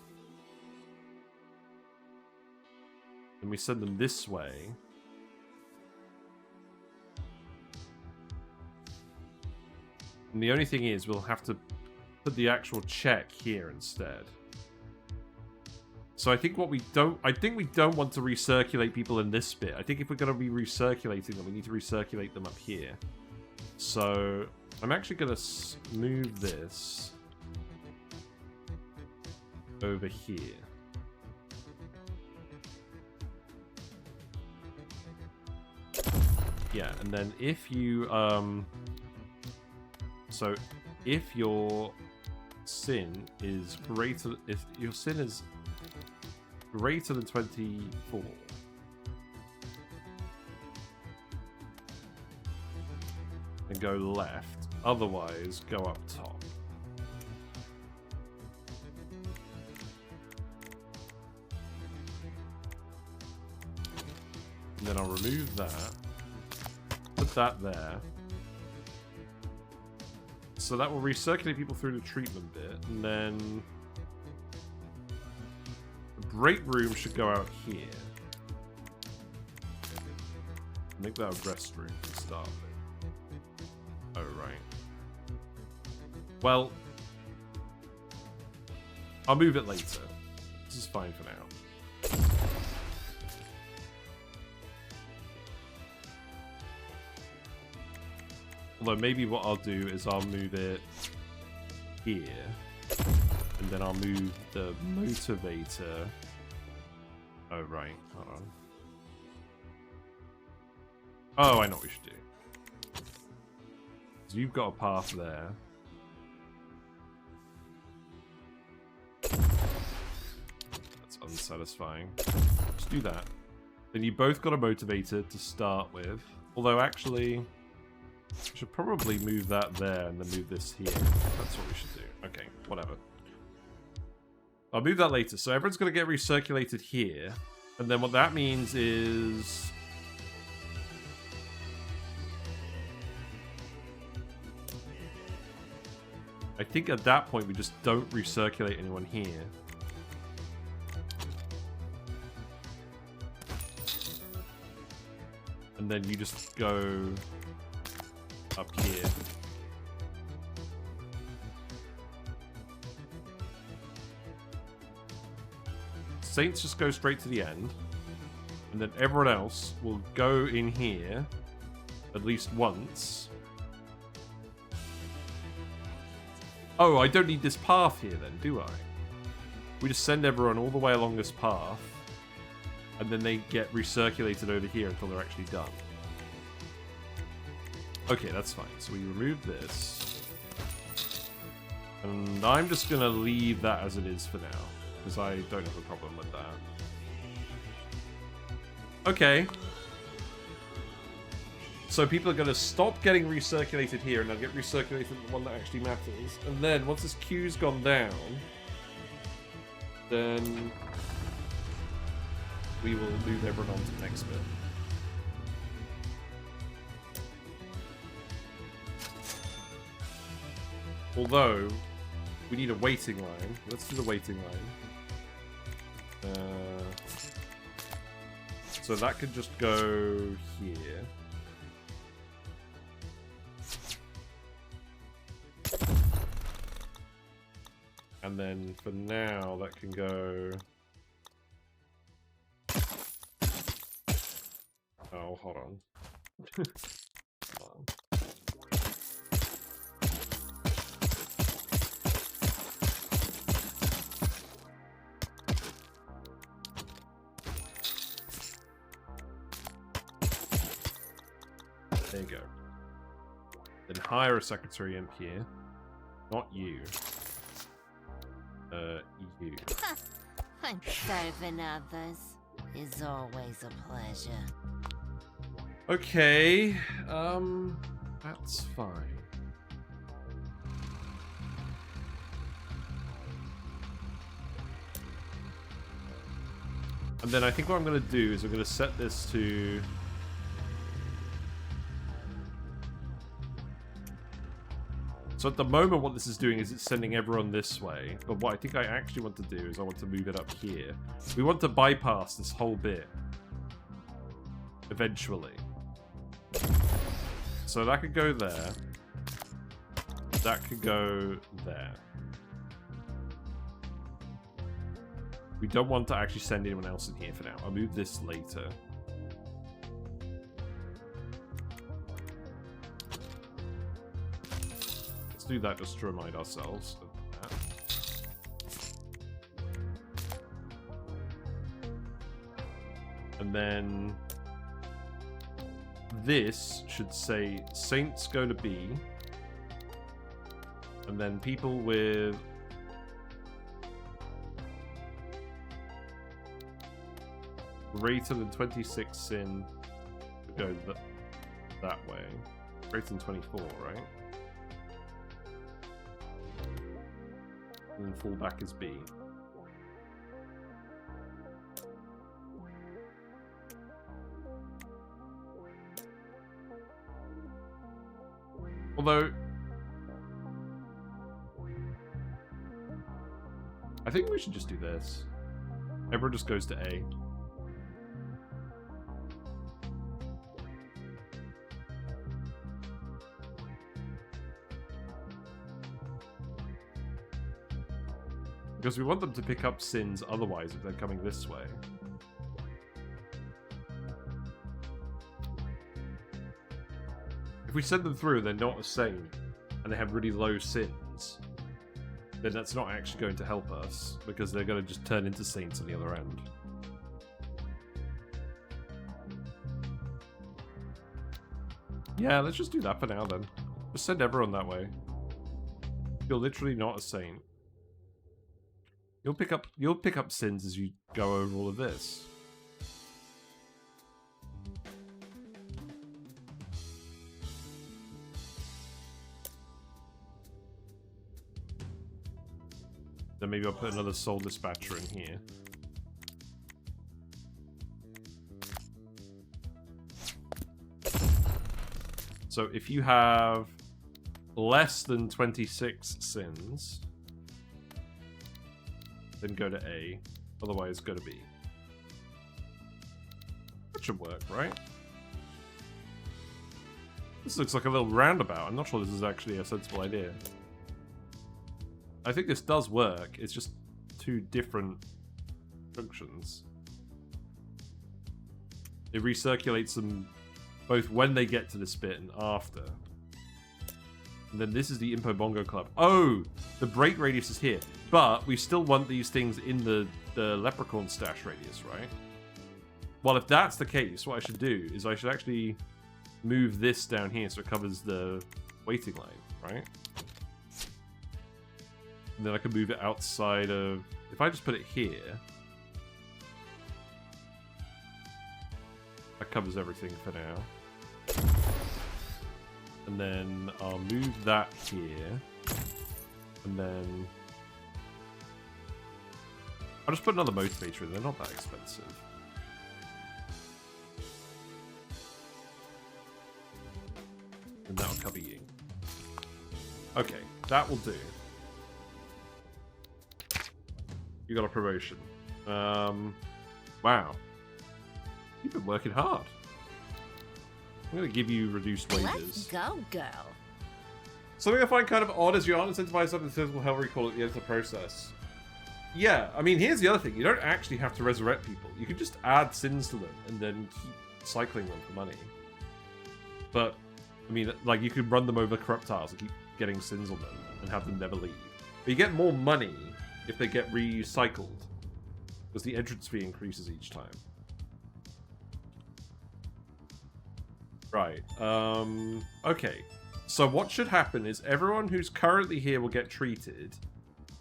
And we send them this way. And the only thing is we'll have to put the actual check here instead. So I think we don't want to recirculate people in this bit. I think if we're going to be recirculating them, we need to recirculate them up here. So I'm actually going to move this over here. Yeah, and then if you so if your sin is greater, if your sin is greater than 24, and go left. Otherwise, go up top. And then I'll remove that. Put that there. So that will recirculate people through the treatment bit. And then the break room should go out here. Make that a restroom to start with. Oh, right. Well, I'll move it later. This is fine for now. Although maybe what I'll do is I'll move it here. And then I'll move the motivator. Oh, right. Hold on. Oh, I know what we should do. So you've got a path there. That's unsatisfying. Let's do that. Then you both got a motivator to start with. Although, actually, I should probably move that there and then move this here. That's what we should do. Okay, whatever. I'll move that later. So everyone's going to get recirculated here. And then what that means is... I think at that point we just don't recirculate anyone here. And then you just go up here. Saints just go straight to the end. And then everyone else will go in here at least once. Oh, I don't need this path here then, do I? We just send everyone all the way along this path. And then they get recirculated over here until they're actually done. Okay, that's fine. So we remove this. And I'm just going to leave that as it is for now. Because I don't have a problem with that. Okay. So people are going to stop getting recirculated here, and they'll get recirculated to the one that actually matters. And then, once this queue's gone down, then we will move everyone on to the next bit. Although, we need a waiting line. Let's do the waiting line. So that could just go here. And then for now, that can go... Oh, hold on. There you go. Then hire a secretary in here. Not you. You. I'm serving others is always a pleasure. Okay, that's fine. And then I think what I'm going to do is I'm going to set this to... So at the moment what this is doing is it's sending everyone this way. But what I think I actually want to do is I want to move it up here. We want to bypass this whole bit. Eventually. So that could go there. That could go there. We don't want to actually send anyone else in here for now. I'll move this later. Let's do that just to remind ourselves of that. And then this should say Saints go to B. And then people with greater than 26 sin go that way. Greater than 24, right? And then fall back as B. Although I think we should just do this. Everyone just goes to A. Because we want them to pick up sins otherwise if they're coming this way. If we send them through and they're not a saint, and they have really low sins, then that's not actually going to help us, because they're going to just turn into saints on the other end. Yeah, let's just do that for now then. Just send everyone that way. You're literally not a saint. You'll pick up sins as you go over all of this. Then maybe I'll put another soul dispatcher in here. So if you have less than 26 sins, then go to A. Otherwise, go to B. That should work, right? This looks like a little roundabout. I'm not sure this is actually a sensible idea. I think this does work. It's just two different functions. It recirculates them both when they get to this bit and after. And then this is the Impo Bongo Club. Oh, the break radius is here. But we still want these things in the leprechaun stash radius, right? Well, if that's the case, what I should do is I should actually move this down here so it covers the waiting line, right? And then I can move it outside of... If I just put it here... That covers everything for now. And then I'll move that here. And then... I'll just put another motivator in. They're not that expensive. And that'll cover you. Okay, that will do. You got a promotion. Wow. You've been working hard. I'm going to give you reduced wages. Let's go, girl. Something I find kind of odd is you aren't incentivized to have the physical hell recall at the end of the process. Yeah, I mean, here's the other thing. You don't actually have to resurrect people. You can just add sins to them and then keep cycling them for money. But, I mean, like, you could run them over corrupt tiles and keep getting sins on them and have them never leave. But you get more money if they get recycled, because the entrance fee increases each time. Right, okay. So what should happen is everyone who's currently here will get treated,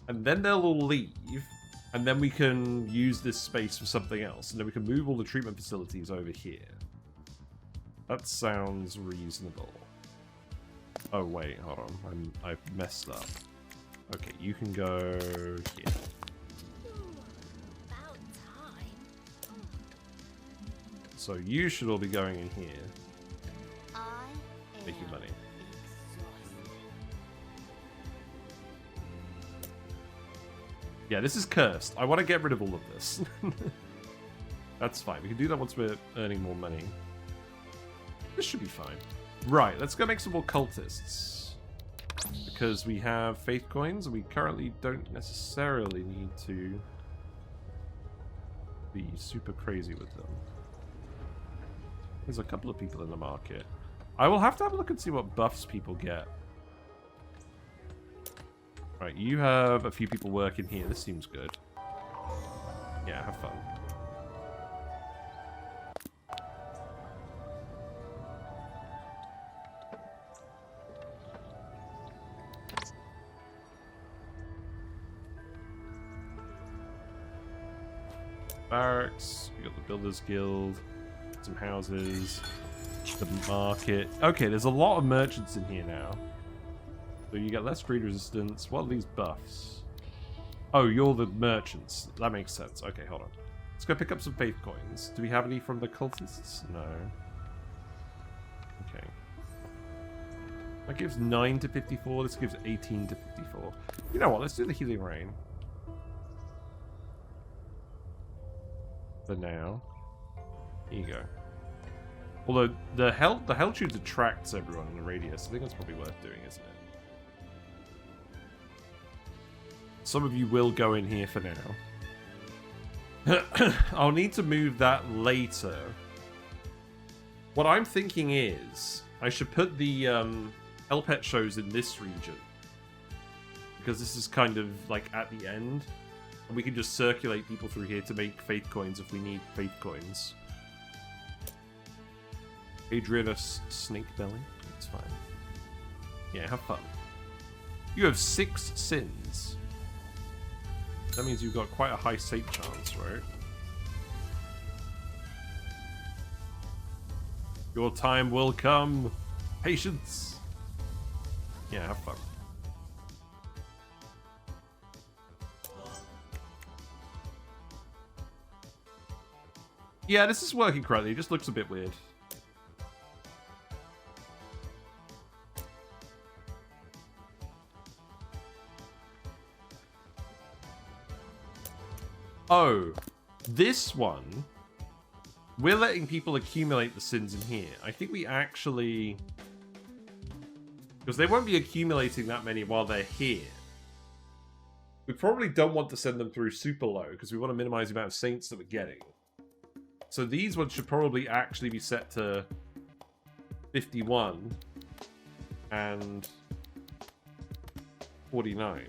and then they'll all leave, and then we can use this space for something else, and then we can move all the treatment facilities over here. That sounds reasonable. Oh wait, hold on, I've messed up. Okay, you can go here. So you should all be going in here. Making money. Yeah, this is cursed. I want to get rid of all of this. That's fine. We can do that once we're earning more money. This should be fine. Right, let's go make some more cultists. Because we have faith coins, and we currently don't necessarily need to be super crazy with them. There's a couple of people in the market. I will have to have a look and see what buffs people get. Right, you have a few people working here. This seems good. Yeah, have fun. Barracks, we got the Builders Guild, some houses, the market. Okay, there's a lot of merchants in here now. So you get less greed resistance. What are these buffs? Oh, you're the merchants. That makes sense. Okay, hold on. Let's go pick up some faith coins. Do we have any from the cultists? No. Okay. That gives 9 to 54. This gives 18 to 54. You know what? Let's do the healing rain. For now. Here you go. Although the hell tube attracts everyone in the radius. I think that's probably worth doing, isn't it? Some of you will go in here for now. I'll need to move that later. What I'm thinking is, I should put the Hell Pet shows in this region. Because this is kind of like at the end. And we can just circulate people through here to make faith coins if we need faith coins. Adriana Snake Belly. That's fine. Yeah, have fun. You have 6 sins. That means you've got quite a high save chance, right? Your time will come. Patience. Yeah, have fun. Yeah, this is working correctly. It just looks a bit weird. Oh, this one, we're letting people accumulate the sins in here. I think we actually, because they won't be accumulating that many while they're here. We probably don't want to send them through super low because we want to minimize the amount of saints that we're getting. So these ones should probably actually be set to 51 and 49,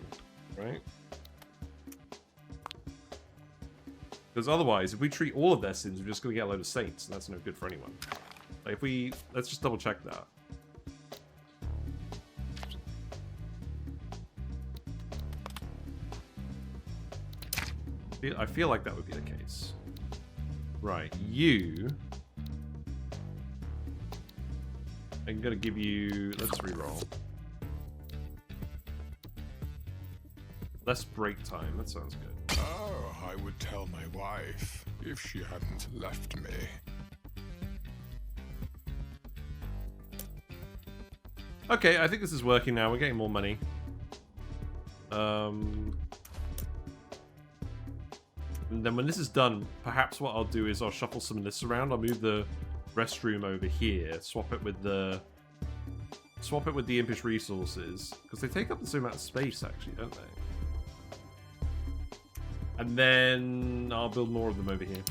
right? Because otherwise, if we treat all of their sins, we're just going to get a load of saints, and that's no good for anyone. Like if we... Let's just double check that. I feel like that would be the case. Right, you... I'm going to give you... Let's reroll. Less break time, that sounds good. Oh, I would tell my wife if she hadn't left me. Okay, I think this is working now. We're getting more money. And then when this is done, perhaps what I'll do is I'll shuffle some of this around. I'll move the restroom over here, swap it with the impish resources, because they take up the same amount of space actually, don't they? And then I'll build more of them over here.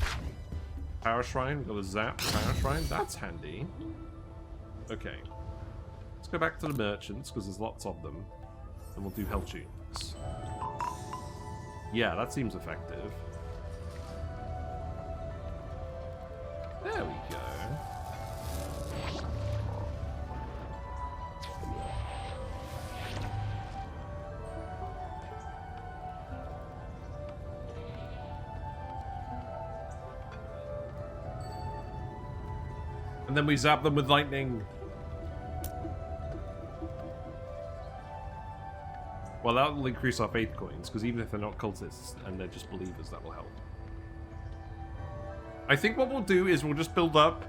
Power Shrine, we've got a Zap Power Shrine, that's handy. Okay. Let's go back to the merchants, because there's lots of them. And we'll do Hell Tunes. Yeah, that seems effective. There we go. And then we zap them with lightning. Well, that will increase our faith coins, because even if they're not cultists and they're just believers, that will help. I think what we'll do is we'll just build up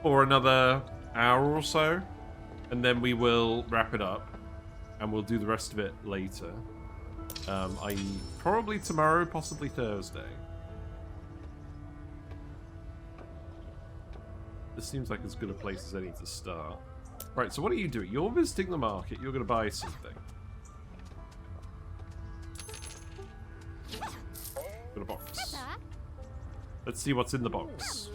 for another hour or so, and then we will wrap it up, and we'll do the rest of it later. Probably tomorrow, possibly Thursday. This seems like as good a place as any to start. Right, so what are you doing? You're visiting the market. You're going to buy something. Got a box. Let's see what's in the box.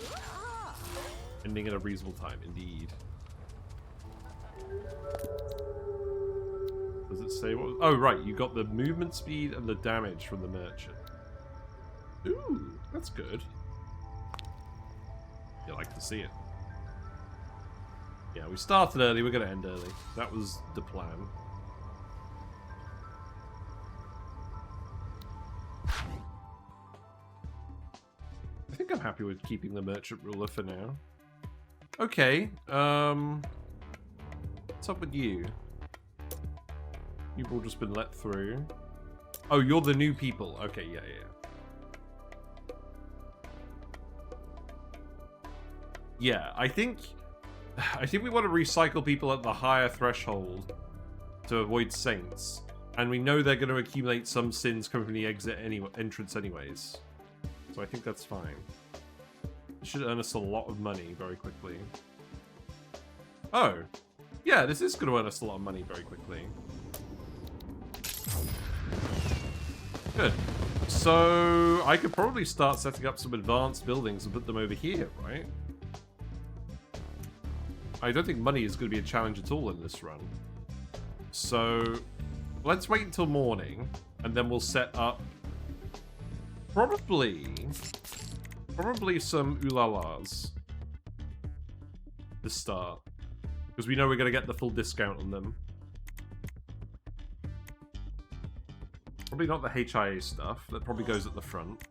Ending at a reasonable time, indeed. Does it say what? Oh, right. You got the movement speed and the damage from the merchant. Ooh, that's good. You like to see it. Yeah, we started early. We're going to end early. That was the plan. I think I'm happy with keeping the merchant ruler for now. Okay, what's up with you? You've all just been let through. Oh, you're the new people. Okay, yeah. Yeah, I think we want to recycle people at the higher threshold to avoid saints. And we know they're going to accumulate some sins coming from the entrance anyways. So I think that's fine. It should earn us a lot of money very quickly. Oh. Yeah, this is going to earn us a lot of money very quickly. Good. So I could probably start setting up some advanced buildings and put them over here, right? I don't think money is going to be a challenge at all in this run. So let's wait until morning, and then we'll set up probably some ulalas to start, because we know we're going to get the full discount on them. Probably not the HIA stuff. That probably goes at the front.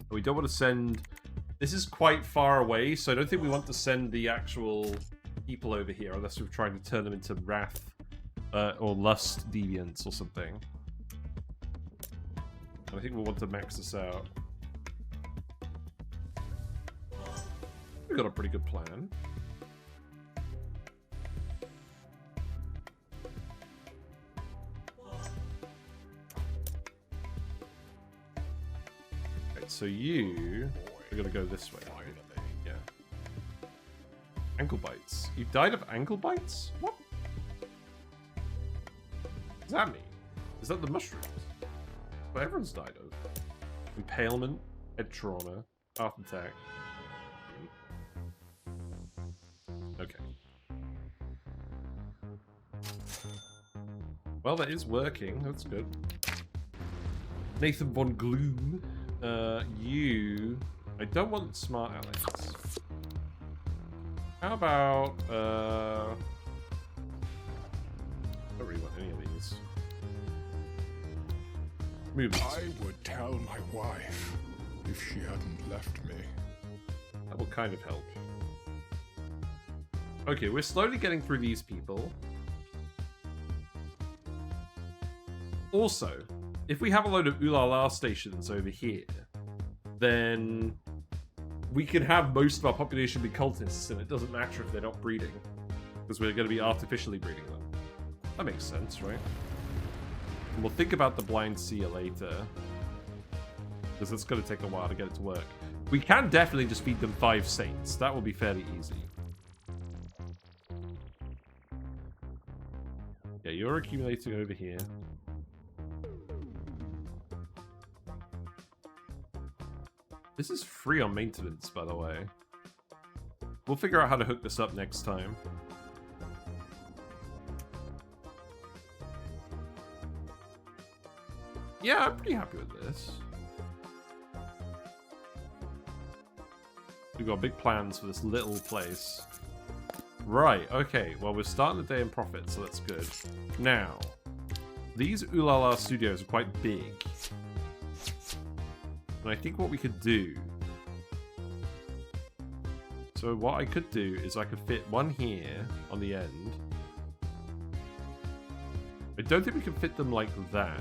We don't want to send... This is quite far away, so I don't think we want to send the actual people over here unless we're trying to turn them into wrath or lust deviants or something. And I think we'll want to max this out. We've got a pretty good plan. So you are gonna go this way. Yeah. Ankle bites. You died of ankle bites? What? What does that mean? Is that the mushrooms? But everyone's died of. Impalement, head trauma, heart attack. Okay. Well, that is working. That's good. Nathan Von Gloom. I don't want smart Alex. How about, I don't really want any of these. Movements. I would tell my wife if she hadn't left me. That will kind of help. Okay, we're slowly getting through these people. Also, if we have a load of Ulala stations over here, then we can have most of our population be cultists, and it doesn't matter if they're not breeding, because we're going to be artificially breeding them. That makes sense, right? And we'll think about the blind seer later, because it's going to take a while to get it to work. We can definitely just feed them 5 saints. That will be fairly easy. Yeah, you're accumulating over here. This is free on maintenance, by the way. We'll figure out how to hook this up next time. Yeah, I'm pretty happy with this. We've got big plans for this little place. Right, okay. Well, we're starting the day in profit, so that's good. Now, these Ulala studios are quite big. And I think what we could do... So what I could do is I could fit one here on the end. I don't think we can fit them like that.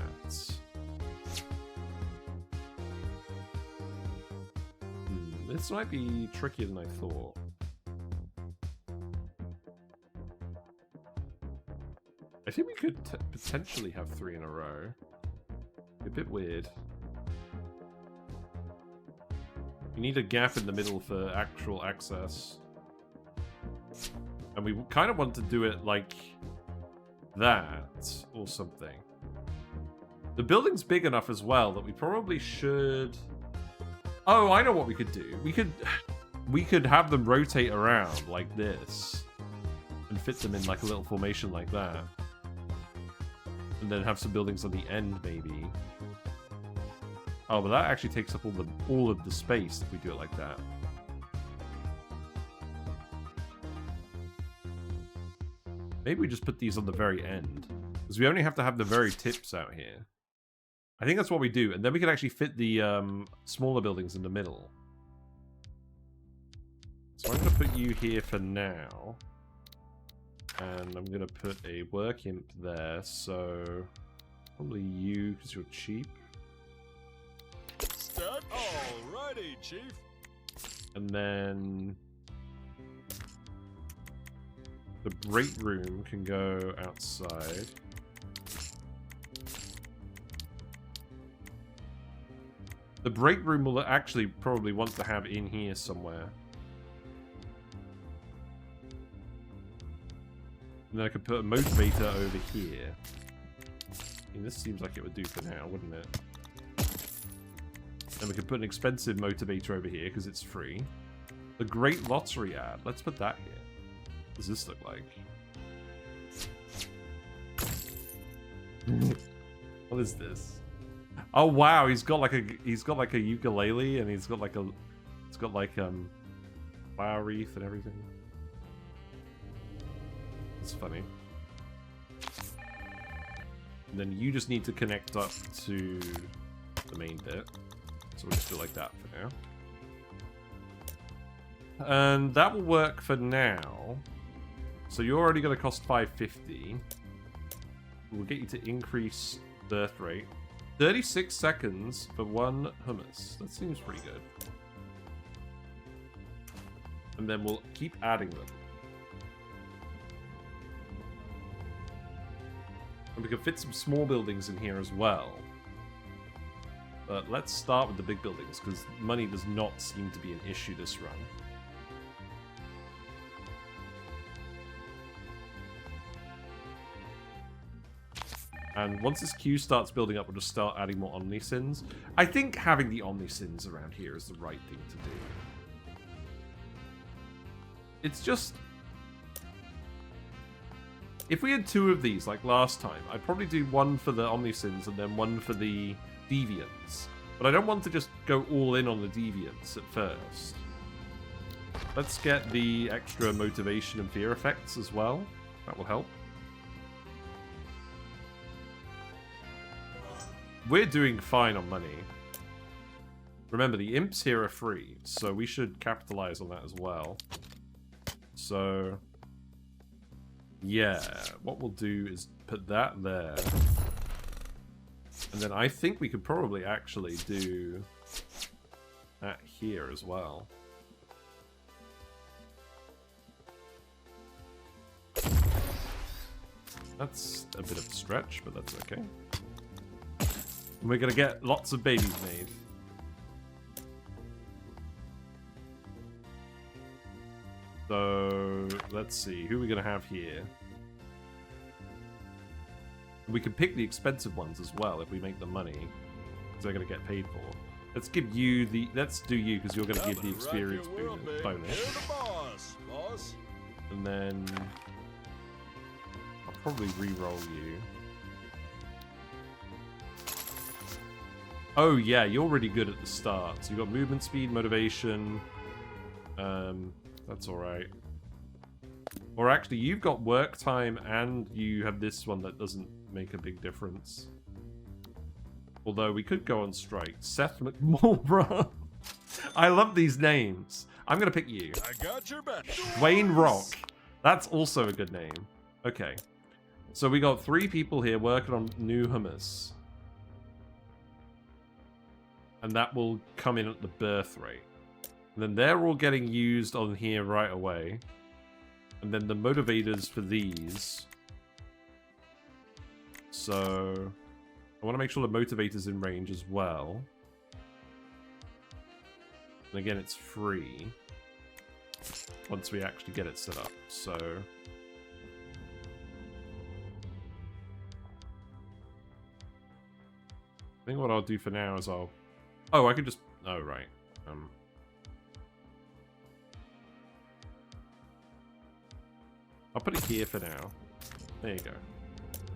This might be trickier than I thought. I think we could potentially have 3 in a row. A bit weird. We need a gap in the middle for actual access. And we kind of want to do it like that or something. The building's big enough as well that we probably should... Oh, I know what we could do. We could have them rotate around like this and fit them in like a little formation like that. And then have some buildings on the end, maybe. Oh, but that actually takes up all of the space if we do it like that. Maybe we just put these on the very end, because we only have to have the very tips out here. I think that's what we do, and then we can actually fit the smaller buildings in the middle. So I'm going to put you here for now. And I'm going to put a work imp there, so probably you, because you're cheap. Alrighty, Chief. And then the break room can go outside. The break room will actually probably want to have in here somewhere. And then I could put a motivator over here. I mean, this seems like it would do for now, wouldn't it? Then we could put an expensive motivator over here because it's free. The Great Lottery ad. Let's put that here. What does this look like? What is this? Oh wow, he's got like a ukulele and he's got like flower wreath and everything. It's funny. And then you just need to connect up to the main bit. So we'll just do like that for now. And that will work for now. So you're already going to cost 550. We'll get you to increase birth rate. 36 seconds for 1 hummus. That seems pretty good. And then we'll keep adding them. And we can fit some small buildings in here as well. But let's start with the big buildings, because money does not seem to be an issue this run. And once this queue starts building up, we'll just start adding more Omnisins. I think having the Omnisins around here is the right thing to do. It's just... if we had 2 of these, like last time, I'd probably do 1 for the Omnisins and then 1 for the Deviants. But I don't want to just go all in on the Deviants at first. Let's get the extra motivation and fear effects as well. That will help. We're doing fine on money. Remember, the imps here are free, so we should capitalize on that as well. So, yeah, what we'll do is put that there. And then I think we could probably actually do that here as well. That's a bit of a stretch, but that's okay. And we're going to get lots of babies made. So, let's see. Who are we going to have here? We can pick the expensive ones as well if we make the money. Because they're going to get paid for. Let's give you the... let's do you because you're going to give the experience bonus. And then... I'll probably re-roll you. Oh yeah, you're really good at the start. So you've got movement speed, motivation. That's alright. Or actually, you've got work time and you have this one that doesn't make a big difference. Although we could go on strike. Seth McMulbra. I love these names. I'm going to pick you. I got your back. Wayne Rock. That's also a good name. Okay. So we got 3 people here working on new hummus. And that will come in at the birth rate. And then they're all getting used on here right away. And then the motivators for these. So I want to make sure the motivator's in range as well. And again, it's free. Once we actually get it set up. So... I think what I'll do for now is I'll... oh, I can just... oh, right. I'll put it here for now. There you go.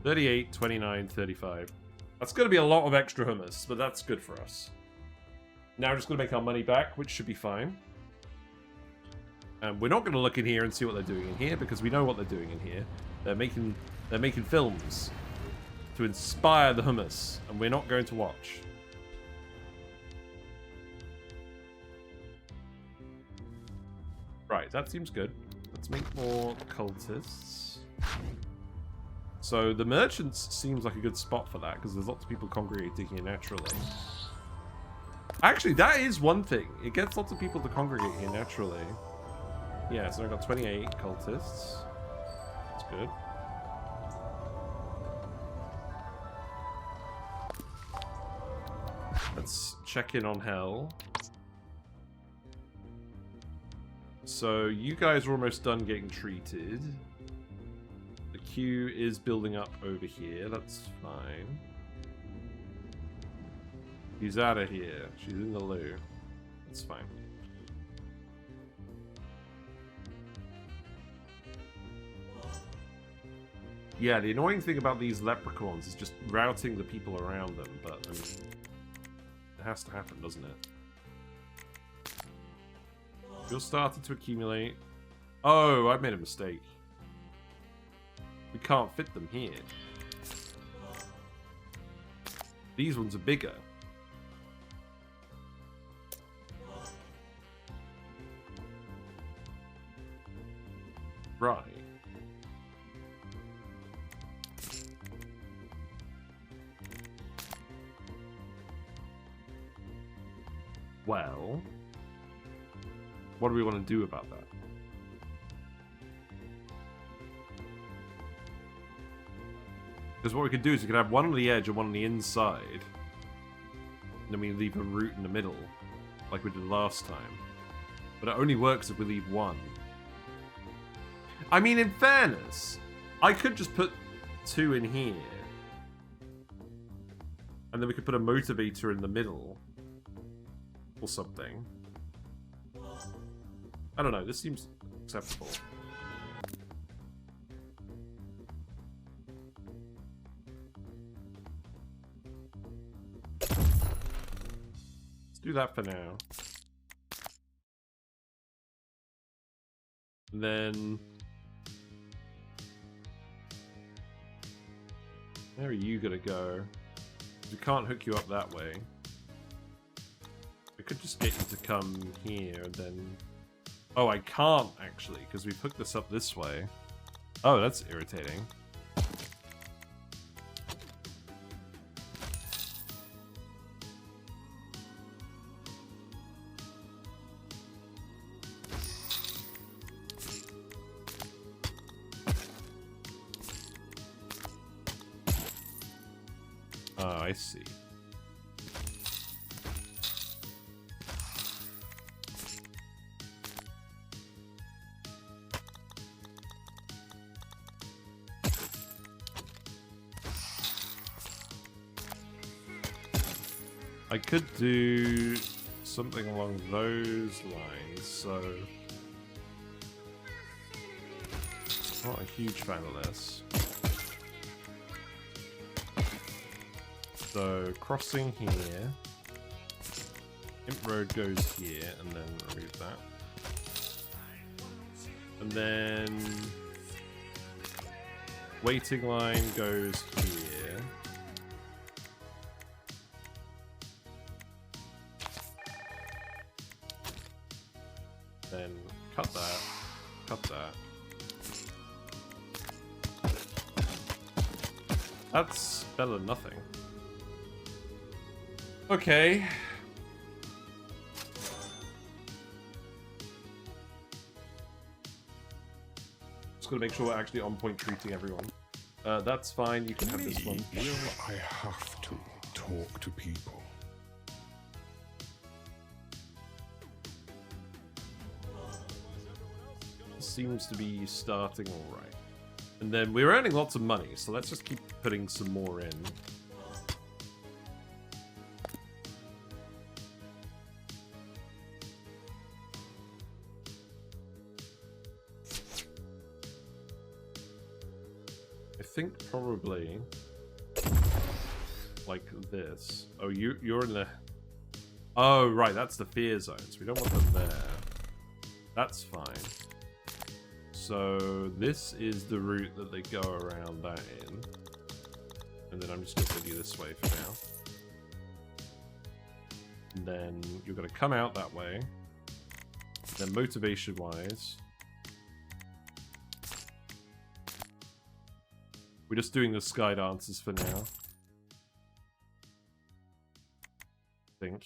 38, 29, 35. That's going to be a lot of extra hummus, but that's good for us. Now we're just going to make our money back, which should be fine. We're not going to look in here and see what they're doing in here, because we know what they're doing in here. They're making films to inspire the hummus, and we're not going to watch. Right, that seems good. Let's make more cultists. So the merchants seems like a good spot for that, because there's lots of people congregating here naturally. Actually, that is one thing. It gets lots of people to congregate here naturally. Yeah, so I've got 28 cultists. That's good. Let's check in on Hell. So you guys are almost done getting treated. The queue is building up over here. That's fine. She's out of here. She's in the loo. That's fine. Yeah, the annoying thing about these leprechauns is just routing the people around them, but I mean, it has to happen, doesn't it? You're starting to accumulate. Oh, I made a mistake. We can't fit them here. These ones are bigger. Right. Well, what do we want to do about that? Because what we could do is we could have one on the edge and one on the inside. And then we leave a route in the middle, like we did last time. But it only works if we leave one. I mean, in fairness, I could just put 2 in here. And then we could put a motivator in the middle. Or something. I don't know, this seems acceptable. Let's do that for now. And then... where are you gonna go? We can't hook you up that way. We could just get you to come here and then... oh, I can't actually, because we've hooked this up this way. Oh, that's irritating. Oh, I see. I could do something along those lines, so... not a huge fan of this. So, crossing here. Imp Road goes here, and then remove that. And then... waiting line goes here. Then cut that, cut that. That's better than nothing. Okay. Just gotta make sure we're actually on point treating everyone. That's fine, you can have this one. Will I have to talk to people? Seems to be starting all right. And then we're earning lots of money, so let's just keep putting some more in. I think probably like this. Oh, you're in the... oh, right, that's the fear zones. We don't want them there. That's fine. So this is the route that they go around that in. And then I'm just going to send you this way for now. And then you're going to come out that way. Then motivation-wise... we're just doing the sky dances for now. I think.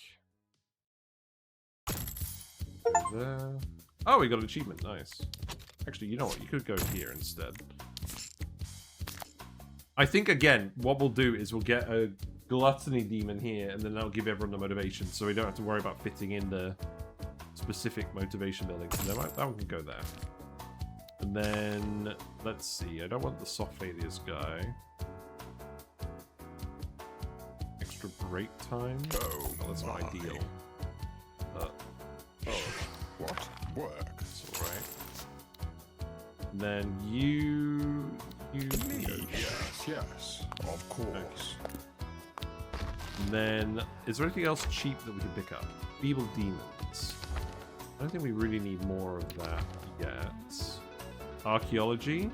There. Oh, we got an achievement. Nice. Actually, you know what? You could go here instead. I think, again, what we'll do is we'll get a gluttony demon here, and then that'll give everyone the motivation, so we don't have to worry about fitting in the specific motivation buildings. So that one can go there. And then, let's see. I don't want the soft alias guy. Extra break time? Oh, that's not ideal. But, oh, what? Work. It's alright. Then you You can go. Yes, of course. And then, is there anything else cheap that we can pick up? Feeble demons. I don't think we really need more of that yet. Archaeology.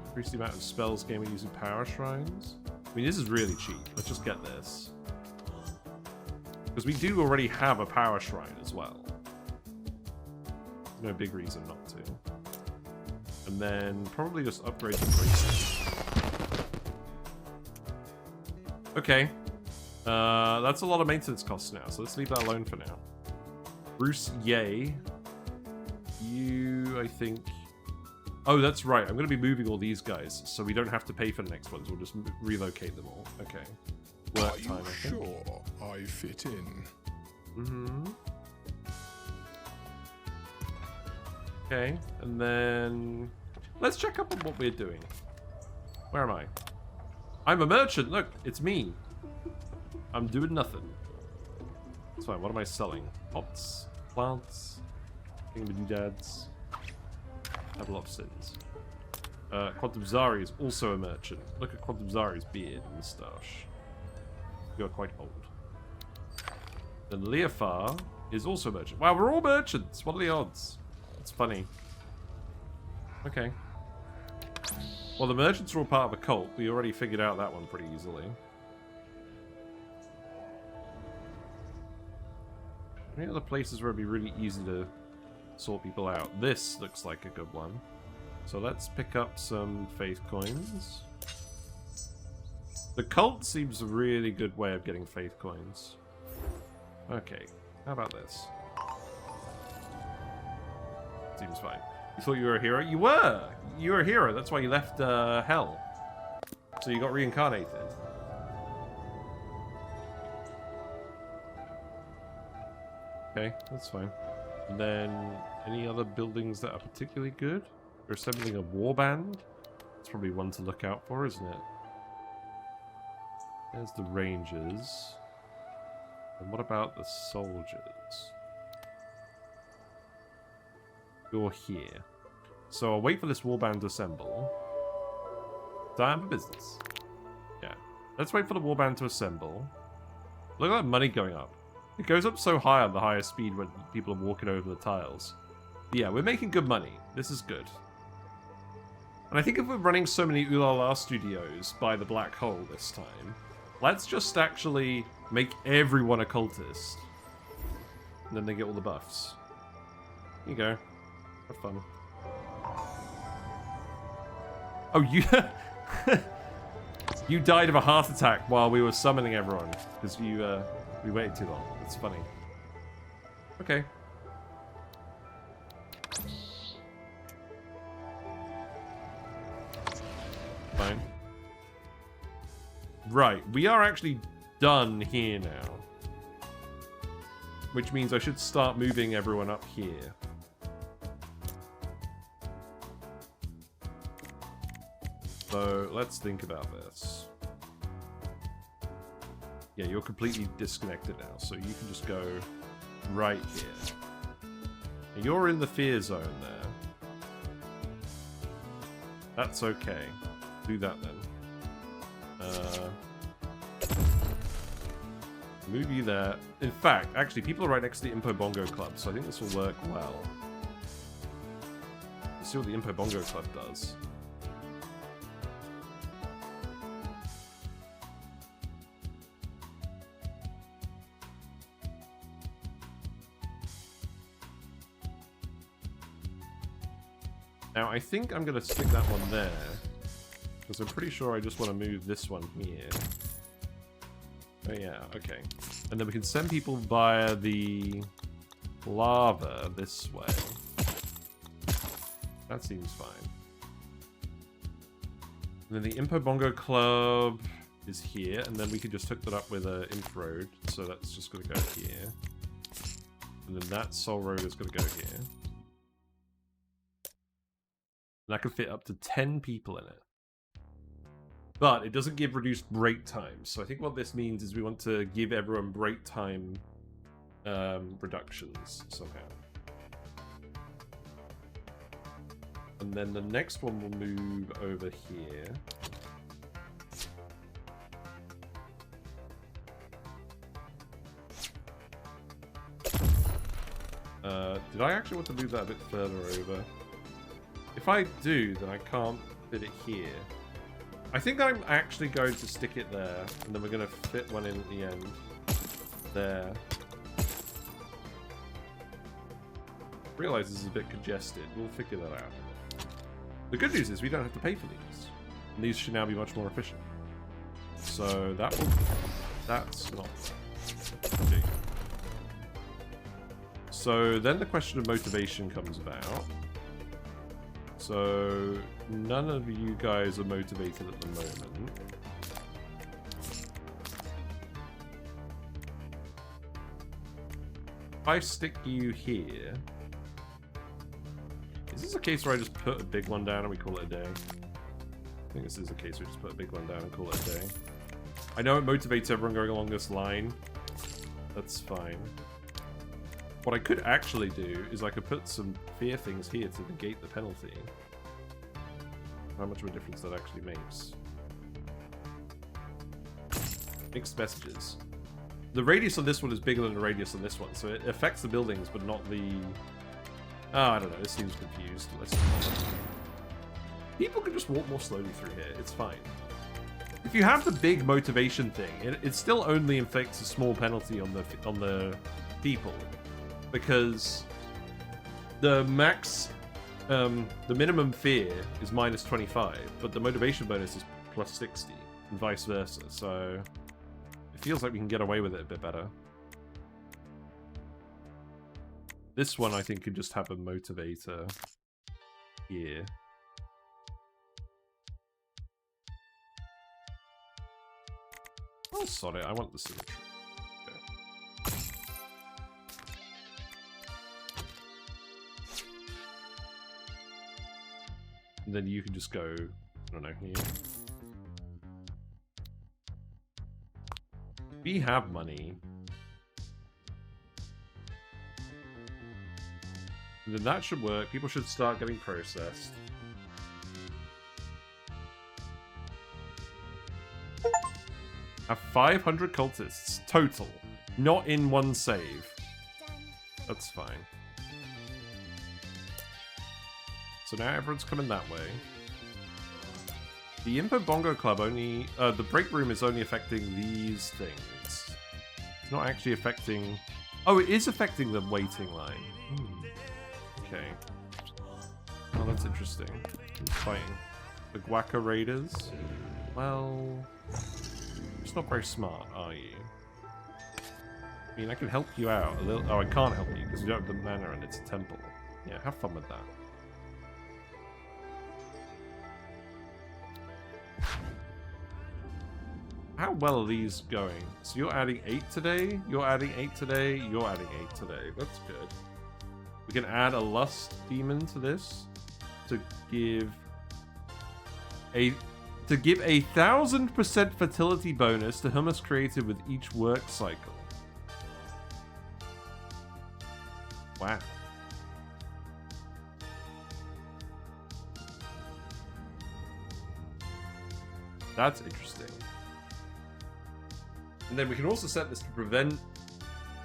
Increase the amount of spells gained using power shrines. I mean, this is really cheap. Let's just get this. Because we do already have a power shrine as well. No big reason not to. And then probably just upgrade the bracelet. Okay. That's a lot of maintenance costs now, so let's leave that alone for now. Bruce, yay. You, I think... Oh, that's right. I'm going to be moving all these guys, so we don't have to pay for the next ones. We'll just relocate them all. Okay. Work time, I think. Sure, I fit in. Mm-hmm. Okay, and then... Let's check up on what we're doing. Where am I? I'm a merchant! Look, it's me! I'm doing nothing. That's fine, what am I selling? Pots, plants, thingamajigdads. I have a lot of sins. Quantum Zari is also a merchant. Look at Quantum Zari's beard and moustache. You're quite old. Then Leofar is also a merchant. Wow, we're all merchants! What are the odds? It's funny. Okay. Well, the merchants are all part of a cult. We already figured out that one pretty easily. Any other places where it'd be really easy to sort people out? This looks like a good one. So let's pick up some faith coins. The cult seems a really good way of getting faith coins. Okay, how about this? Seems fine. You thought you were a hero? You were! You were a hero, that's why you left hell. So you got reincarnated. Okay, that's fine. And then, any other buildings that are particularly good? We're assembling a warband. That's probably one to look out for, isn't it? There's the rangers. And what about the soldiers? You're here. So I'll wait for this warband to assemble. Time for business. Yeah. Let's wait for the warband to assemble. Look at that money going up. It goes up so high on the highest speed when people are walking over the tiles. Yeah, we're making good money. This is good. And I think if we're running so many Ulala studios by the black hole this time, let's just actually make everyone a cultist. And then they get all the buffs. Here you go. Have fun. Oh, you... You died of a heart attack while we were summoning everyone. Because you, we waited too long. It's funny. Okay. Fine. Right, we are actually done here now. Which means I should start moving everyone up here. So, let's think about this. Yeah, you're completely disconnected now, so you can just go right here. And you're in the fear zone there. That's okay. Do that then. Move you there. In fact, actually, people are right next to the Impo Bongo Club, so I think this will work well. Let's see what the Impo Bongo Club does. Now, I think I'm going to stick that one there, because I'm pretty sure I just want to move this one here. Oh yeah, okay. And then we can send people via the lava this way. That seems fine. And then the Impo Bongo Club is here, and then we can just hook that up with an infrared, so that's just going to go here. And then that Soul Road is going to go here. And I can fit up to 10 people in it. But it doesn't give reduced break time. So I think what this means is we want to give everyone break time reductions somehow. And then the next one will move over here. Did I actually want to move that a bit further over? If I do, then I can't fit it here. I think I'm actually going to stick it there, and then we're going to fit one in at the end. There. Realize this is a bit congested. We'll figure that out. The good news is we don't have to pay for these. And these should now be much more efficient. So that will... That's not... big. So then the question of motivation comes about. So none of you guys are motivated at the moment. If I stick you here... Is this a case where I just put a big one down and we call it a day? I think this is a case where we just put a big one down and call it a day. I know it motivates everyone going along this line. That's fine. What I could actually do is I could put some fear things here to negate the penalty. How much of a difference that actually makes. Mixed messages. The radius on this one is bigger than the radius on this one, so it affects the buildings, but not the... Oh, I don't know, this seems confused. People can just walk more slowly through here, it's fine. If you have the big motivation thing, it still only inflicts a small penalty on the people. Because the max, the minimum fear is minus 25, but the motivation bonus is plus 60, and vice versa. So it feels like we can get away with it a bit better. This one I think could just have a motivator here. Oh, sorry, I want the symmetry. And then you can just go, I don't know, here. We have money. And then that should work. People should start getting processed. Have 500 cultists total, not in one save. That's fine. So now everyone's coming that way. The Impo Bongo Club only... the break room is only affecting these things. It's not actually affecting... Oh, it is affecting the waiting line. Okay. Oh, that's interesting. Who's fighting? The Guaca Raiders? Well... It's not very smart, are you? I mean, I can help you out a little... Oh, I can't help you because you don't have the mana and it's a temple. Yeah, have fun with that. How well are these going? So you're adding 8 today, you're adding 8 today, you're adding 8 today. That's good. We can add a lust demon to this to give a 1000% fertility bonus to hummus created with each work cycle. Wow. That's interesting. And then we can also set this to prevent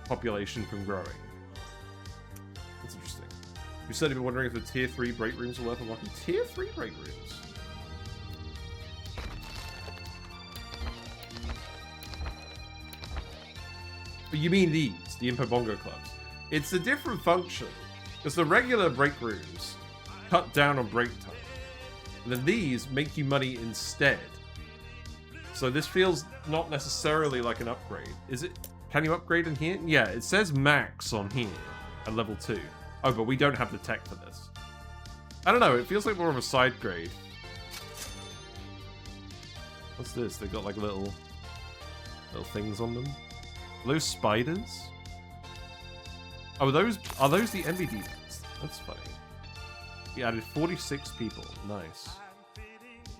population from growing. That's interesting. We've certainly been wondering if the tier 3 break rooms are worth unlocking. Tier 3 break rooms? But you mean these, the Impo Bongo clubs. It's a different function. Because the regular break rooms cut down on break time. And then these make you money instead. So this feels not necessarily like an upgrade. Is it? Can you upgrade in here? Yeah, it says max on here at level 2. Oh, but we don't have the tech for this. I don't know, it feels like more of a side grade. What's this? They've got like little things on them. Are those spiders? Oh, are those the envy demons? That's funny. We added 46 people. Nice.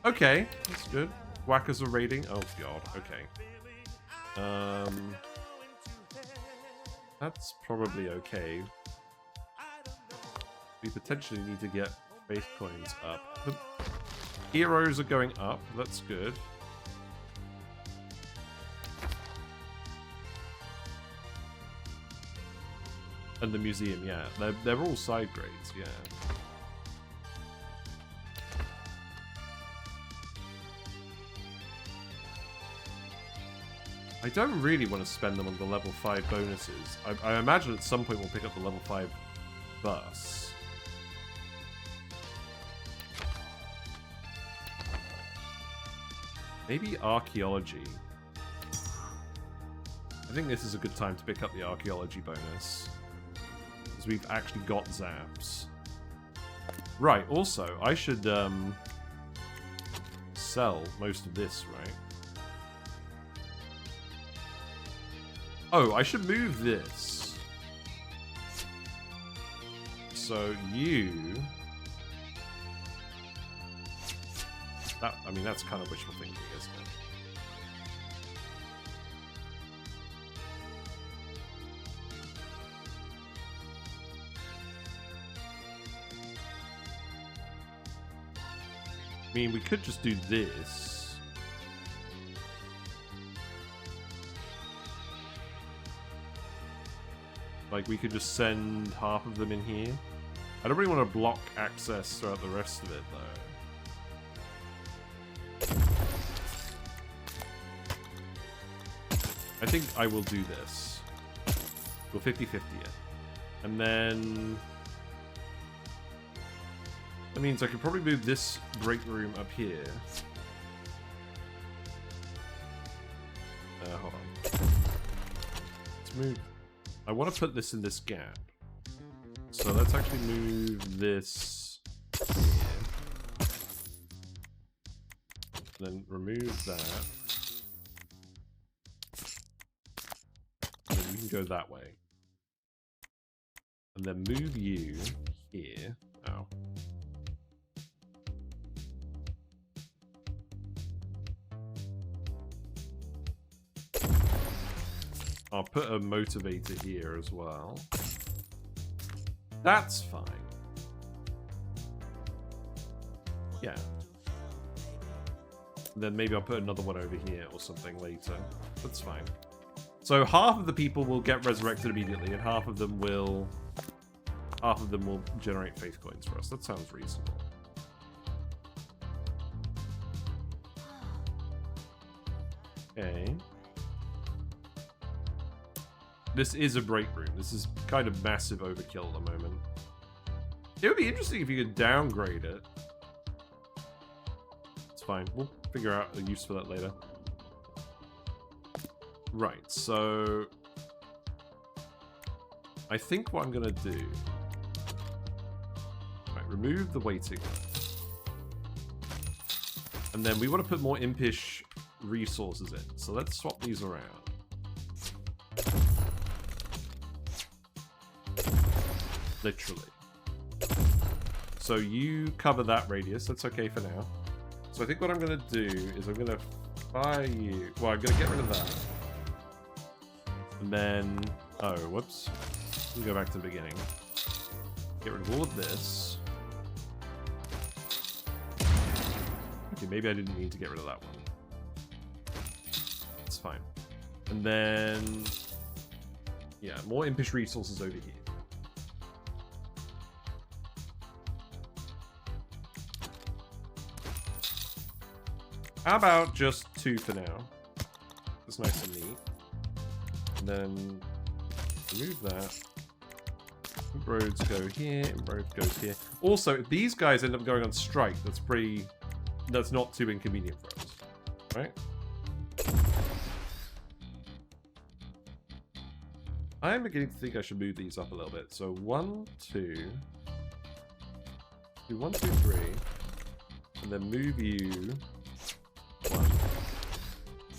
Okay, that's good. Whackers are raiding. Oh god, okay. That's probably okay. We potentially need to get Faith coins up. The heroes are going up. That's good. And the museum, yeah. They're all side grades, yeah. I don't really want to spend them on the level 5 bonuses. I imagine at some point we'll pick up the level 5 bus. Maybe archaeology. I think this is a good time to pick up the archaeology bonus. Because we've actually got zaps. Right, also, I should sell most of this, right? Oh, I should move this. So you... That, I mean, that's kind of wishful thinking, isn't it? I mean, we could just do this. Like, we could just send half of them in here. I don't really want to block access throughout the rest of it, though. I think I will do this. We'll 50-50 it. And then... That means I could probably move this break room up here. Hold on. Let's move... I want to put this in this gap. So let's actually move this here. Then remove that. And then you can go that way. And then move you here. Oh. I'll put a motivator here as well. That's fine. Yeah. And then maybe I'll put another one over here or something later. That's fine. So half of the people will get resurrected immediately, and half of them will generate faith coins for us. That sounds reasonable. Okay. This is a break room. This is kind of massive overkill at the moment. It would be interesting if you could downgrade it. It's fine. We'll figure out a use for that later. Right, so... I think what I'm going to do... Right, remove the waiting. And then we want to put more impish resources in. So let's swap these around. Literally. So you cover that radius. That's okay for now. So I think what I'm going to do is I'm going to fire you. Well, I'm going to get rid of that. And then... Oh, whoops. Let me go back to the beginning. Get rid of all of this. Okay, maybe I didn't need to get rid of that one. It's fine. And then... Yeah, more impish resources over here. How about just 2 for now? That's nice and neat. And then remove that. Roads go here, and roads goes here. Also, if these guys end up going on strike, that's not too inconvenient for us. Right? I am beginning to think I should move these up a little bit. So 1, 2. Do 1, 2, 3. And then move you 1.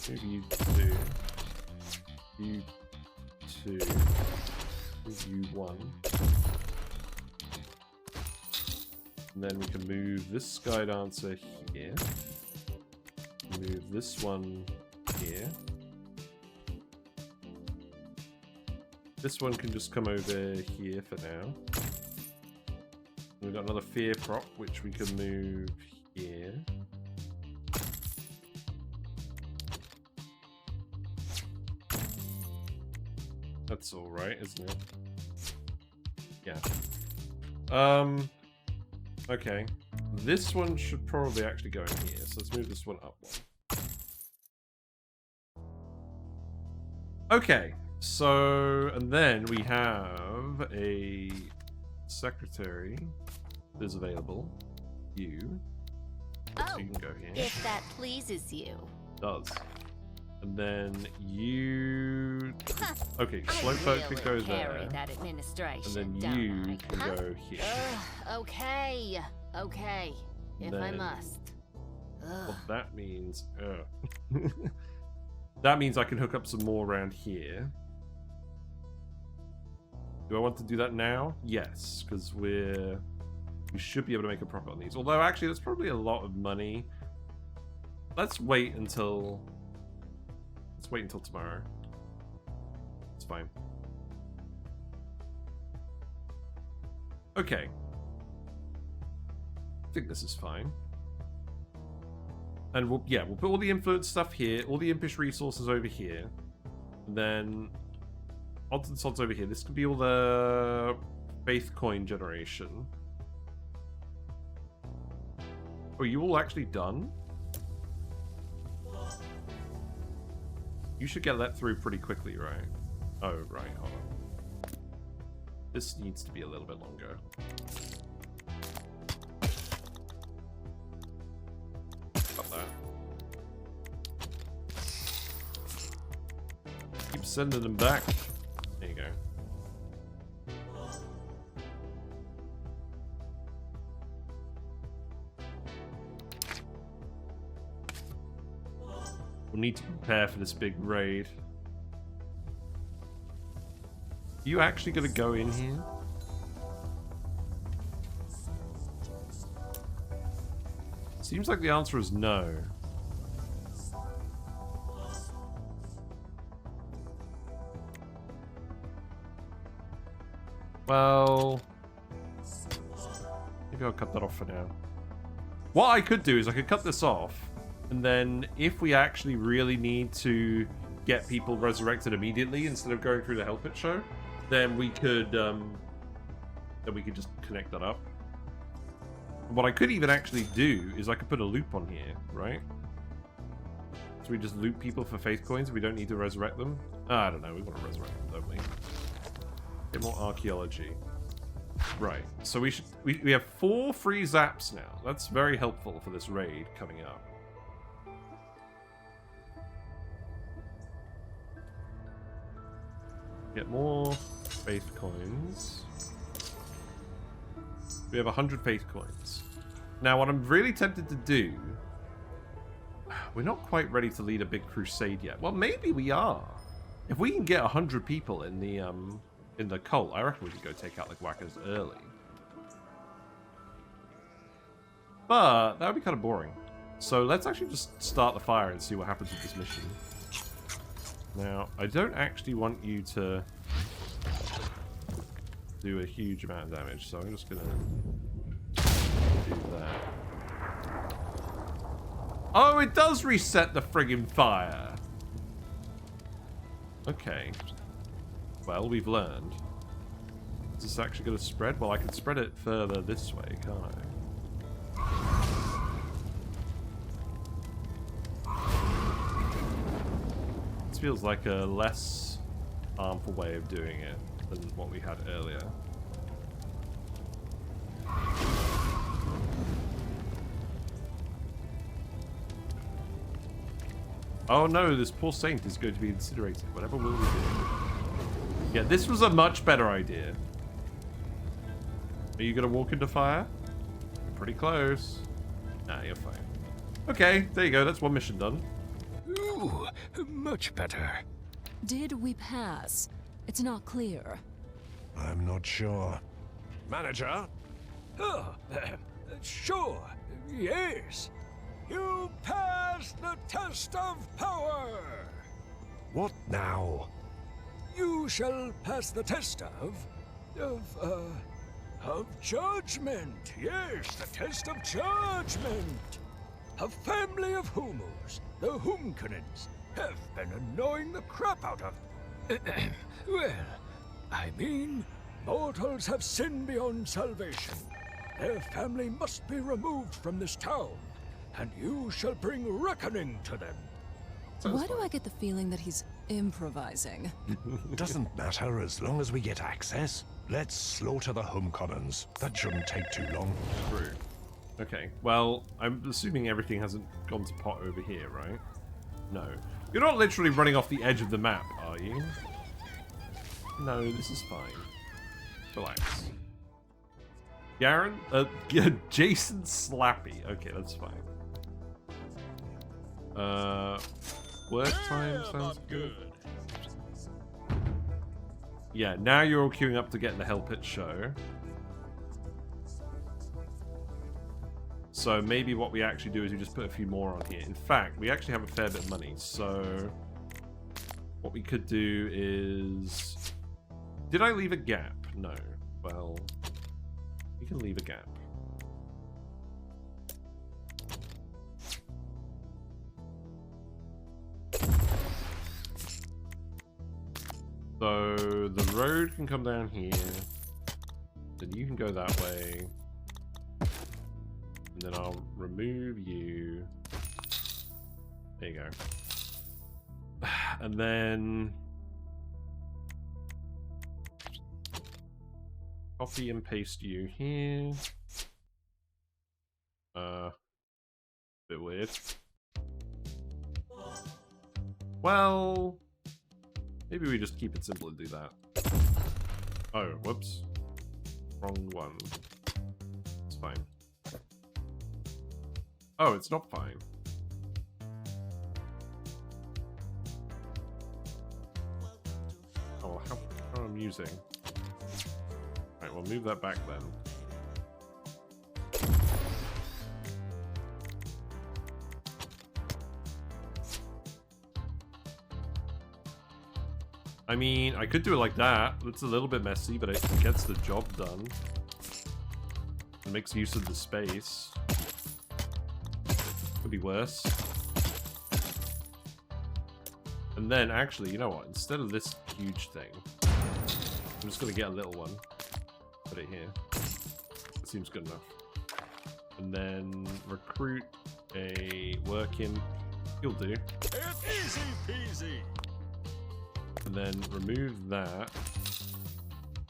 Move you 2. You 2. Move you 1. And then we can move this Sky Dancer here. Move this one here. This one can just come over here for now. We've got another fear prop, which we can move here. That's all right, isn't it? Yeah. Okay. This one should probably actually go in here, so let's move this one up one. Okay, so, and then we have a secretary that is available. You. Oh, so you can go here. if that pleases you. Does. And then you... Okay, Slowpoke could go there. That administration, and then you can go here. Okay. Okay. If I must. What that means... that means I can hook up some more around here. Do I want to do that now? Yes, because we should be able to make a profit on these. Although, actually, that's probably a lot of money. Let's wait until... Let's wait until tomorrow. It's fine. Okay. I think this is fine. And we'll put all the influence stuff here, all the impish resources over here. And then odds and sods over here. This could be all the faith coin generation. Oh, are you all actually done? You should get that through pretty quickly, right? Oh, right, hold on. This needs to be a little bit longer. Got that. Keep sending them back. There you go. We'll need to prepare for this big raid. Are you actually going to go in here? Seems like the answer is no. Well, maybe I'll cut that off for now. What I could do is I could cut this off, and then if we actually really need to get people resurrected immediately instead of going through the Hell Pit show, then we could just connect that up. What I could even actually do is I could put a loop on here, right? So we just loop people for faith coins if we don't need to resurrect them. I don't know, we want to resurrect them, don't we? Get more archaeology. Right, so we have 4 free zaps now. That's very helpful for this raid coming up. Get more faith coins. We have 100 faith coins. Now, what I'm really tempted to do... We're not quite ready to lead a big crusade yet. Well, maybe we are. If we can get 100 people in the cult, I reckon we could go take out like whackers early. But that would be kind of boring. So let's actually just start the fire and see what happens with this mission. Now, I don't actually want you to do a huge amount of damage, so I'm just gonna do that. Oh, it does reset the friggin' fire! Okay. Well, we've learned. Is this actually gonna spread? Well, I can spread it further this way, can't I? Feels like a less harmful way of doing it than what we had earlier. Oh no, this poor saint is going to be incinerated. Whatever will we do? Yeah, this was a much better idea. Are you going to walk into fire? You're pretty close. Nah, you're fine. Okay, there you go. That's one mission done. Ooh, much better. Did we pass? It's not clear. I'm not sure. Manager? Oh, sure, yes. You passed the test of power. What now? You shall pass the test of Of judgment, yes, the test of judgment. A family of humours, the Humkanins, have been annoying the crap out of... well, I mean, mortals have sinned beyond salvation. Their family must be removed from this town, and you shall bring reckoning to them. Why do I get the feeling that he's improvising? Doesn't matter as long as we get access. Let's slaughter the Homeconnens. That shouldn't take too long. True. Okay, well, I'm assuming everything hasn't gone to pot over here, right? No. You're not literally running off the edge of the map, are you? No, this is fine. Relax. Garen? Jason Slappy. Okay, that's fine. Work time sounds good. Yeah, now you're all queuing up to get in the Hell Pit show. So maybe what we actually do is we just put a few more on here. In fact, we actually have a fair bit of money. So what we could do is... Did I leave a gap? No. Well, we can leave a gap. So the road can come down here. Then you can go that way. And then I'll remove you. There you go. And then copy and paste you here. Bit weird. Well, maybe we just keep it simple and do that. Oh, whoops. Wrong one. It's fine. Oh, it's not fine. Oh, how amusing. Right, we'll move that back then. I mean, I could do it like that. It's a little bit messy, but it gets the job done. It makes use of the space. Could be worse. And then, actually, you know what? Instead of this huge thing, I'm just going to get a little one. Put it here. It seems good enough. And then recruit a working. You'll do. Easy peasy. And then remove that.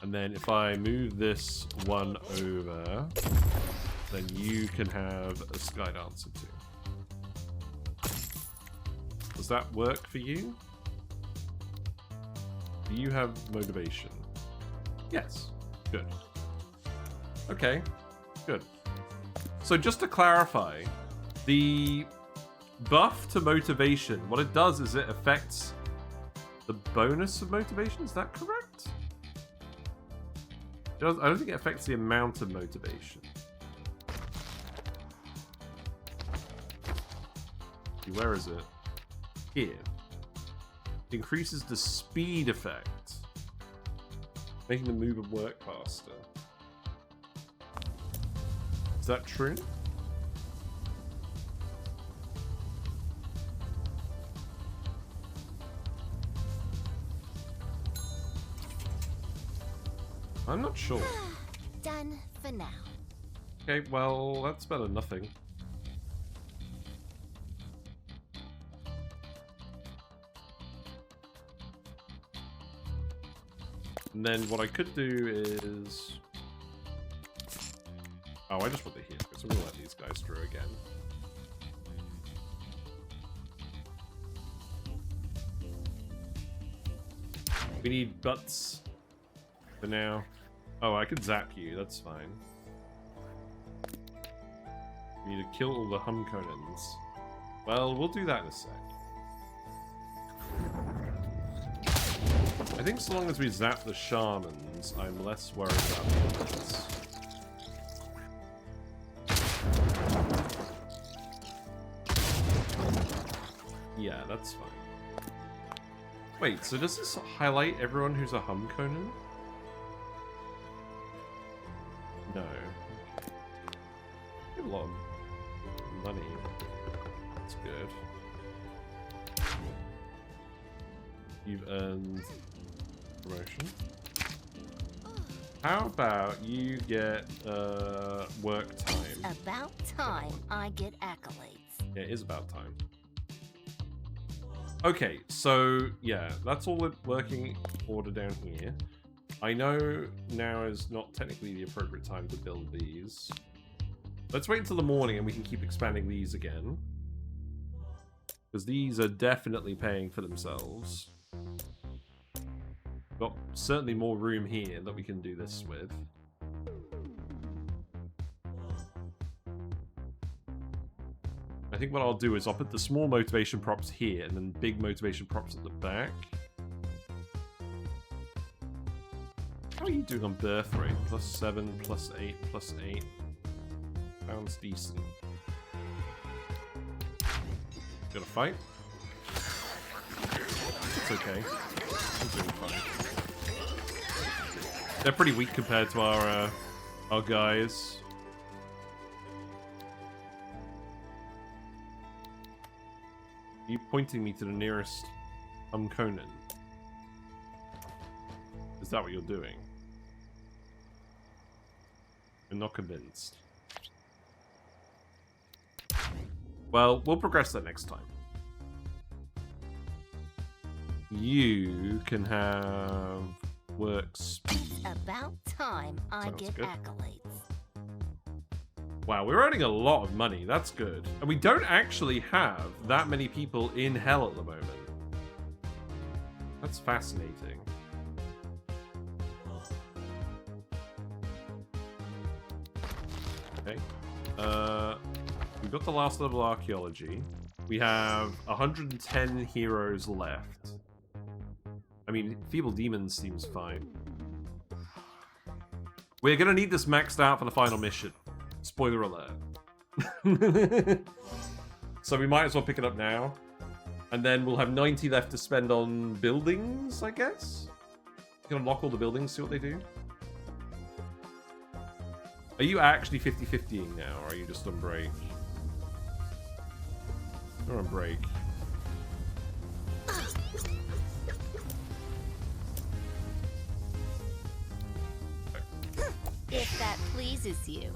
And then if I move this one over, then you can have a Sky Dancer too. Does that work for you? Do you have motivation? Yes. Good. Okay. Good. So just to clarify, the buff to motivation, what it does is it affects the bonus of motivation. Is that correct? I don't think it affects the amount of motivation. Where is it? Here. It increases the speed effect, making the move and work faster. Is that true? I'm not sure. Done for now. Okay, well, that's better than nothing. And then what I could do is... Oh, I just want the here, so we'll let these guys through again. We need butts for now. Oh, I could zap you, that's fine. We need to kill all the Humconans. Well, we'll do that in a sec. I think so long as we zap the shamans, I'm less worried about the others. Yeah, that's fine. Wait, so does this highlight everyone who's a Humconan? No. You have a lot of money. That's good. You've earned promotion. How about you get work time? About time I get accolades. Yeah, it is about time. Okay, so yeah, that's all the working order down here. I know now is not technically the appropriate time to build these. Let's wait until the morning and we can keep expanding these again. Because these are definitely paying for themselves. Got certainly more room here that we can do this with. I think what I'll do is I'll put the small motivation props here and then big motivation props at the back. How are you doing on birth rate? +7, +8, +8. Sounds decent. Got a fight? It's okay. I'm doing fine. They're pretty weak compared to our guys. Are you pointing me to the nearest Conan? Is that what you're doing? I'm not convinced. Well, we'll progress that next time. You can have work speed. About time I Sounds get good. accolades. Wow, we're earning a lot of money. That's good. And we don't actually have that many people in hell at the moment. That's fascinating. Okay. We've got the last level archaeology. We have 110 heroes left. I mean, Feeble Demons seems fine. We're gonna need this maxed out for the final mission. Spoiler alert. So we might as well pick it up now. And then we'll have 90 left to spend on buildings, I guess? You can unlock all the buildings, see what they do. Are you actually 50-50ing now, or are you just on break? You're on break. If that pleases you.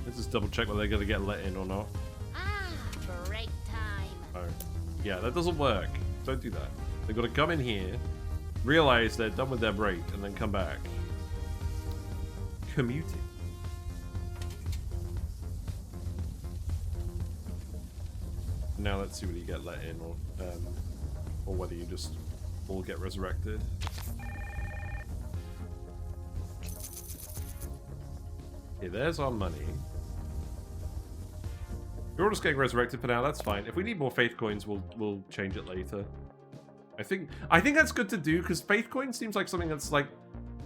Let's just double check whether they're going to get let in or not. Ah, break time. Oh. Yeah, that doesn't work. Don't do that. They've got to come in here, realize they're done with their break, and then come back. Commuting. Now let's see whether you get let in, or whether you just all get resurrected. Okay, there's our money. You're all just getting resurrected for now. That's fine. If we need more faith coins, we'll change it later. I think that's good to do because faith coins seems like something that's like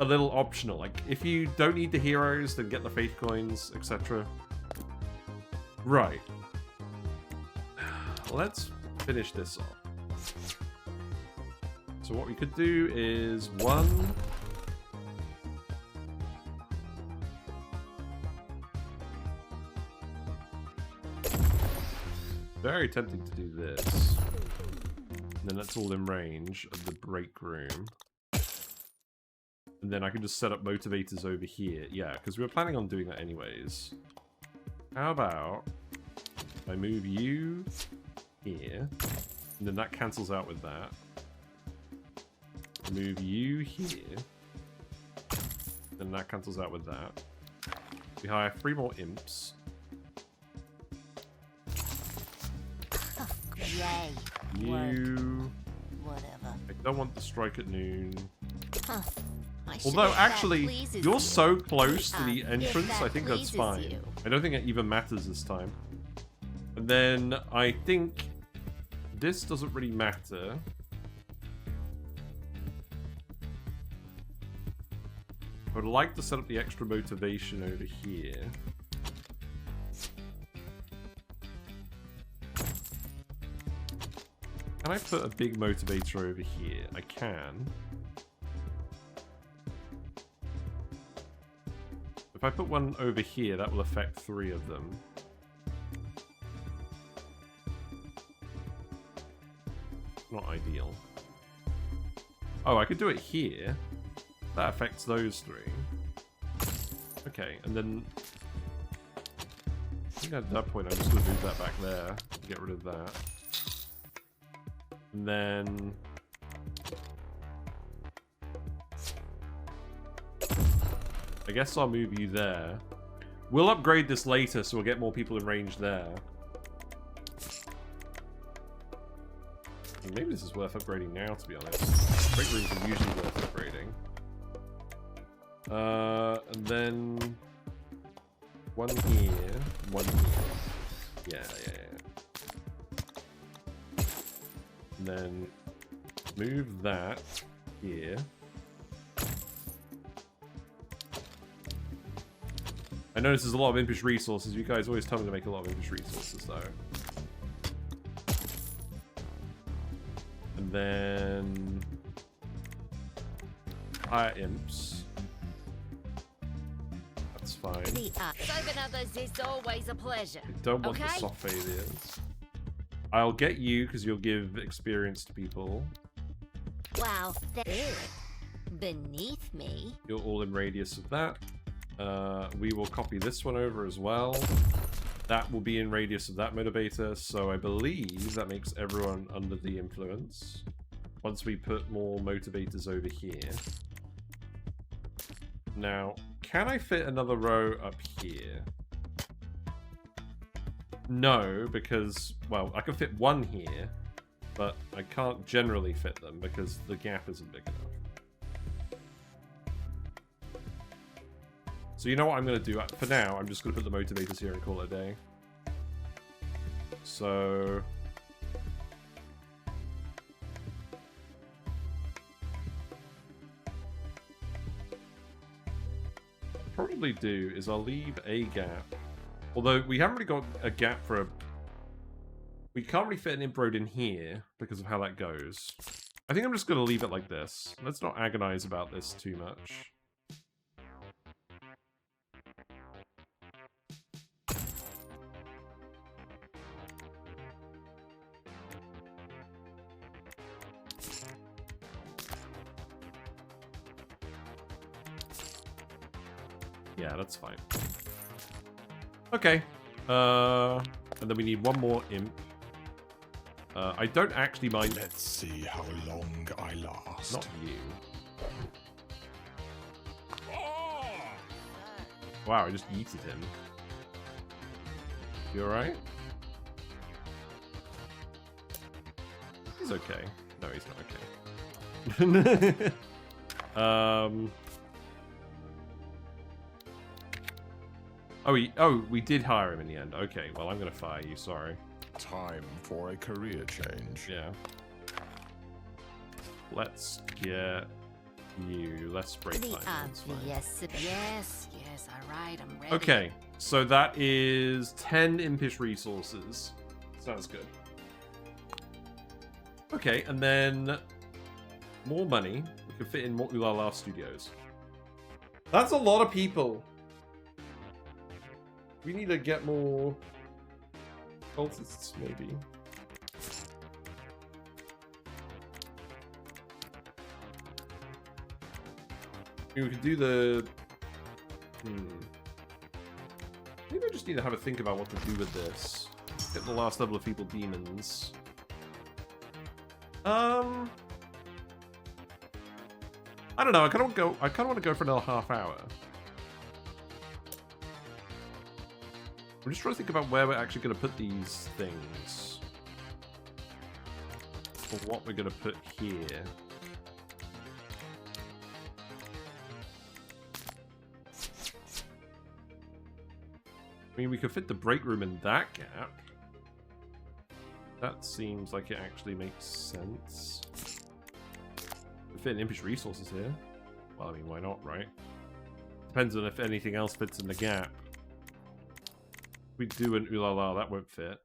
a little optional. Like if you don't need the heroes, then get the faith coins, etc. Right. Let's finish this off. So what we could do is one. Very tempting to do this. And then that's all in range of the break room. And then I can just set up motivators over here. Yeah, because we were planning on doing that anyways. How about I move you here, and then that cancels out with that. Move you here, then that cancels out with that. We hire 3 more imps. Yay. You... Whatever. I don't want the strike at noon. Huh. I should Although, bet that actually, pleases you're you. so close to the If entrance, that I think that's pleases fine. you. I don't think it even matters this time. And then, I think this doesn't really matter. I would like to set up the extra motivation over here. Can I put a big motivator over here? I can. If I put one over here, that will affect 3 of them. Not ideal. Oh, I could do it here. That affects those 3. Okay, and then... I think at that point I'm just going to move that back there. Get rid of that. And then... I guess I'll move you there. We'll upgrade this later, so we'll get more people in range there. Maybe this is worth upgrading now, to be honest. Break rooms are usually worth upgrading. And then... one here, one here. Yeah. And then... move that here. I notice there's a lot of impish resources. You guys always tell me to make a lot of impish resources, though. And then... higher imps. That's fine. Serving others is always a pleasure. I don't want the soft aliens. I'll get you, because you'll give experience to people. Wow, beneath me. You're all in radius of that. We will copy this one over as well. That will be in radius of that motivator, so I believe that makes everyone under the influence. Once we put more motivators over here. Now, can I fit another row up here? No, because, well, I can fit one here, but I can't generally fit them because the gap isn't big enough. So you know what I'm going to do? For now, I'm just going to put the motivators here and call it a day. So... what I'll probably do is I'll leave a gap. Although we haven't really got a gap for a... we can't really fit an imp road in here because of how that goes. I think I'm just going to leave it like this. Let's not agonize about this too much. Yeah, that's fine. Okay. And then we need one more imp. I don't actually mind... let's see how long I last. Not you. Wow, I just yeeted him. You alright? He's okay. No, he's not okay. Oh, we did hire him in the end. Okay, well, I'm gonna fire you, sorry. Time for a career change. Yeah. Let's get you. Let's break time. Yes, alright, I'm ready. Okay, so that is 10 impish resources. Sounds good. Okay, and then more money. We can fit in more Ulala Studios. That's a lot of people. We need to get more cultists, maybe. We could do the... Maybe I just need to have a think about what to do with this. Get the last level of feeble demons. I don't know. I kind of want to go for another half hour. I'm just trying to think about where we're actually going to put these things. Or what we're going to put here. I mean, we could fit the break room in that gap. That seems like it actually makes sense. We fit in impish resources here. Well, I mean, why not, right? Depends on if anything else fits in the gap. We do an Ulala, that won't fit.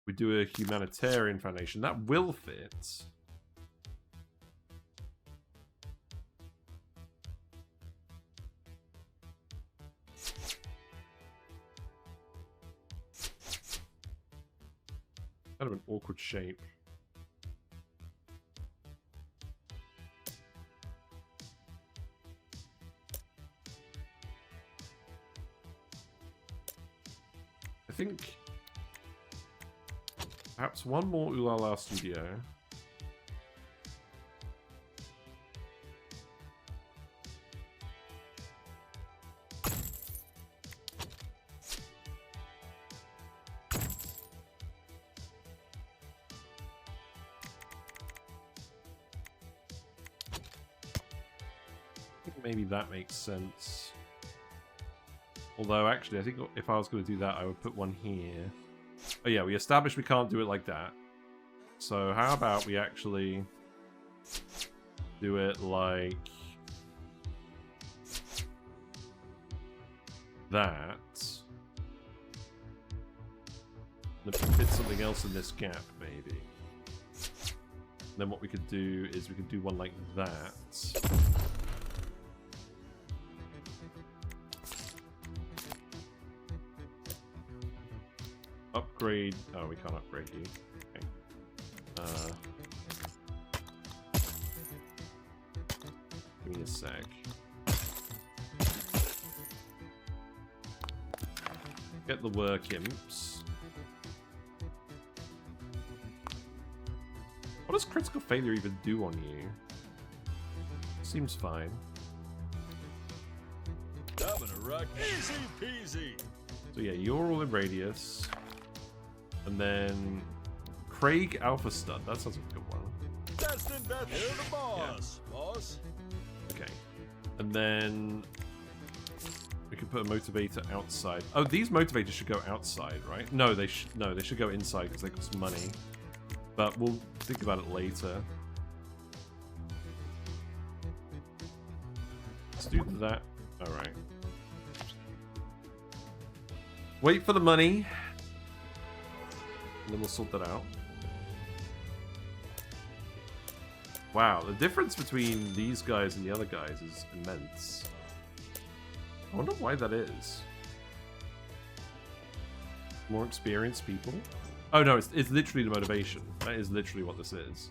We do a humanitarian foundation, that will fit. Kind of an awkward shape. I think perhaps one more Ooh La La studio. Maybe that makes sense. Although, actually, I think if I was going to do that, I would put one here. Oh yeah, we established we can't do it like that. So how about we actually do it like that. Then fit something else in this gap, maybe. Then what we could do is we could do one like that. Upgrade. Oh, we can't upgrade you. Okay. Give me a sec. Get the work imps. What does critical failure even do on you? Seems fine. Having a wreck. Easy peasy. So yeah, you're all in radius. And then Craig Alpha Stud. That sounds like a good one. Destined Beth, you're the boss, boss. Okay. And then we can put a motivator outside. Oh, these motivators should go outside, right? No, they should go inside because they cost money. But we'll think about it later. Let's do that. Alright. Wait for the money. And then we'll sort that out. Wow, the difference between these guys and the other guys is immense. I wonder why that is. More experienced people? Oh no, it's literally the motivation. That is literally what this is.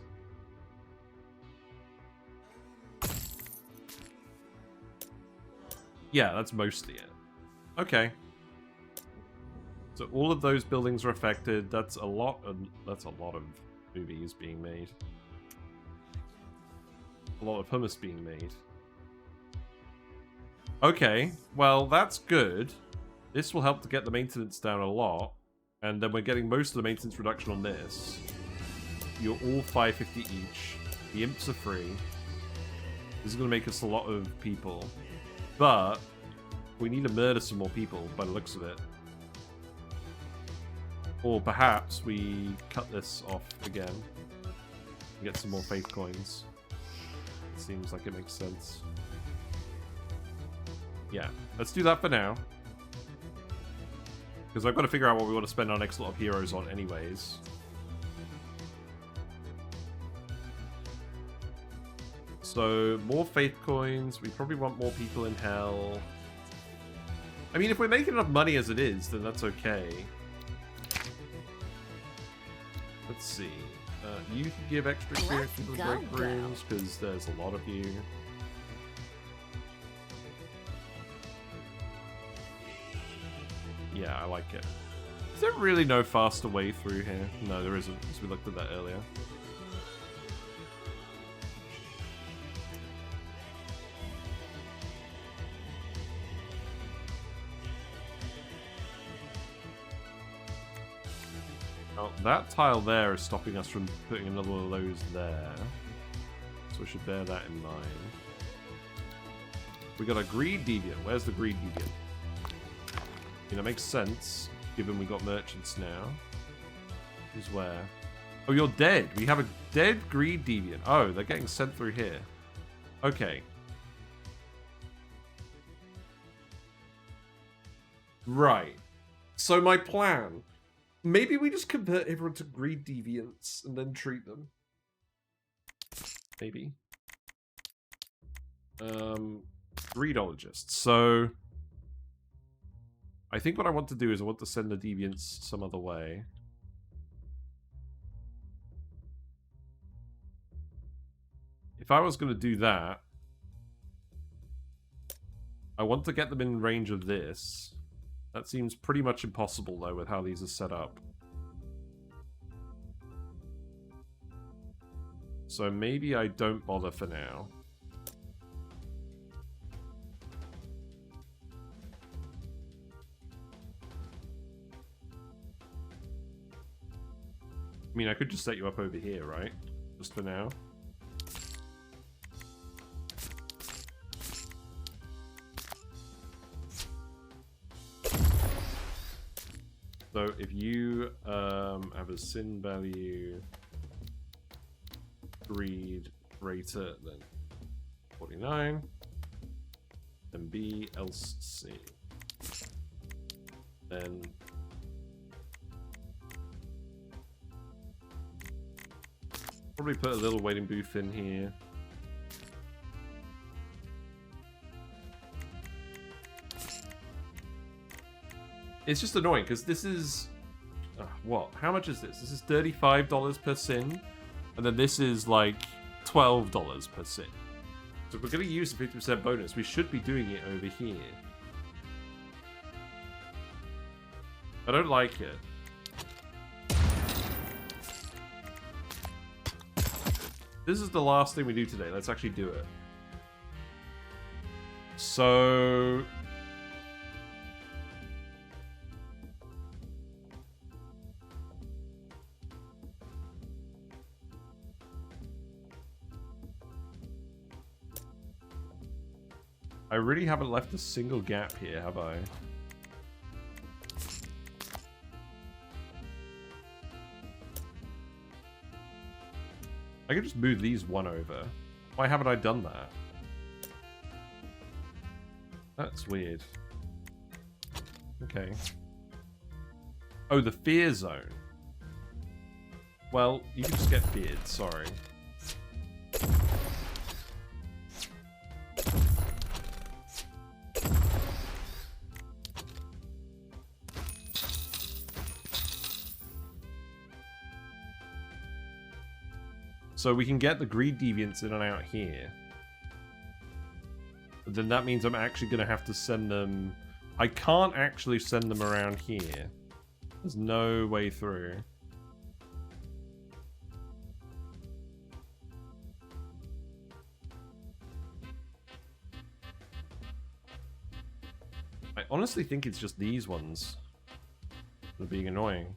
Yeah, that's mostly it. Okay. So all of those buildings are affected. That's a lot of movies being made. A lot of hummus being made. Okay, well that's good. This will help to get the maintenance down a lot. And then we're getting most of the maintenance reduction on this. You're all 550 each. The imps are free. This is going to make us a lot of people. But we need to murder some more people by the looks of it. Or perhaps we cut this off again and get some more faith coins. It seems like it makes sense. Yeah, let's do that for now. Because I've got to figure out what we want to spend our next lot of heroes on anyways. So, more faith coins. We probably want more people in hell. I mean, if we're making enough money as it is, then that's okay. Let's see. You can give extra experience to the break rooms, because there's a lot of you. Yeah, I like it. Is there really no faster way through here? No, there isn't, because we looked at that earlier. Oh, that tile there is stopping us from putting another one of those there. So we should bear that in mind. We got a greed deviant. Where's the greed deviant? You know, it makes sense, given we got merchants now. Who's where? Oh, you're dead. We have a dead greed deviant. Oh, they're getting sent through here. Okay. Right. So my plan. Maybe we just convert everyone to greed deviants and then treat them. Maybe. Greedologists. So I think what I want to do is I want to send the deviants some other way. if I was going to do that, I want to get them in range of this. That seems pretty much impossible, though, with how these are set up. So maybe I don't bother for now. I mean, I could just set you up over here, right? Just for now. So if you have a sin value greed greater than 49, then B else C. Then probably put a little waiting booth in here. It's just annoying because this is what? How much is this? This is $35 per sin, and then this is like $12 per sin. So if we're going to use the 50% bonus, we should be doing it over here. I don't like it. This is the last thing we do today. Let's actually do it. So I really haven't left a single gap here, have I? I could just move these one over. Why haven't I done that? That's weird. Okay. Oh, the fear zone. Well, you can just get feared, sorry. So we can get the greed deviants in and out here. But then that means I'm actually going to have to send them... I can't actually send them around here. There's no way through. I honestly think it's just these ones that are being annoying.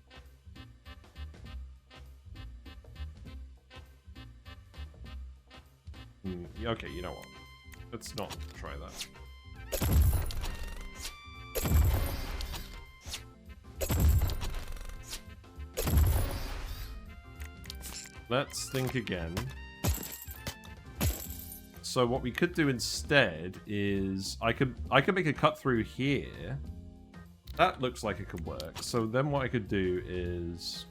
Okay, you know what? Let's not try that. Let's think again. So what we could do instead is I could make a cut through here. That looks like it could work. So then what I could do is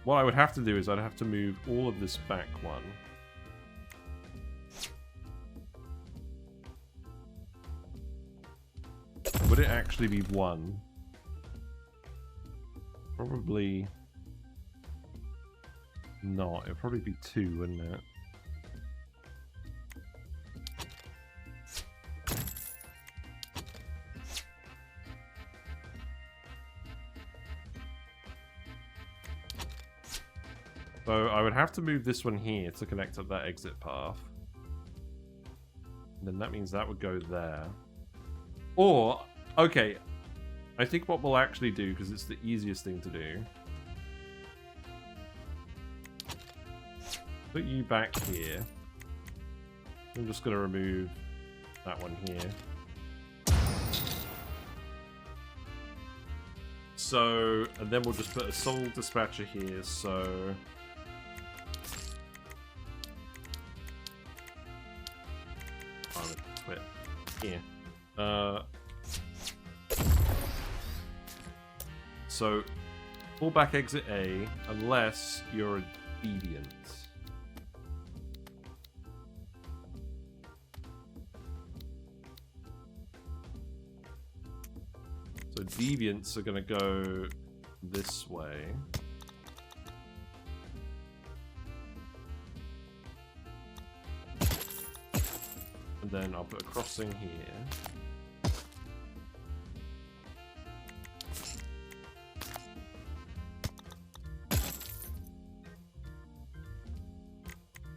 what I would have to do is I'd have to move all of this back one. Would it actually be one? Probably not. It'd probably be two, wouldn't it? So I would have to move this one here to connect up that exit path. And then that means that would go there. Or, okay, I think what we'll actually do, because it's the easiest thing to do, put you back here. I'm just going to remove that one here. So, and then we'll just put a soul dispatcher here, so... Quit. Here. So, pull back exit A, unless you're a deviant. So deviants are going to go this way. And then I'll put a crossing here.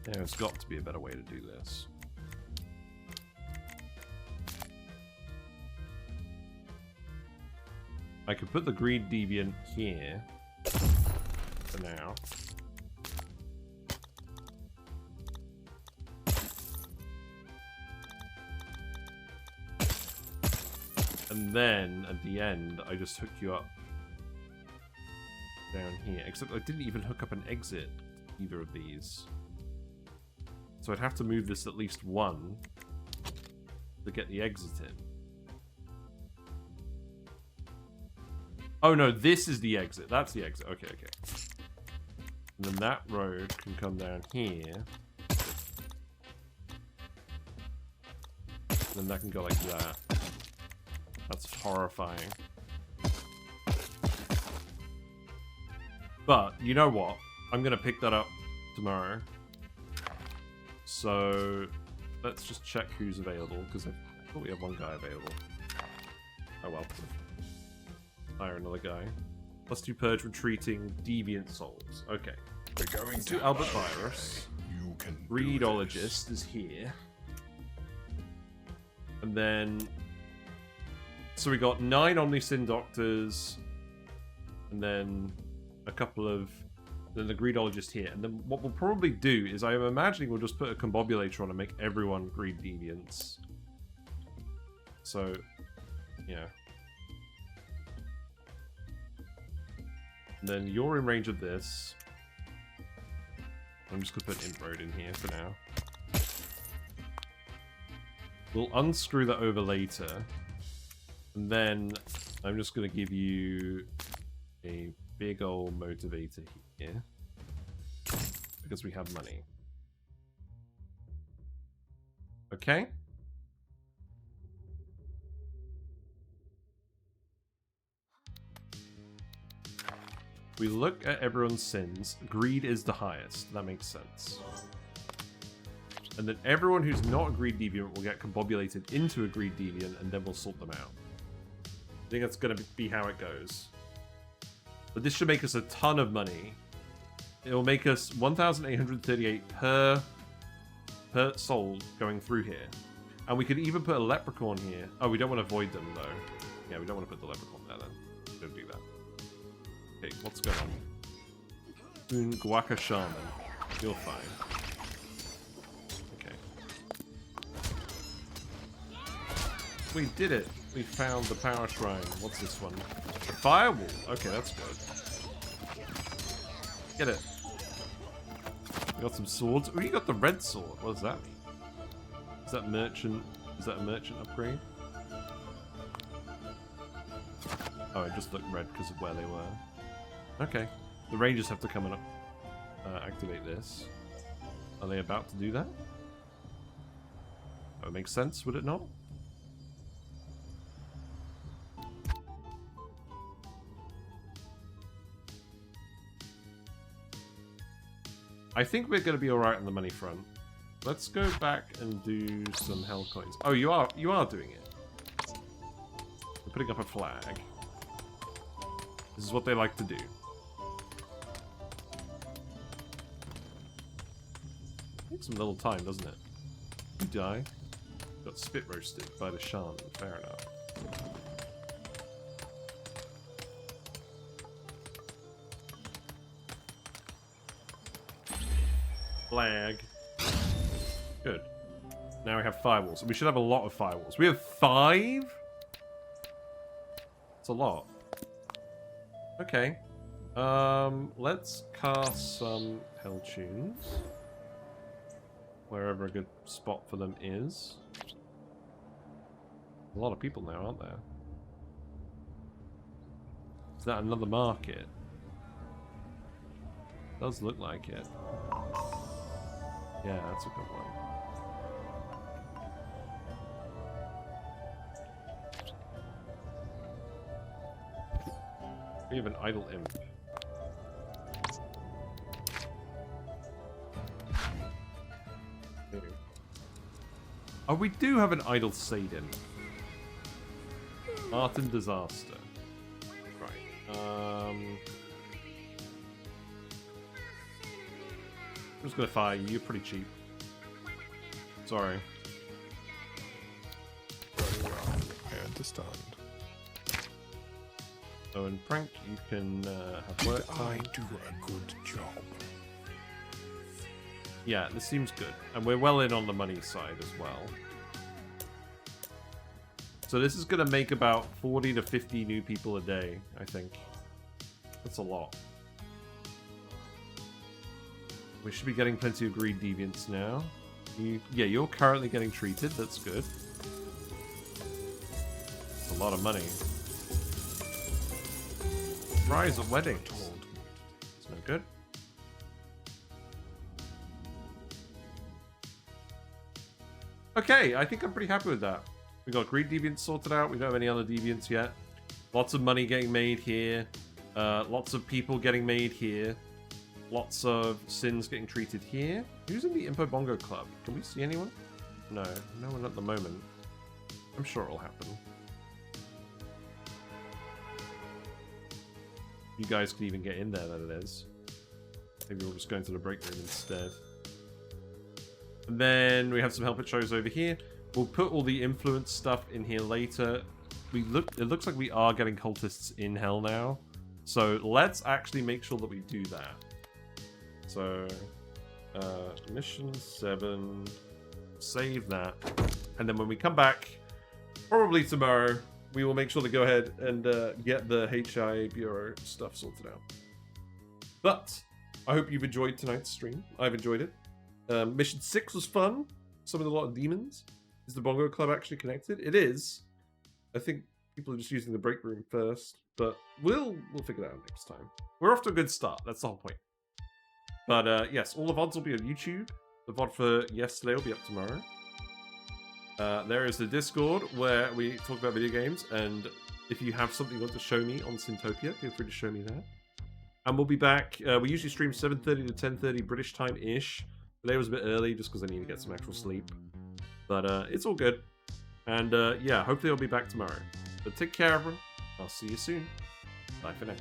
There's got to be a better way to do this. I could put the greed deviant here for now. And then at the end, I just hook you up down here. Except I didn't even hook up an exit to either of these. So I'd have to move this at least one to get the exit in. Oh no, this is the exit. That's the exit. Okay, okay. And then that road can come down here. And then that can go like that. That's horrifying. But, you know what? I'm going to pick that up tomorrow. So, let's just check who's available, because I thought we have one guy available. Oh well. Hire another guy. Let's do Purge Retreating Deviant Souls. Okay. We're going Let's do Albert Virus. You can Readologist is here. And then... So we got 9 Omnisin Doctors. And then a couple of... Then the Greedologist here. And then what we'll probably do is I'm imagining we'll just put a Combobulator on and make everyone Greed Deviants. So, yeah. And then you're in range of this. I'm just going to put Imp Road in here for now. We'll unscrew that over later. And then I'm just going to give you a big old motivator here. Because we have money. Okay? We look at everyone's sins. Greed is the highest. That makes sense. And then everyone who's not a Greed Deviant will get combobulated into a Greed Deviant, and then we'll sort them out. I think that's going to be how it goes. But this should make us a ton of money. It'll make us 1,838 per soul going through here. And we could even put a leprechaun here. Oh, we don't want to void them, though. Yeah, we don't want to put the leprechaun there, then. Don't do that. Okay, what's going on? Guaca Shaman. You're fine. Okay. We did it! We found the power shrine. What's this one? The firewall! Okay, that's good. Get it. We got some swords. Oh, you got the red sword. What does that mean? Is that merchant? Is that a merchant upgrade? Oh, it just looked red because of where they were. Okay. The rangers have to come and activate this. Are they about to do that? That would make sense, would it not? I think we're going to be alright on the money front. Let's go back and do some hell coins. Oh, you are doing it. We're putting up a flag. This is what they like to do. Takes some little time, doesn't it? You die. Got spit roasted by the shaman. Fair enough. Flag. Good. Now we have firewalls. We should have a lot of firewalls. We have 5? It's a lot. Okay. Let's cast some Hell Tunes. Wherever a good spot for them is. A lot of people now, aren't there? Is that another market? Does look like it. Yeah, that's a good one. We have an idle imp. Oh, we do have an idle Sadin. Art and disaster. Right. I'm just gonna fire you. You're pretty cheap. Sorry. Very well. I understand. So in prank, you can have work Did time. I do a good job? Yeah, this seems good. And we're well in on the money side as well. So this is going to make about 40 to 50 new people a day, I think. That's a lot. We should be getting plenty of greed deviants now. Yeah, you're currently getting treated. That's good. That's a lot of money. Rise at weddings. It's no good. Okay, I think I'm pretty happy with that. We got greed deviants sorted out. We don't have any other deviants yet. Lots of money getting made here. Lots of people getting made here. Lots of sins getting treated here. Who's in the Impo Bongo Club? Can we see anyone? No, no one at the moment. I'm sure it'll happen. You guys can even get in there, that it is. Maybe we'll just go into the break room instead. And then we have some help it shows over here. We'll put all the influence stuff in here later. It looks like we are getting cultists in hell now. So let's actually make sure that we do that. So, mission 7, save that. And then when we come back, probably tomorrow, we will make sure to go ahead and get the HI Bureau stuff sorted out. But I hope you've enjoyed tonight's stream. I've enjoyed it. Mission 6 was fun. Summoned a lot of demons. Is the Bongo Club actually connected? It is. I think people are just using the break room first, but we'll figure that out next time. We're off to a good start. That's the whole point. But yes, all the VODs will be on YouTube. The VOD for yesterday will be up tomorrow. There is the Discord where we talk about video games, and if you have something you want to show me on Sintopia, feel free to show me there. And we'll be back. We usually stream 7:30 to 10:30 British time-ish. Today was a bit early just because I need to get some actual sleep. But it's all good. And yeah, hopefully I'll be back tomorrow. But take care, everyone. I'll see you soon. Bye for now.